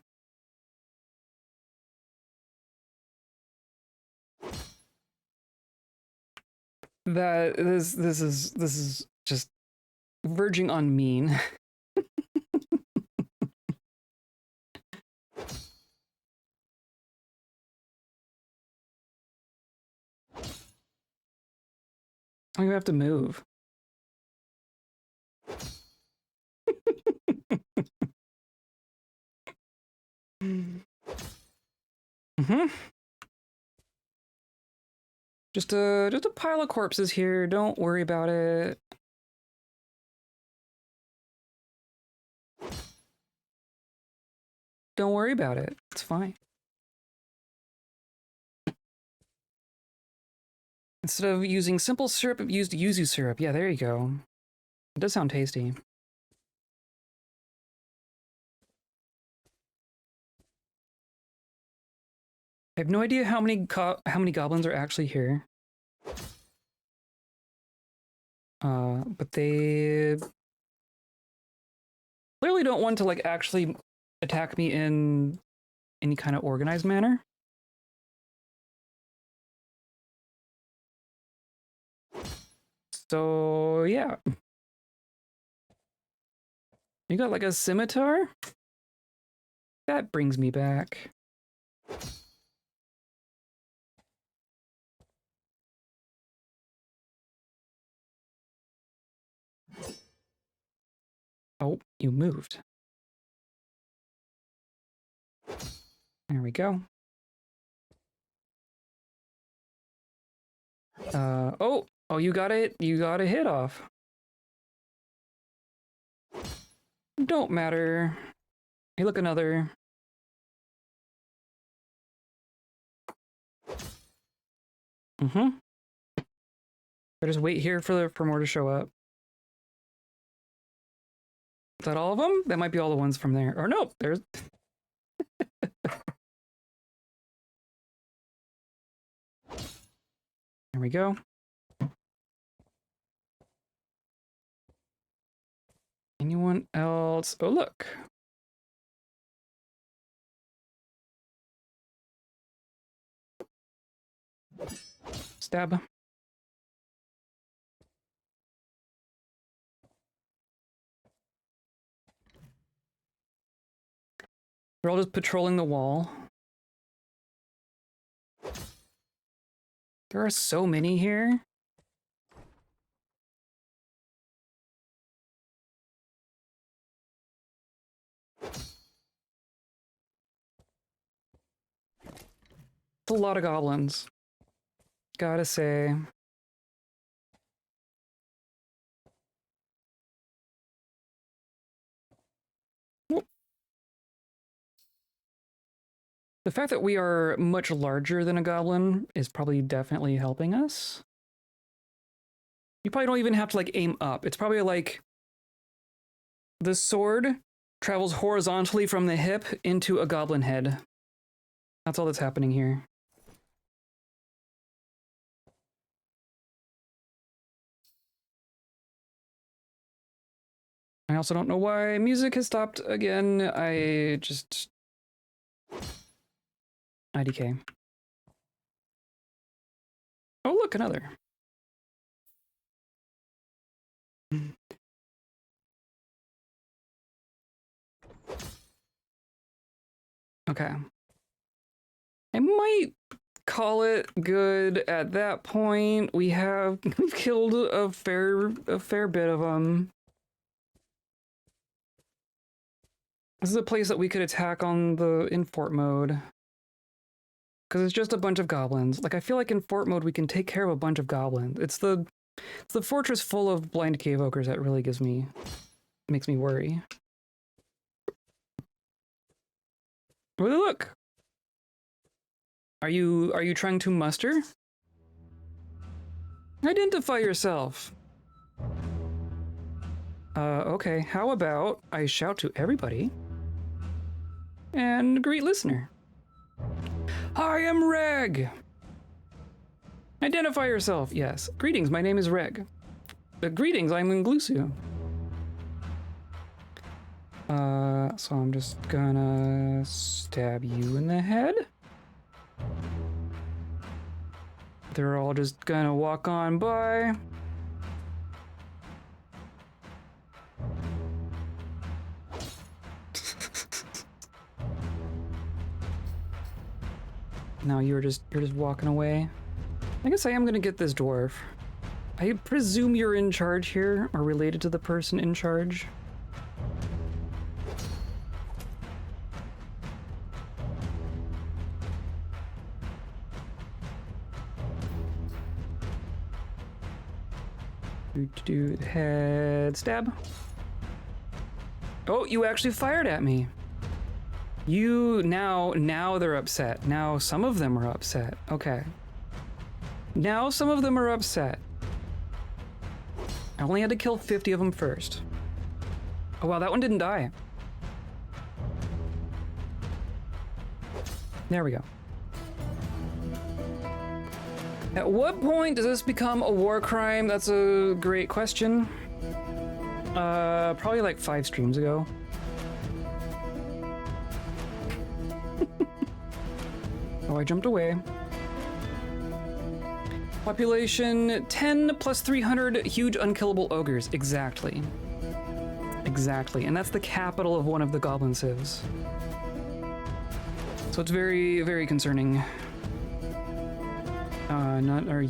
This is just verging on mean. I'm gonna have to move. Mm-hmm. Just a pile of corpses here. Don't worry about it. Don't worry about it. It's fine. Instead of using simple syrup, I've used yuzu syrup. Yeah, there you go. It does sound tasty. I have no idea how many goblins are actually here. But they clearly don't want to like actually attack me in any kind of organized manner. So yeah. You got like a scimitar? That brings me back. Oh, you moved. There we go. Oh, you got it. You got a hit off. Don't matter. Hey, look, another. Mm-hmm. I just wait here for more to show up. Is that all of them? That might be all the ones from there. Or no, there's... There we go. Anyone else? Oh, look. Stab. They're all just patrolling the wall. There are so many here. It's a lot of goblins. Gotta say. The fact that we are much larger than a goblin is probably definitely helping us. You probably don't even have to like aim up. It's probably like the sword Travels horizontally from the hip into a goblin head. That's all that's happening here. I also don't know why music has stopped again. IDK. Oh, look, another. Okay. I might call it good at that point. We've killed a fair bit of them. This is a place that we could attack on in fort mode. Because it's just a bunch of goblins. Like, I feel like in fort mode we can take care of a bunch of goblins. It's the fortress full of blind cave ogres that really makes me worry. Oh, look! Are you trying to muster? Identify yourself. Okay, how about I shout to everybody and greet listener. I am Reg. Identify yourself. Yes. Greetings, my name is Reg. Greetings, I'm Inglusu. So I'm just gonna stab you in the head. They're all just gonna walk on by. Now you're just walking away. I guess I am gonna get this dwarf. I presume you're in charge here, or related to the person in charge. Do head stab. Oh, you actually fired at me. Now they're upset. Now some of them are upset. Okay. Now some of them are upset. I only had to kill 50 of them first. Oh wow, that one didn't die. There we go. At what point does this become a war crime? That's a great question. Probably like 5 streams ago. Oh, I jumped away. Population 10 plus 300 huge unkillable ogres. Exactly. Exactly. And that's the capital of one of the goblin civs. So it's very, very concerning.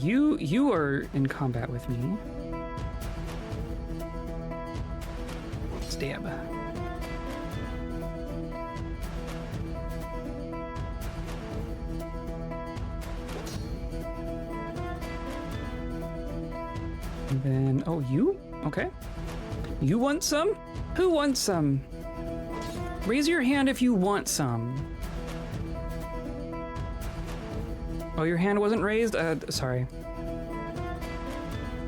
You are in combat with me. Stab. And then, oh, you? Okay. You want some? Who wants some? Raise your hand if you want some. Oh, your hand wasn't raised? Sorry.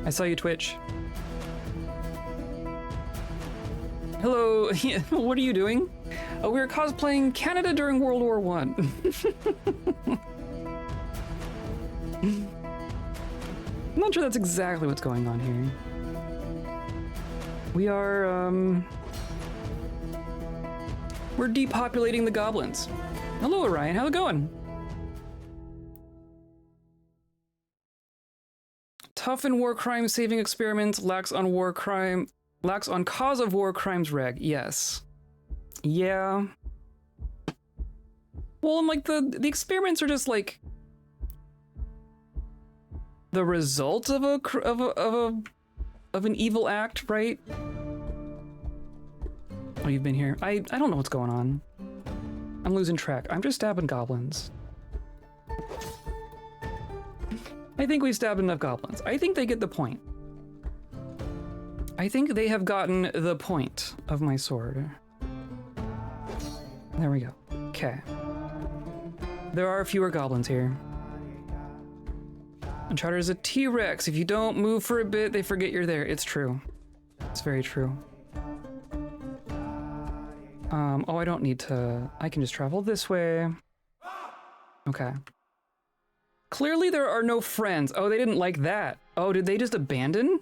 I saw you twitch. Hello, what are you doing? Oh, we were cosplaying Canada during World War I. I'm not sure that's exactly what's going on here. We are, we're depopulating the goblins. Hello, Orion, how's it going? Tough in war crime saving experiments, lacks on cause of war crimes reg. Yes. Yeah. Well, and like the experiments are just like the result of an evil act, right? Oh, you've been here. I don't know what's going on. I'm losing track. I'm just stabbing goblins. I think we've stabbed enough goblins. I think they get the point. I think they have gotten the point of my sword. There we go. Okay. There are fewer goblins here. Uncharted is a T-Rex. If you don't move for a bit, they forget you're there. It's true. It's very true. Oh, I don't need to... I can just travel this way. Okay. Clearly there are no friends. Oh, they didn't like that. Oh, did they just abandon?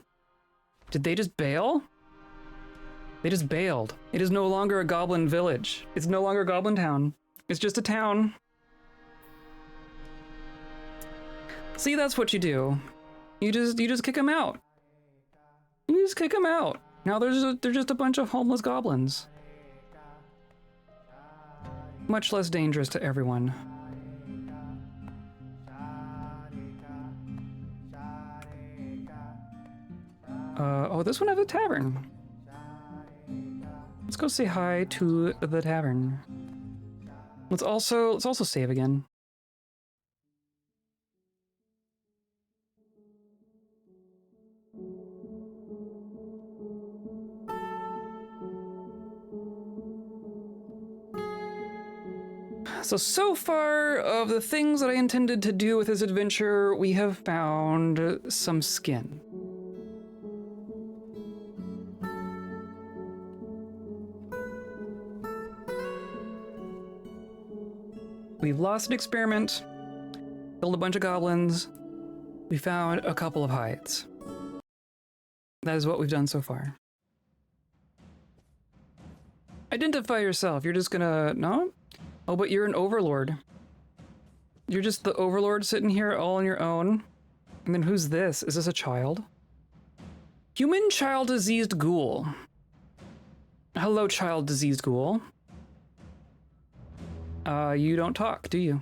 Did they just bail? They just bailed. It is no longer a goblin village. It's no longer a goblin town. It's just a town. See, that's what you do. You just kick them out. You just kick them out. Now they're just a bunch of homeless goblins. Much less dangerous to everyone. Oh, this one has a tavern. Let's go say hi to the tavern. Let's also save again. So far of the things that I intended to do with this adventure, we have found some skin. We've lost an experiment, killed a bunch of goblins, we found a couple of hides. That is what we've done so far. Identify yourself, you're just gonna... No? Oh, but you're an overlord. You're just the overlord sitting here all on your own? And then who's this? Is this a child? Human child diseased ghoul. Hello, child diseased ghoul. You don't talk, do you?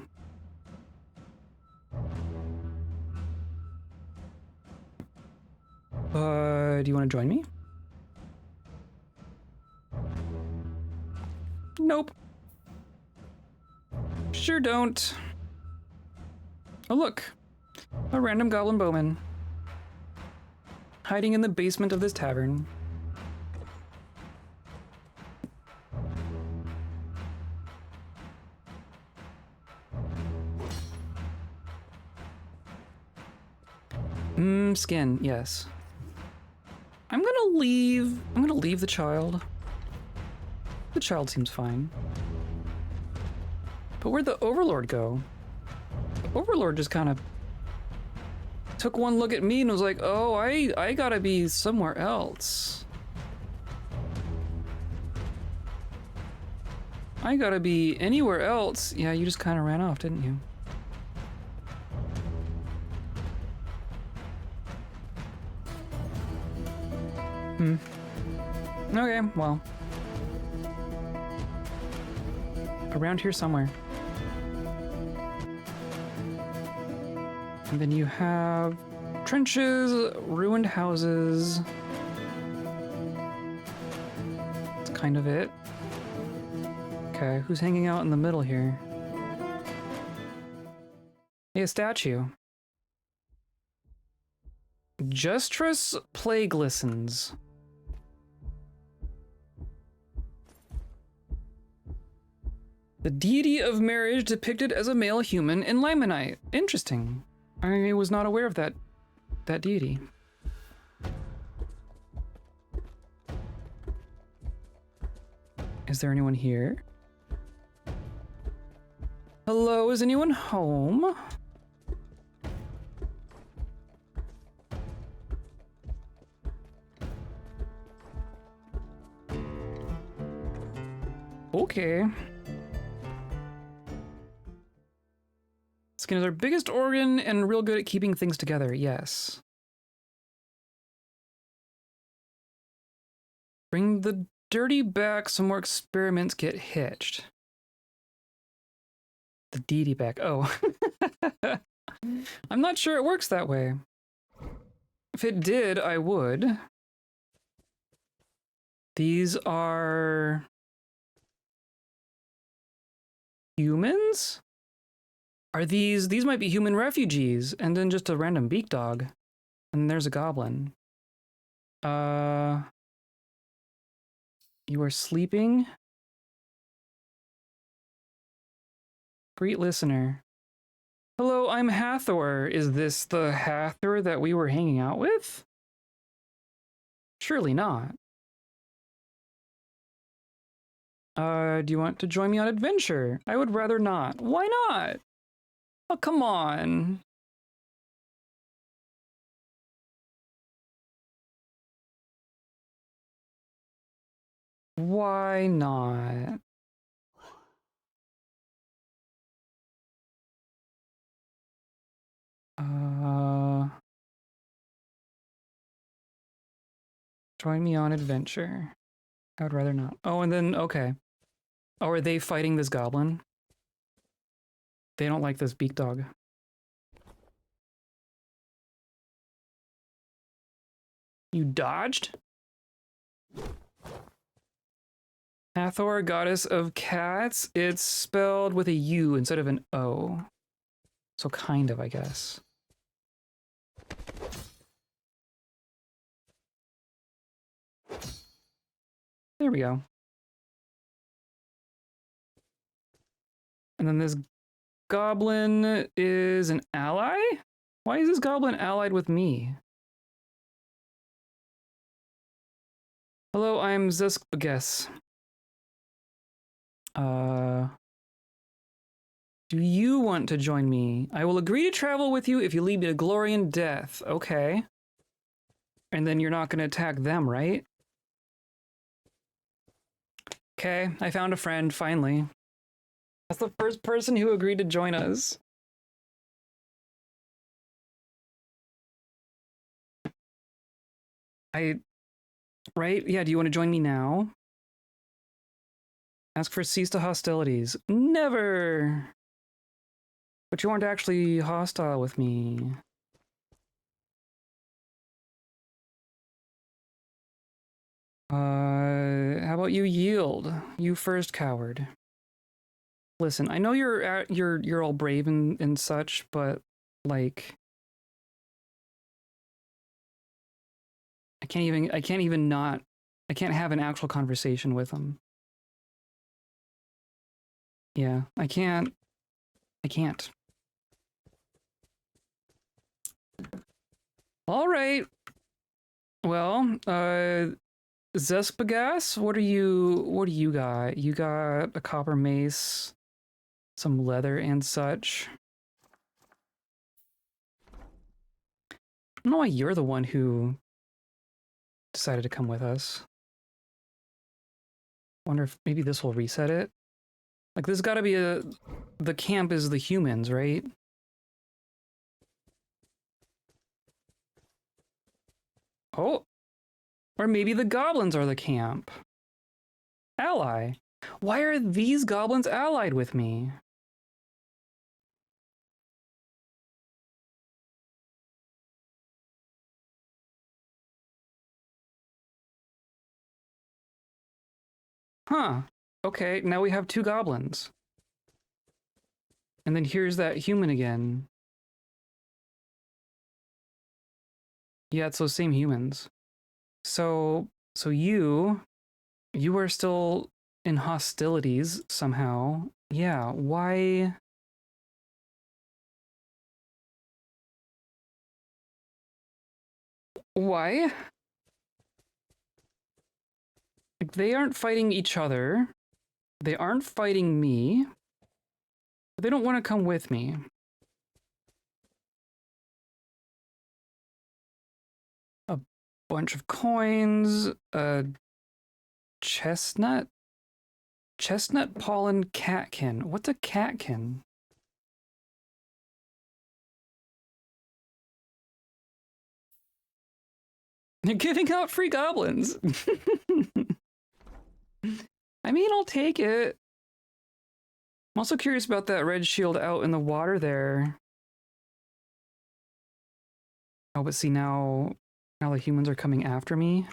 Do you want to join me? Nope. Sure don't. Oh look, a random goblin bowman. Hiding in the basement of this tavern. Skin, yes. I'm gonna leave the child. The child seems fine. But where'd the Overlord go? The Overlord just kind of took one look at me and was like, oh, I gotta be somewhere else. I gotta be anywhere else. Yeah, you just kind of ran off, didn't you? Okay, well. Around here somewhere. And then you have trenches, ruined houses. That's kind of it. Okay, who's hanging out in the middle here? Hey, a statue. Justress Plague listens. The deity of marriage depicted as a male human in Limonite. Interesting. I was not aware of that deity. Is there anyone here? Hello, is anyone home? Okay. Skin is our biggest organ and real good at keeping things together, yes. Bring the dirty back so more experiments get hitched. The deity back, oh. I'm not sure it works that way. If it did, I would. These are... humans? Are these might be human refugees, and then just a random beak dog. And there's a goblin. You are sleeping? Great listener. Hello, I'm Hathor. Is this the Hathor that we were hanging out with? Surely not. Do you want to join me on adventure? I would rather not. Why not? Oh, come on. Why not? Join me on adventure. I would rather not. Oh, and then, okay. Oh, are they fighting this goblin? They don't like this beak dog. You dodged? Hathor, goddess of cats. It's spelled with a U instead of an O. So kind of, I guess. There we go. And then this goblin is an ally? Why is this goblin allied with me? Hello, I'm Zuskbages. Do you want to join me? I will agree to travel with you if you lead me to glory and death. Okay. And then you're not going to attack them, right? Okay, I found a friend, finally. That's the first person who agreed to join us. Right? Yeah, do you want to join me now? Ask for cease to hostilities. Never! But you aren't actually hostile with me. How about you yield? You first, coward. Listen, I know you're all brave and such, but like I can't have an actual conversation with him. Yeah, I can't. All right. Well, Zespagas, what do you got? You got a copper mace, some leather and such. I don't know why you're the one who decided to come with us. Wonder if maybe this will reset it. Like, this gotta be the camp is the humans, right? Oh, or maybe the goblins are the camp. Ally. Why are these goblins allied with me? Huh. Okay, now we have two goblins. And then here's that human again. Yeah, it's those same humans. So you are still in hostilities somehow. Yeah, why? Why? Like, they aren't fighting each other. They aren't fighting me. They don't want to come with me. A bunch of coins, a chestnut pollen catkin. What's a catkin? They're giving out free goblins. I mean, I'll take it. I'm also curious about that red shield out in the water there. Oh, but see, now the humans are coming after me.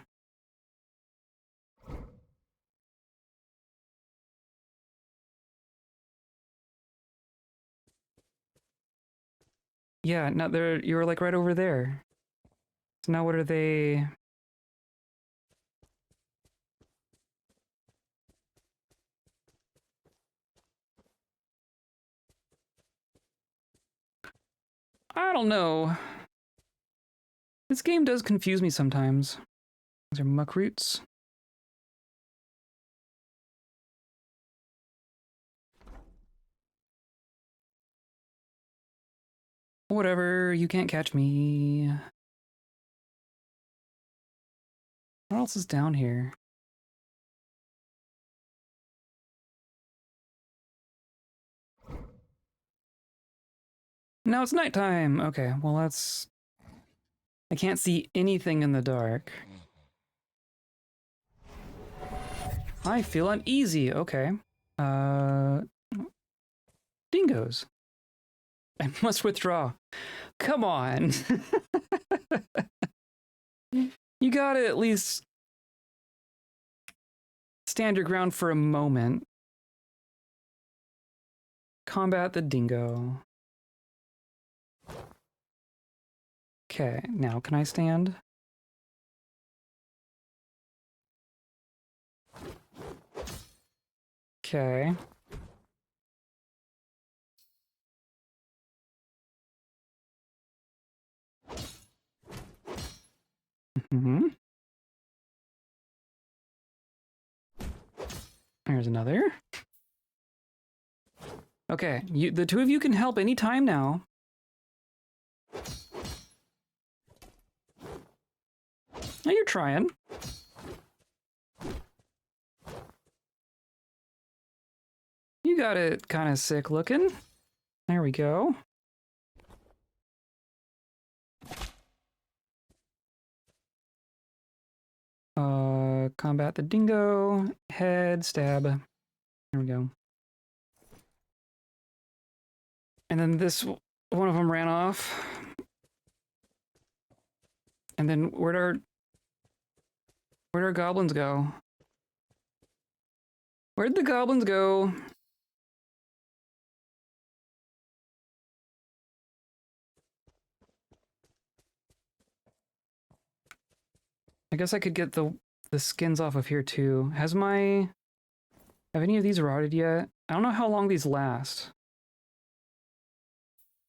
Yeah, now you're like right over there. So now what are they? I don't know. This game does confuse me sometimes. These are muck roots. Whatever, you can't catch me. What else is down here? Now it's nighttime. Okay, well that's... I can't see anything in the dark. I feel uneasy. Okay. Dingoes. I must withdraw. Come on. You gotta at least stand your ground for a moment. Combat the dingo. Okay, now can I stand? Okay. Mm-hmm. There's another. Okay, the two of you can help anytime now. Oh, you're trying. You got it kind of sick looking. There we go. Combat the dingo. Head stab. There we go. And then this one of them ran off. And then where'd our goblins go? Where'd the goblins go? I guess I could get the skins off of here too. Have any of these rotted yet? I don't know how long these last.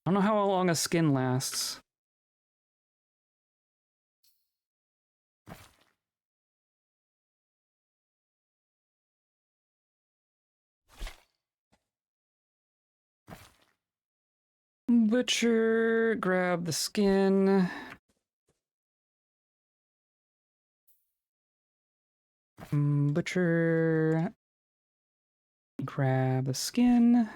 I don't know how long a skin lasts. Butcher, grab the skin. Butcher, grab the skin.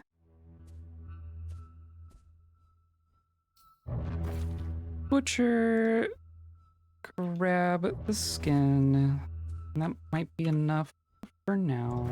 Butcher, grab the skin. And that might be enough for now.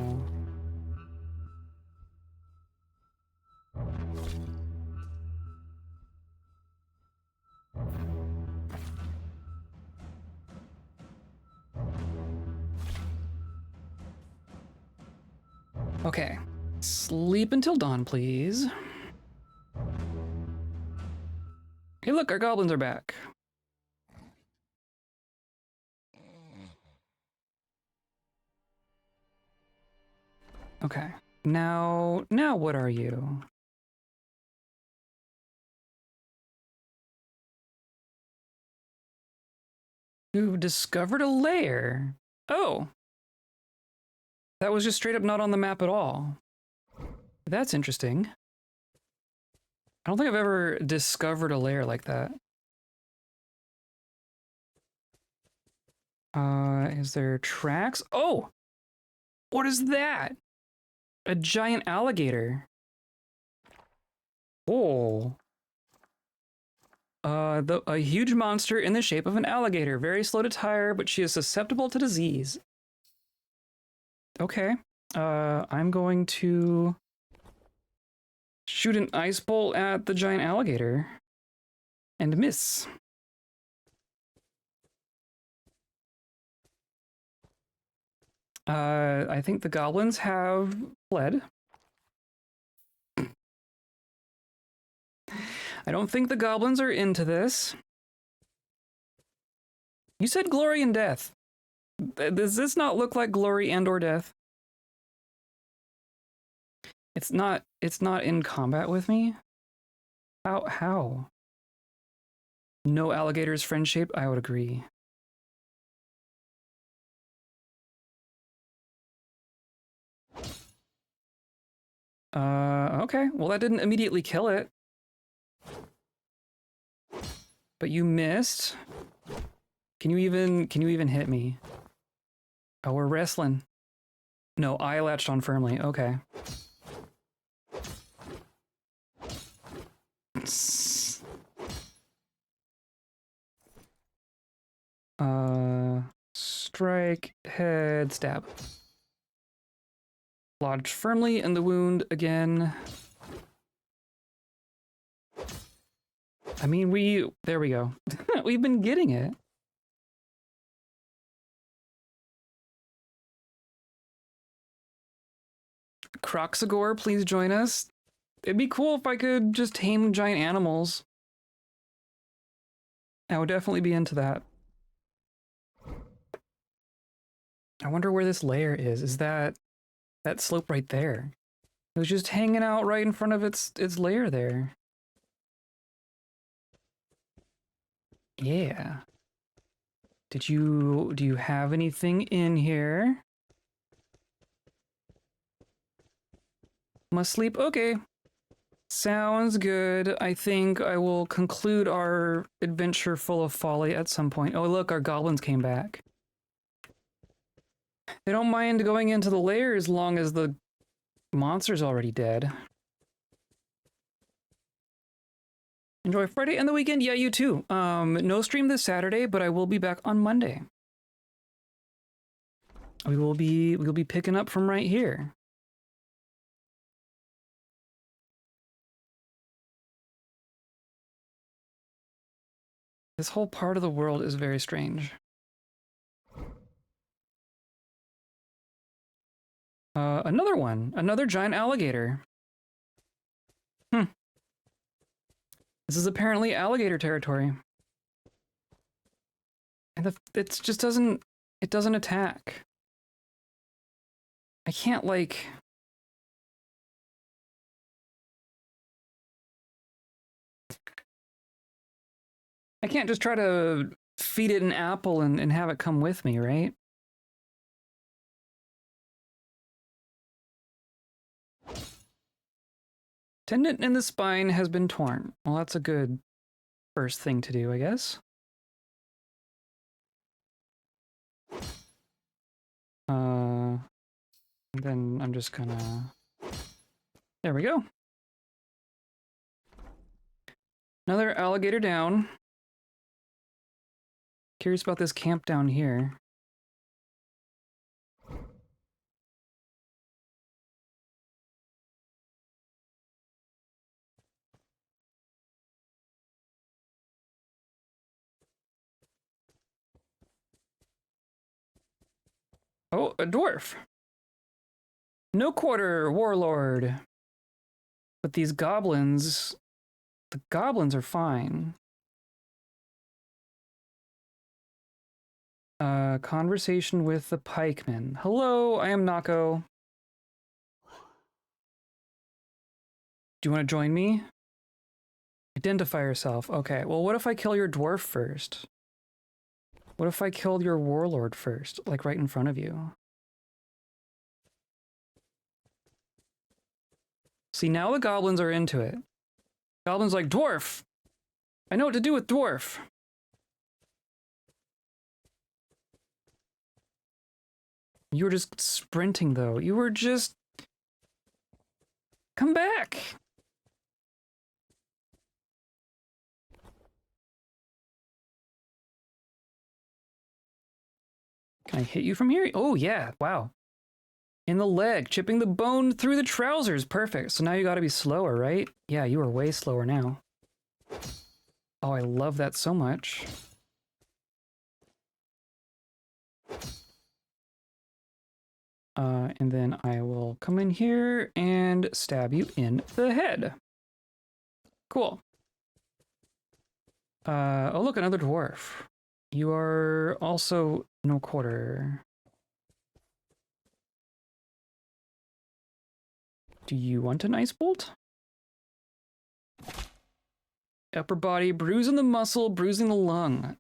Okay. Sleep until dawn, please. Hey, look, our goblins are back. Okay. Now what are you? You've discovered a lair. Oh. That was just straight up not on the map at all. That's interesting. I don't think I've ever discovered a lair like that. Is there tracks? Oh! What is that? A giant alligator. Oh. A huge monster in the shape of an alligator. Very slow to tire, but she is susceptible to disease. Okay. I'm going to shoot an ice bolt at the giant alligator and miss. I think the goblins have fled. I don't think the goblins are into this. You said glory and death. Does this not look like glory and or death? It's not in combat with me? How? No alligator's friend shape? I would agree. Okay. Well, that didn't immediately kill it. But you missed. Can you even hit me? Oh, we're wrestling. No, I latched on firmly. Okay. Strike, head, stab. Lodged firmly in the wound again. I mean, there we go. We've been getting it. Croxagore, please join us. It'd be cool if I could just tame giant animals. I would definitely be into that. I wonder where this lair is. Is that slope right there? It was just hanging out right in front of its lair there. Yeah. Do you have anything in here? Must sleep? Okay. Sounds good. I think I will conclude our adventure full of folly at some point. Oh, look, our goblins came back. They don't mind going into the lair as long as the monster's already dead. Enjoy Friday and the weekend. Yeah, you too. No stream this Saturday, but I will be back on Monday. We'll be picking up from right here. This whole part of the world is very strange. Another one. Another giant alligator. This is apparently alligator territory. And it just doesn't attack. I can't, like... I can't just try to feed it an apple and have it come with me, right? Tendon in the spine has been torn. Well, that's a good first thing to do, I guess. Then I'm just gonna... There we go. Another alligator down. Curious about this camp down here. Oh, a dwarf. No quarter, warlord. But these goblins... The goblins are fine. Conversation with the pikeman. Hello, I am Nako. Do you want to join me? Identify yourself. Okay, well, what if I kill your dwarf first? What if I killed your warlord first, like right in front of you? See, now the goblins are into it. Goblins like, dwarf! I know what to do with dwarf! You were just sprinting, though. You were just... Come back! Can I hit you from here? Oh, yeah. Wow. In the leg, chipping the bone through the trousers. Perfect. So now you gotta be slower, right? Yeah, you are way slower now. Oh, I love that so much. And then I will come in here and stab you in the head. Cool. Oh, look, another dwarf. You are also no quarter. Do you want an ice bolt? Upper body, bruising the muscle, bruising the lung.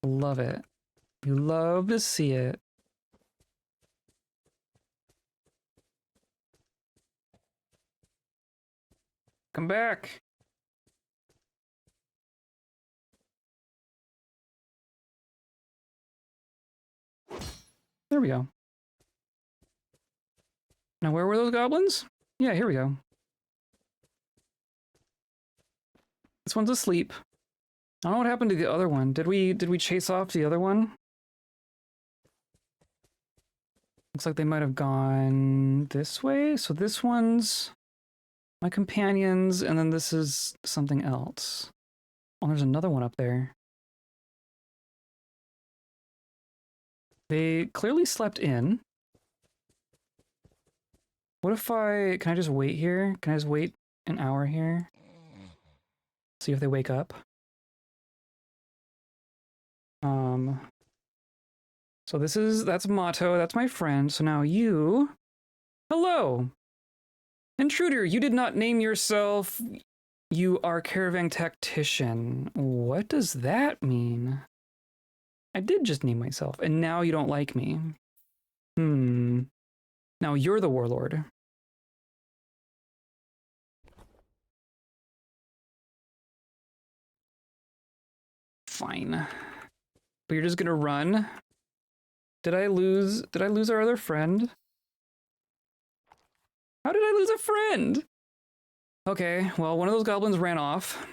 Love it. You love to see it. Come back. There we go. Now, where were those goblins? Yeah, here we go. This one's asleep. I don't know what happened to the other one. Did we chase off the other one? Looks like they might have gone this way. So this one's my companions, and then this is something else. Oh, there's another one up there. They clearly slept in. What if can I just wait here? Can I just wait an hour here? See if they wake up. So that's Motto, that's my friend. So now you, hello, intruder, you did not name yourself. You are caravan tactician. What does that mean? I did just name myself, and now you don't like me. Now you're the warlord. Fine. But you're just gonna run? Did I lose our other friend? How did I lose a friend? Okay, well, one of those goblins ran off.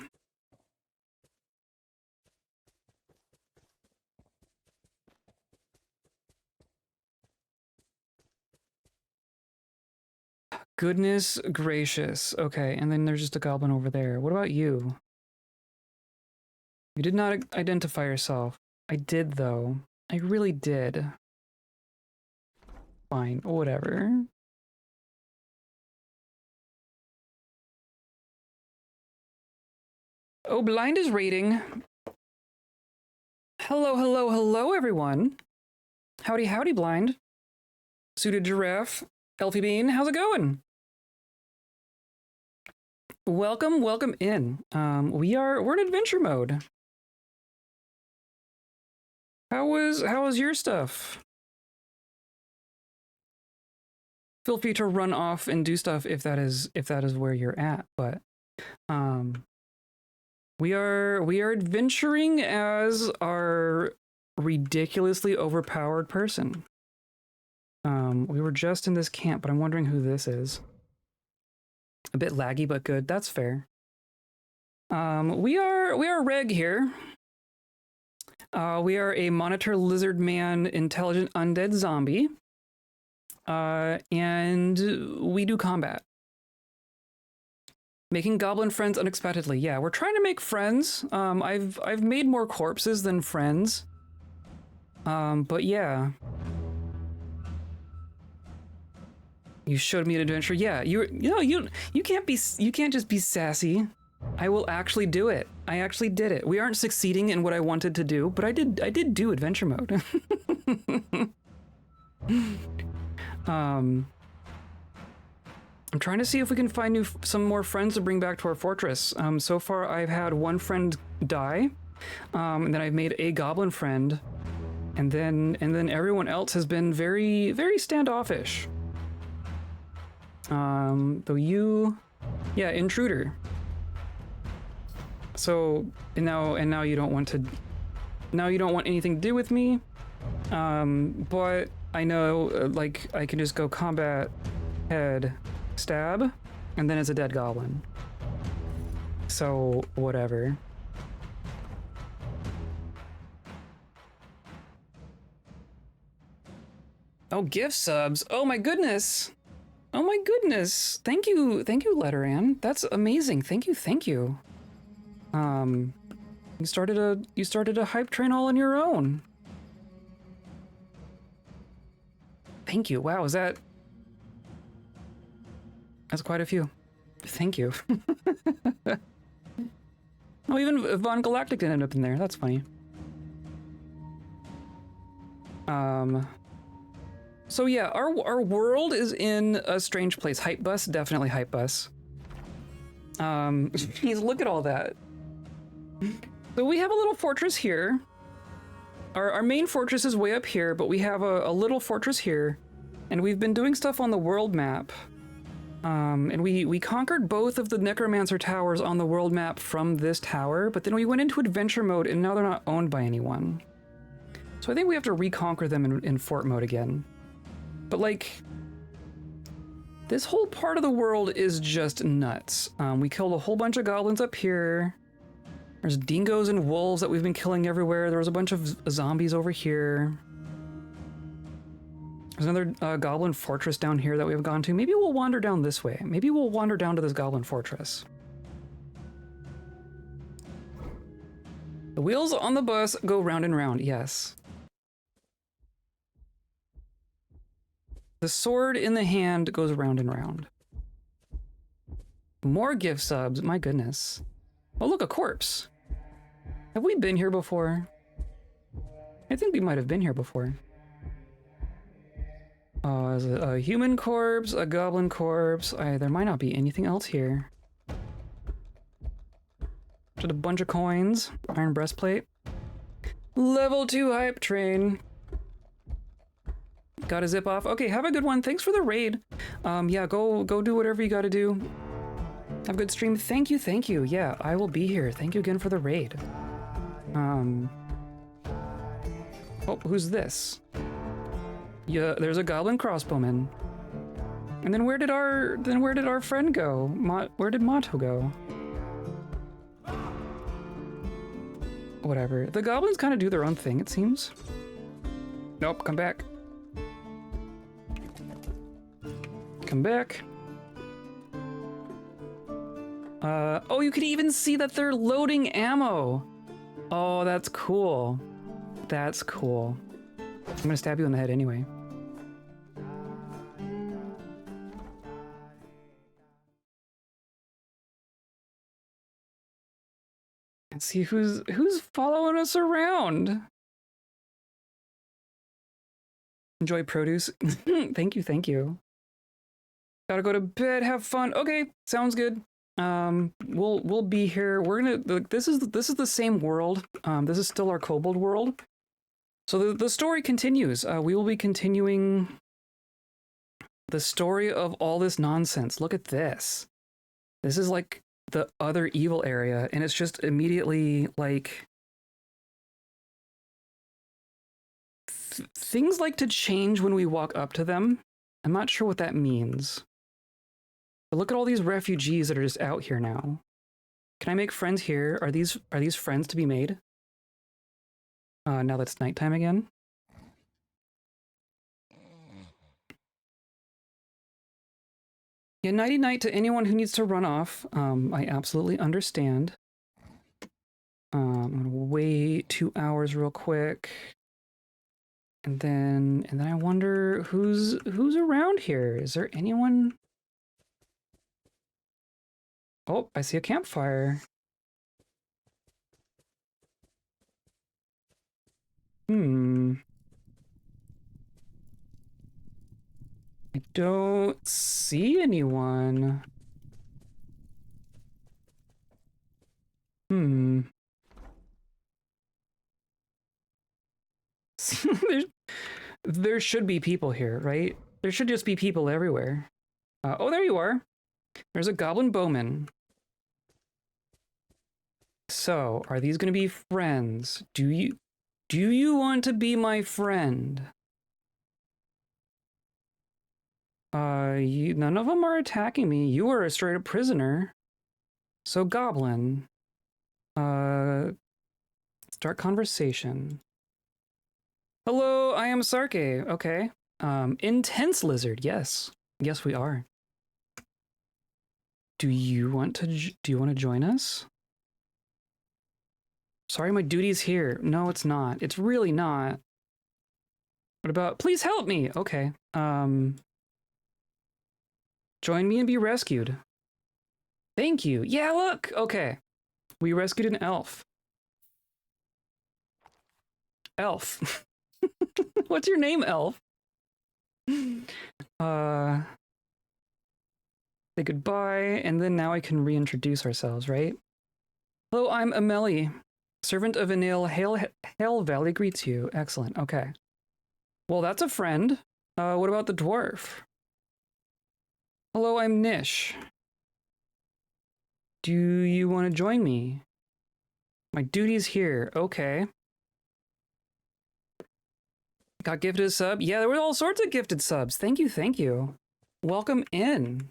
Goodness gracious. Okay, and then there's just a goblin over there. What about you? You did not identify yourself. I did, though. I really did. Fine, whatever. Oh, Blind is raiding. Hello, hello, hello, everyone. Howdy, howdy, Blind. Suited Giraffe. Elfie Bean, how's it going? Welcome, welcome in. We're in adventure mode. How was your stuff? Feel free to run off and do stuff if that is where you're at, but we are adventuring as our ridiculously overpowered person. We were just in this camp, but I'm wondering who this is. A bit laggy, but good. That's fair. We are Reg here. We are a monitor lizard man intelligent undead zombie. And we do combat. Making goblin friends unexpectedly. Yeah, we're trying to make friends. I've made more corpses than friends. But yeah. You showed me an adventure. Yeah, you can't just be sassy. I will actually do it. I actually did it. We aren't succeeding in what I wanted to do, but I did do adventure mode. I'm trying to see if we can find some more friends to bring back to our fortress. So far I've had one friend die, and then I've made a goblin friend, and then everyone else has been very, very standoffish. Though yeah, intruder. So now you don't want anything to do with me. But I know like I can just go combat, head, stab, and then it's a dead goblin. So whatever. Oh, gift subs. Oh my goodness. Oh my goodness. Thank you, Letteran. That's amazing. Thank you. You started a hype train all on your own. Thank you. Wow, that's quite a few. Thank you. Oh, even Von Galactic ended up in there. That's funny. So yeah, our world is in a strange place. Hype bus, definitely hype bus. Look at all that. So we have a little fortress here. Our main fortress is way up here, but we have a little fortress here, and we've been doing stuff on the world map. And we conquered both of the necromancer towers on the world map from this tower, but then we went into adventure mode, and now they're not owned by anyone. So I think we have to reconquer them in fort mode again. But like, this whole part of the world is just nuts. We killed a whole bunch of goblins up here. There's dingoes and wolves that we've been killing everywhere. There was a bunch of zombies over here. There's another goblin fortress down here that we have gone to. Maybe we'll wander down this way. Maybe we'll wander down to this goblin fortress. The wheels on the bus go round and round, yes. The sword in the hand goes round and round. More gift subs, my goodness. Oh, look, a corpse. Have we been here before? I think we might have been here before. Is it a human corpse, a goblin corpse? There might not be anything else here. Just a bunch of coins, iron breastplate. Level 2 hype train. Gotta zip off. Okay, have a good one. Thanks for the raid. Yeah, go do whatever you gotta do. Have a good stream. Thank you, thank you. Yeah, I will be here. Thank you again for the raid. Oh, who's this? Yeah, there's a goblin crossbowman. And then where did our friend go? Where did Mato go? Whatever. The goblins kind of do their own thing, it seems. Nope, come back. Come back. Oh, you can even see that they're loading ammo. Oh, that's cool. That's cool. I'm gonna stab you in the head anyway. Let's see who's following us around. Enjoy produce. Thank you, thank you. Gotta go to bed, have fun. Okay, sounds good. We'll be here. We're gonna this is the same world. This is still our kobold world. So the story continues. We will be continuing the story of all this nonsense. Look at this. This is like the other evil area, and it's just immediately like things like to change when we walk up to them. I'm not sure what that means. But look at all these refugees that are just out here now. Can I make friends here? Are these friends to be made? Now that it's nighttime again. Yeah, nighty night to anyone who needs to run off. I absolutely understand. I'm gonna wait 2 hours real quick. And then I wonder who's around here. Is there anyone? Oh, I see a campfire. I don't see anyone. There should be people here, right? There should just be people everywhere. Oh, there you are. There's a goblin bowman. So, are these going to be friends? Do you want to be my friend? None of them are attacking me. You are a straight up prisoner. So, goblin. Start conversation. Hello, I am Sarke. Okay. Intense lizard. Yes. Yes, we are. Do you want to join us? Sorry, my duty's here. No, it's not. It's really not. What about, please help me. Okay. Join me and be rescued. Thank you. Yeah, look. Okay. We rescued an elf. Elf. What's your name, elf? Say goodbye, and then now I can reintroduce ourselves, right? Hello, I'm Amelie. Servant of Anil, Hail Valley greets you. Excellent, okay. Well, that's a friend. What about the dwarf? Hello, I'm Nish. Do you want to join me? My duty's here, okay. Got gifted a sub. Yeah, there were all sorts of gifted subs. Thank you, thank you. Welcome in.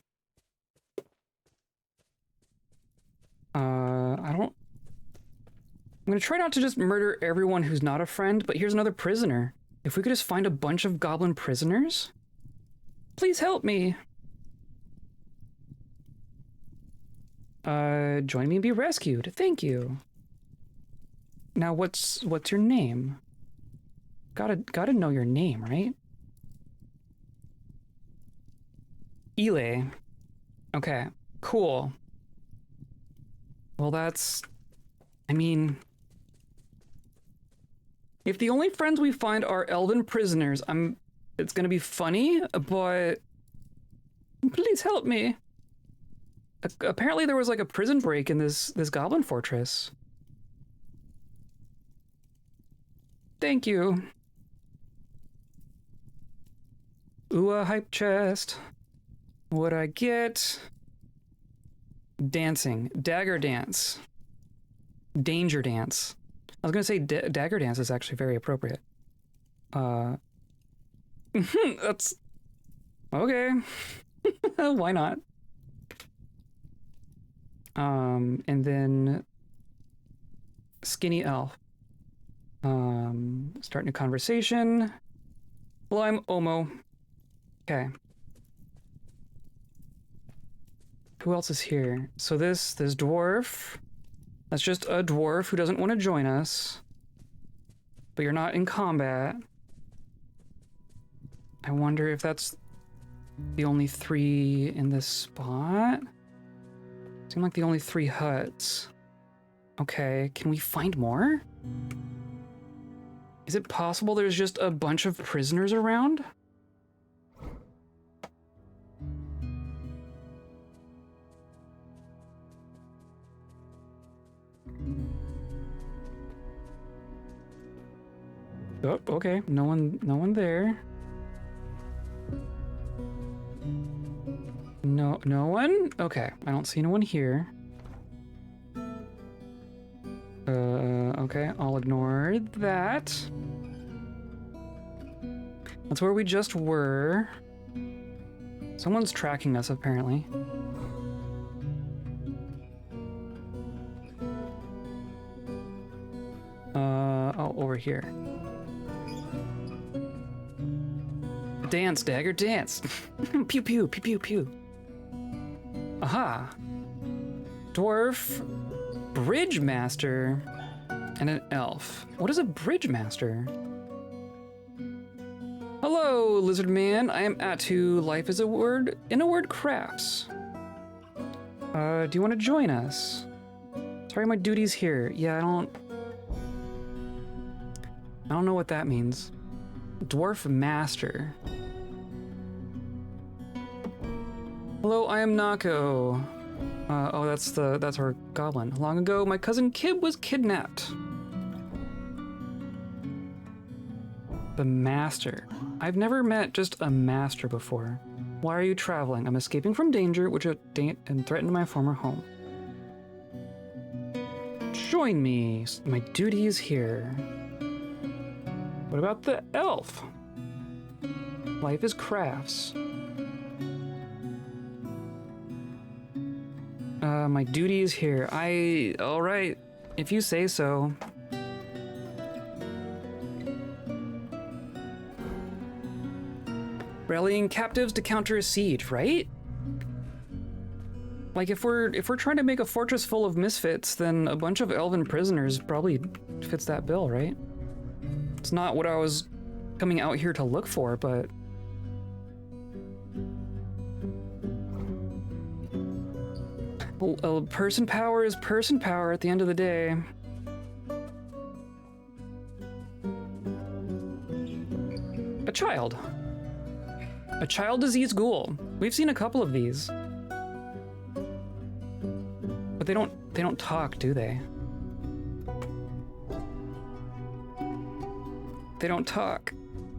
I'm gonna try not to just murder everyone who's not a friend, but here's another prisoner. If we could just find a bunch of goblin prisoners? Please help me. Join me and be rescued. Thank you. Now what's your name? Gotta know your name, right? Ile. Okay, cool. Well, I mean, if the only friends we find are elven prisoners, it's gonna be funny, but please help me. Apparently there was like a prison break in this goblin fortress. Thank you. Ooh, a hype chest. What'd I get? Dancing. Dagger dance. Danger dance. I was gonna say dagger dance is actually very appropriate. That's... okay. Why not? And then... skinny elf. Start new conversation. Well, I'm Omo. Okay. Who else is here? So this dwarf. That's just a dwarf who doesn't want to join us. But you're not in combat. I wonder if that's the only 3 in this spot? Seem like the only 3 huts. Okay, can we find more? Is it possible there's just a bunch of prisoners around? Oh, okay. No one there. No one? Okay, I don't see no one here. Okay, I'll ignore that. That's where we just were. Someone's tracking us, apparently. Oh, over here. Dance, dagger, dance. Pew, pew, pew, pew, pew. Aha. Dwarf, bridge master, and an elf. What is a bridge master? Hello, lizard man. I am Atu. Life is a word in a word crafts. Do you want to join us? Sorry, my duty's here. Yeah, I don't know what that means. Dwarf master. Hello, I am Nako. Oh, that's our goblin. Long ago, my cousin Kib was kidnapped. The master. I've never met just a master before. Why are you traveling? I'm escaping from danger, which and threatened my former home. Join me. My duty is here. What about the elf? Life is crafts. My duty is here. Alright, if you say so. Rallying captives to counter a siege, right? Like if we're trying to make a fortress full of misfits, then a bunch of elven prisoners probably fits that bill, right? It's not what I was coming out here to look for, but... well, person power is person power at the end of the day. A child. A child-diseased ghoul. We've seen a couple of these. But they don't talk, do they? They don't talk.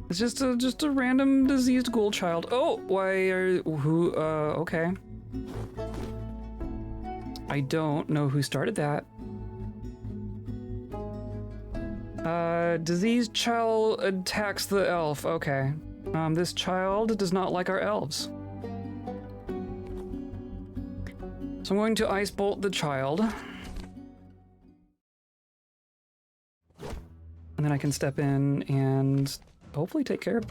It's just a random diseased ghoul child. Oh, okay. I don't know who started that. Diseased child attacks the elf. Okay. This child does not like our elves. So I'm going to ice bolt the child. And then I can step in and hopefully take care of it.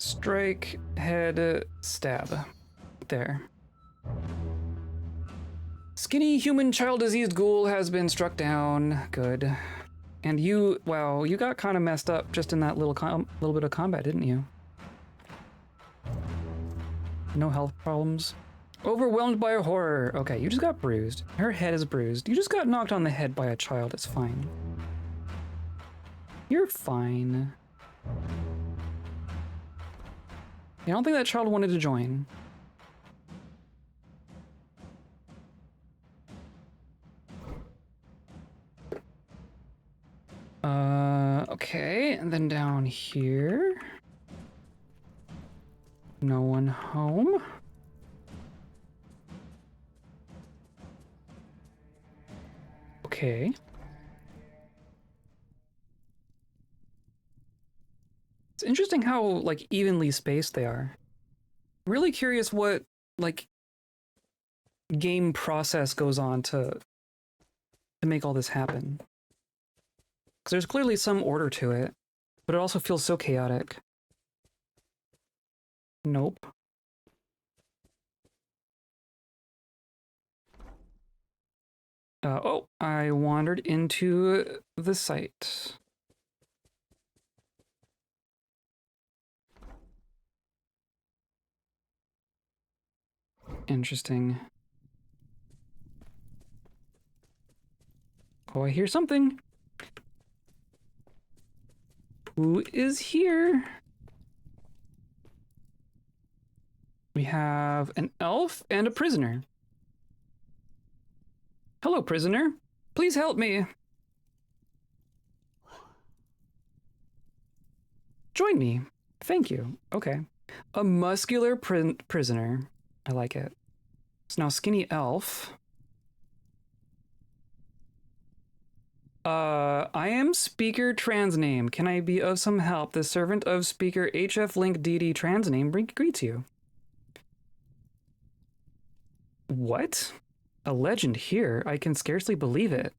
Strike, head, stab. There. Skinny human child diseased ghoul has been struck down. Good. And you, wow, you got kind of messed up just in that little bit of combat, didn't you? No health problems. Overwhelmed by a horror. Okay, you just got bruised. Her head is bruised. You just got knocked on the head by a child. It's fine. You're fine. I don't think that child wanted to join. Okay, and then down here. No one home. Okay. It's interesting how, like, evenly spaced they are. I'm really curious what, like, game process goes on to make all this happen. Because there's clearly some order to it, but it also feels so chaotic. Nope. Oh, I wandered into the site. Interesting. Oh, I hear something. Who is here? We have an elf and a prisoner. Hello, prisoner. Please help me. Join me. Thank you. Okay. A muscular prisoner. I like it. So now skinny elf. I am Speaker Transname. Can I be of some help? The servant of Speaker HF Link DD Transname greets you. What? A legend here? I can scarcely believe it.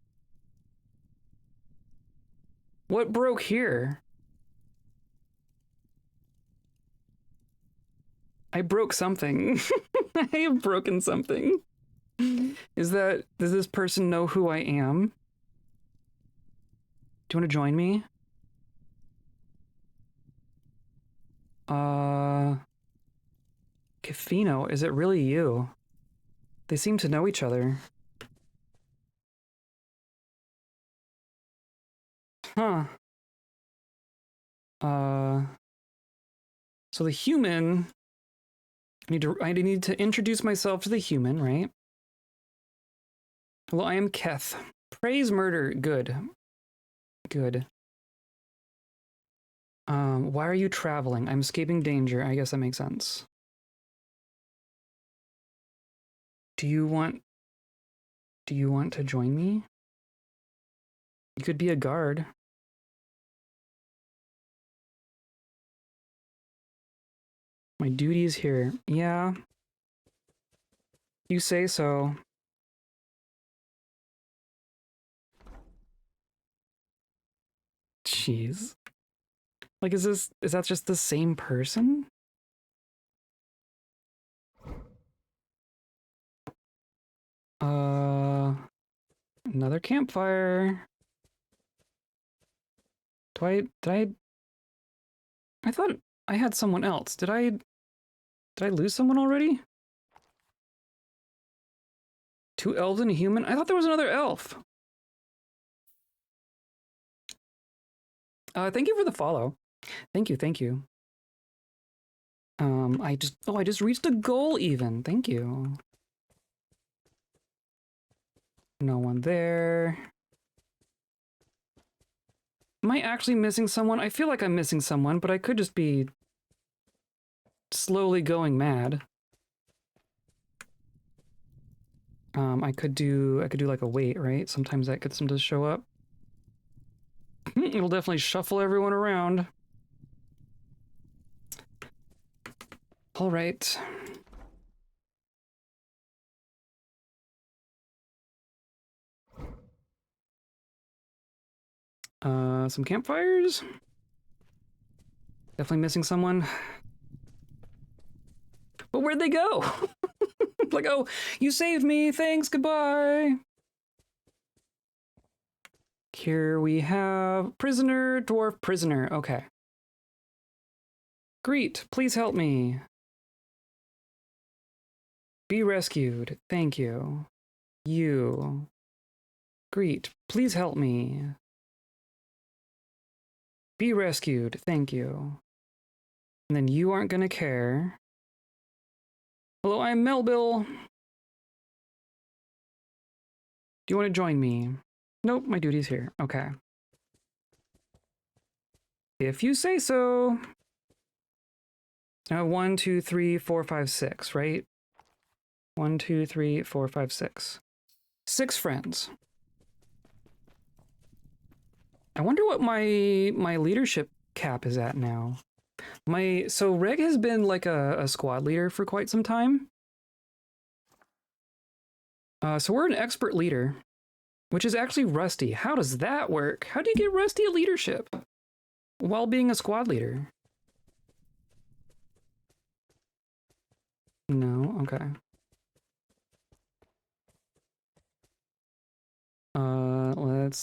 What broke here? I broke something. I have broken something. Does this person know who I am? Do you want to join me? Cafino, is it really you? They seem to know each other. Huh. So the human... I need to introduce myself to the human, right? Well, I am Keth. Praise murder. Good. Good. Why are you traveling? I'm escaping danger. I guess that makes sense. Do you want to join me? You could be a guard. My duty is here. Yeah. You say so. Jeez. Like, is that just the same person? Another campfire. I thought I had someone else. Did I lose someone already? 2 elves and a human? I thought there was another elf. Thank you for the follow. Thank you, thank you. I just reached a goal even. Thank you. No one there. Am I actually missing someone? I feel like I'm missing someone, but I could just be slowly going mad. I could do like a wait, right? Sometimes that gets them to show up. It'll definitely shuffle everyone around. All right. Some campfires. Definitely missing someone. But where'd they go? Like, oh, you saved me. Thanks. Goodbye. Here we have prisoner, dwarf prisoner. Okay. Greet. Please help me. Be rescued. Thank you. You. Greet. Please help me. Be rescued. Thank you. And then you aren't gonna care. Hello, I'm Melville. Do you want to join me? Nope, my duty's here. Okay. If you say so. Now 1, 2, 3, 4, 5, 6, right? 1, 2, 3, 4, 5, 6. 6 friends. I wonder what my leadership cap is at now. So Reg has been like a squad leader for quite some time. So we're an expert leader, which is actually rusty. How does that work? How do you get rusty at leadership while being a squad leader? No, okay.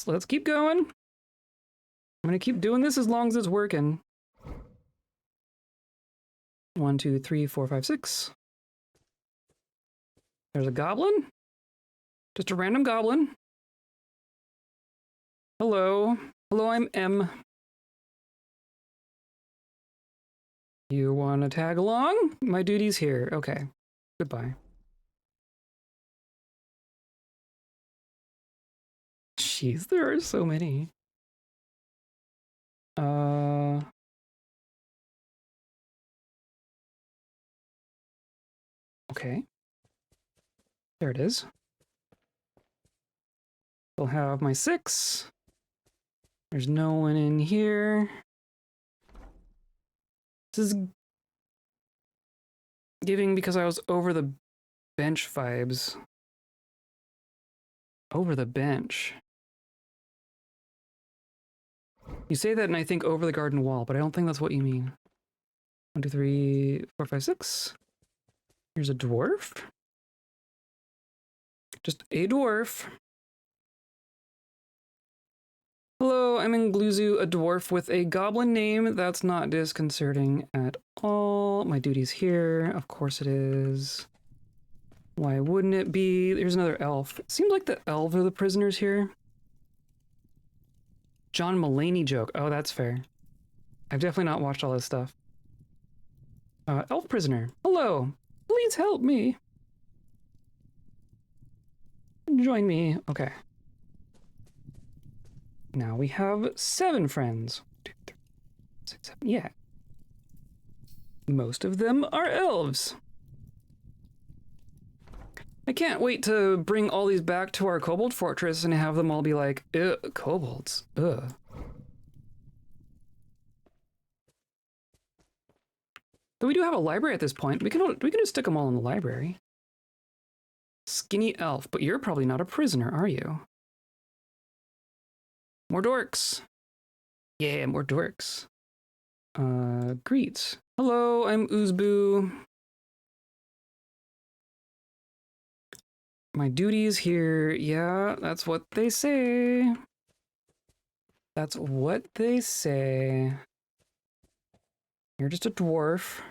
Let's keep going. I'm gonna keep doing this as long as it's working. 1, 2, 3, 4, 5, 6. There's a goblin. Just a random goblin. Hello. Hello, I'm M. You want to tag along? My duty's here. Okay. Goodbye. Jeez, there are so many. Okay. There it is. I'll have my 6. There's no one in here. This is giving because I was over the bench vibes. Over the bench. You say that and I think over the garden wall, but I don't think that's what you mean. 1, 2, 3, 4, 5, 6. Here's a dwarf. Just a dwarf. Hello, I'm in Gluzu, a dwarf with a goblin name. That's not disconcerting at all. My duty's here. Of course it is. Why wouldn't it be? There's another elf. It seems like the elves are the prisoners here. John Mulaney joke. Oh, that's fair. I've definitely not watched all this stuff. Elf prisoner. Hello. Please help me. Join me. Okay. Now we have 7 friends. 2, 3, 6, 7. Yeah. Most of them are elves. I can't wait to bring all these back to our Kobold Fortress and have them all be like, kobolds. Ugh. But we do have a library at this point. We can just stick them all in the library. Skinny elf, but you're probably not a prisoner, are you? More dorks. Yeah, more dorks. Greet. Hello, I'm Oozboo. My duty is here. Yeah, that's what they say. That's what they say. You're just a dwarf.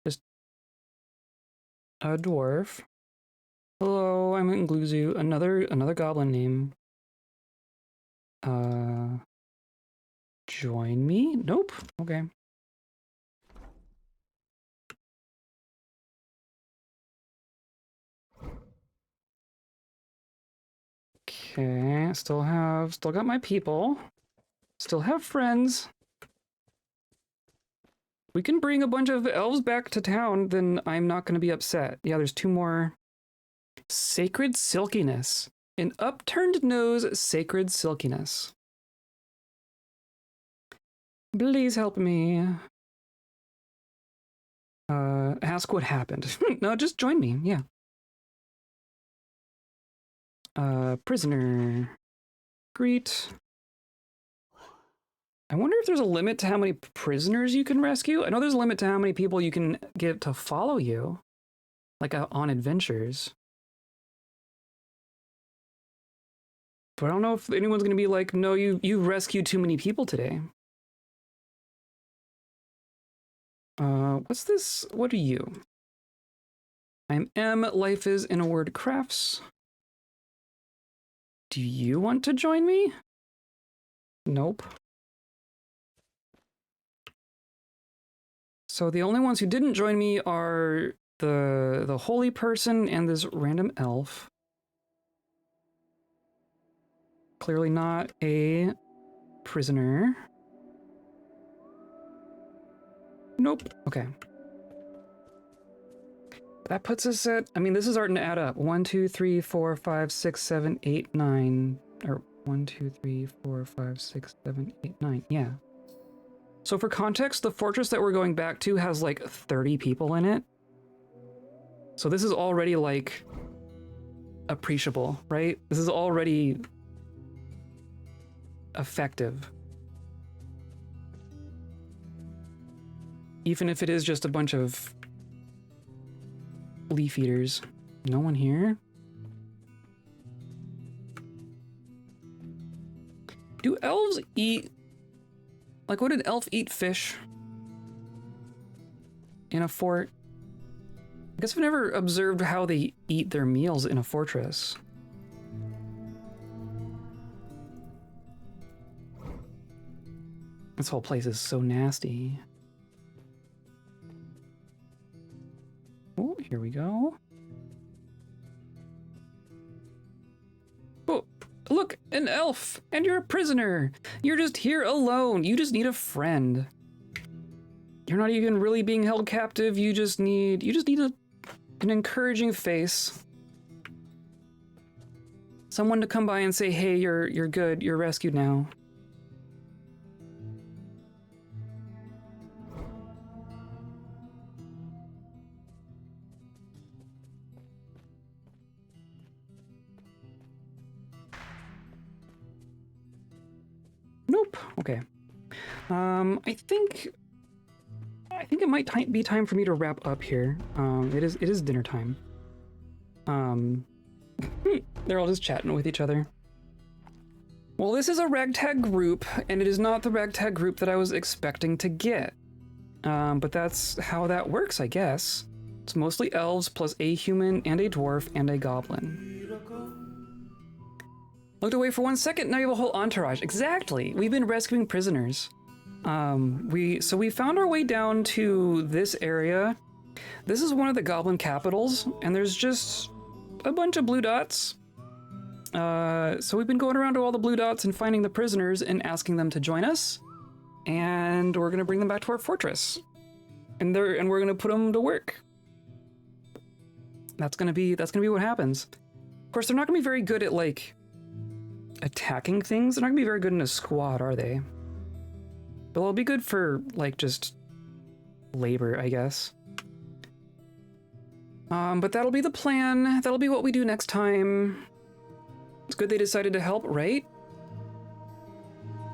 Just a dwarf. Hello, I'm in Gluzu. Another goblin name. Join me? Nope. Okay. Okay, still got my people. Still have friends. We can bring a bunch of elves back to town, then I'm not going to be upset. Yeah, there's 2 more Sacred silkiness. An upturned nose, sacred silkiness. Please help me. Ask what happened. No, just join me, yeah. Prisoner. Greet. I wonder if there's a limit to how many prisoners you can rescue. I know there's a limit to how many people you can get to follow you. Like on adventures. But I don't know if anyone's gonna be like, no, you rescued too many people today. What's this? What are you? I'm M. Life is in a word crafts. Do you want to join me? Nope. So the only ones who didn't join me are the holy person and this random elf. Clearly not a prisoner. Nope. Okay. That puts us at, I mean, this is starting to add up. 1, 2, 3, 4, 5, 6, 7, 8, 9. Or 1, 2, 3, 4, 5, 6, 7, 8, 9. Yeah. So for context, the fortress that we're going back to has like 30 people in it. So this is already like appreciable, right? This is already effective. Even if it is just a bunch of leaf eaters. No one here? Do elves eat... Like, would an elf eat fish? In a fort? I guess I've never observed how they eat their meals in a fortress. This whole place is so nasty. Oh, here we go. Oh, look, an elf, and you're a prisoner. You're just here alone. You just need a friend. You're not even really being held captive. You just need an encouraging face. Someone to come by and say, "Hey, you're good. You're rescued now." Nope. Okay. I think it might be time for me to wrap up here. It is dinner time. They're all just chatting with each other. Well, this is a ragtag group, and it is not the ragtag group that I was expecting to get. But that's how that works, I guess. It's mostly elves plus a human and a dwarf and a goblin. Looked away for 1 second, now you have a whole entourage. Exactly! We've been rescuing prisoners. So we found our way down to this area. This is one of the goblin capitals, and there's just a bunch of blue dots. So we've been going around to all the blue dots and finding the prisoners and asking them to join us. And we're gonna bring them back to our fortress. And we're gonna put them to work. That's gonna be what happens. Of course, they're not gonna be very good at, like, attacking things. They're not gonna be very good in a squad, are they? But it'll be good for, like, just labor, I guess. But that'll be the plan. That'll be what we do next time. It's good they decided to help, right?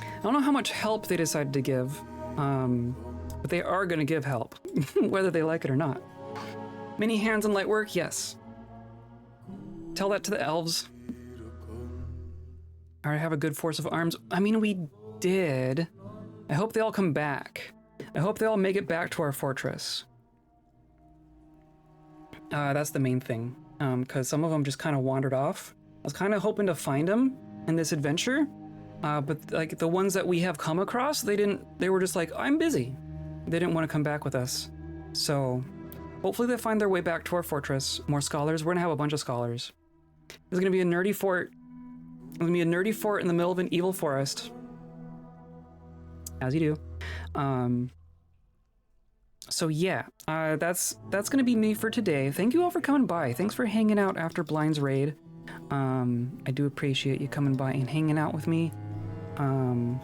I don't know how much help they decided to give, but they are gonna give help, whether they like it or not. Many hands and light work, yes. Tell that to the elves. I have a good force of arms. I mean, we did. I hope they all come back. I hope they all make it back to our fortress. That's the main thing, because some of them just kind of wandered off. I was kind of hoping to find them in this adventure, but like the ones that we have come across, they were just like, I'm busy. They didn't want to come back with us. So hopefully they find their way back to our fortress. More scholars. We're gonna have a bunch of scholars. There's gonna be a nerdy fort. There's gonna be a nerdy fort in the middle of an evil forest. As you do. So yeah, that's gonna be me for today. Thank you all for coming by. Thanks for hanging out after Blind's raid. I do appreciate you coming by and hanging out with me. To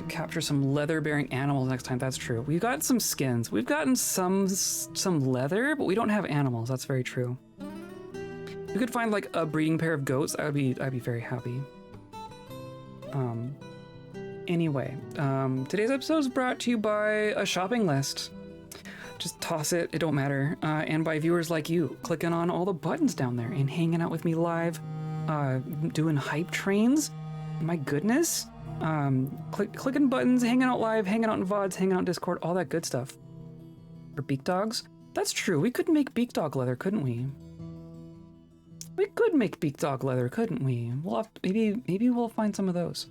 capture some leather-bearing animals next time. That's true. We've got some skins. We've gotten some leather, but we don't have animals. That's very true. If we could find like a breeding pair of goats, I'd be very happy. Anyway, today's episode is brought to you by a shopping list. Just toss it, it don't matter. And by viewers like you, clicking on all the buttons down there and hanging out with me live, doing hype trains. My goodness. Clicking buttons, hanging out live, hanging out in VODs, hanging out in Discord, all that good stuff. For beak dogs? That's true, we could make beak dog leather, couldn't we? We could make beak dog leather, couldn't we? We'll have maybe we'll find some of those.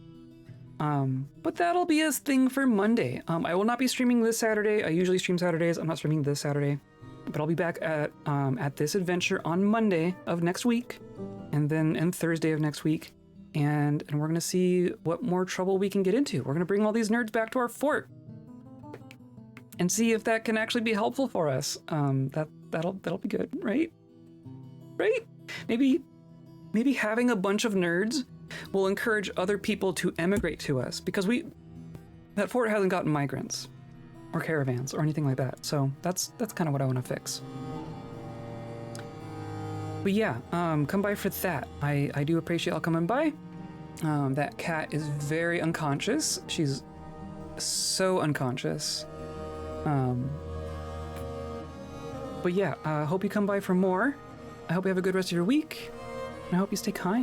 But that'll be a thing for Monday. I will not be streaming this Saturday. I usually stream Saturdays. I'm not streaming this Saturday, but I'll be back at this adventure on Monday of next week, and Thursday of next week, and we're gonna see what more trouble we can get into. We're gonna bring all these nerds back to our fort and see if that can actually be helpful for us. That'll be good, right? Right? Maybe having a bunch of nerds will encourage other people to emigrate to us, because that fort hasn't gotten migrants or caravans or anything like that. So that's kind of what I want to fix. But yeah, come by for that. I do appreciate y'all coming by. That cat is very unconscious. She's so unconscious. But yeah, hope you come by for more. I hope you have a good rest of your week. And I hope you stay kind.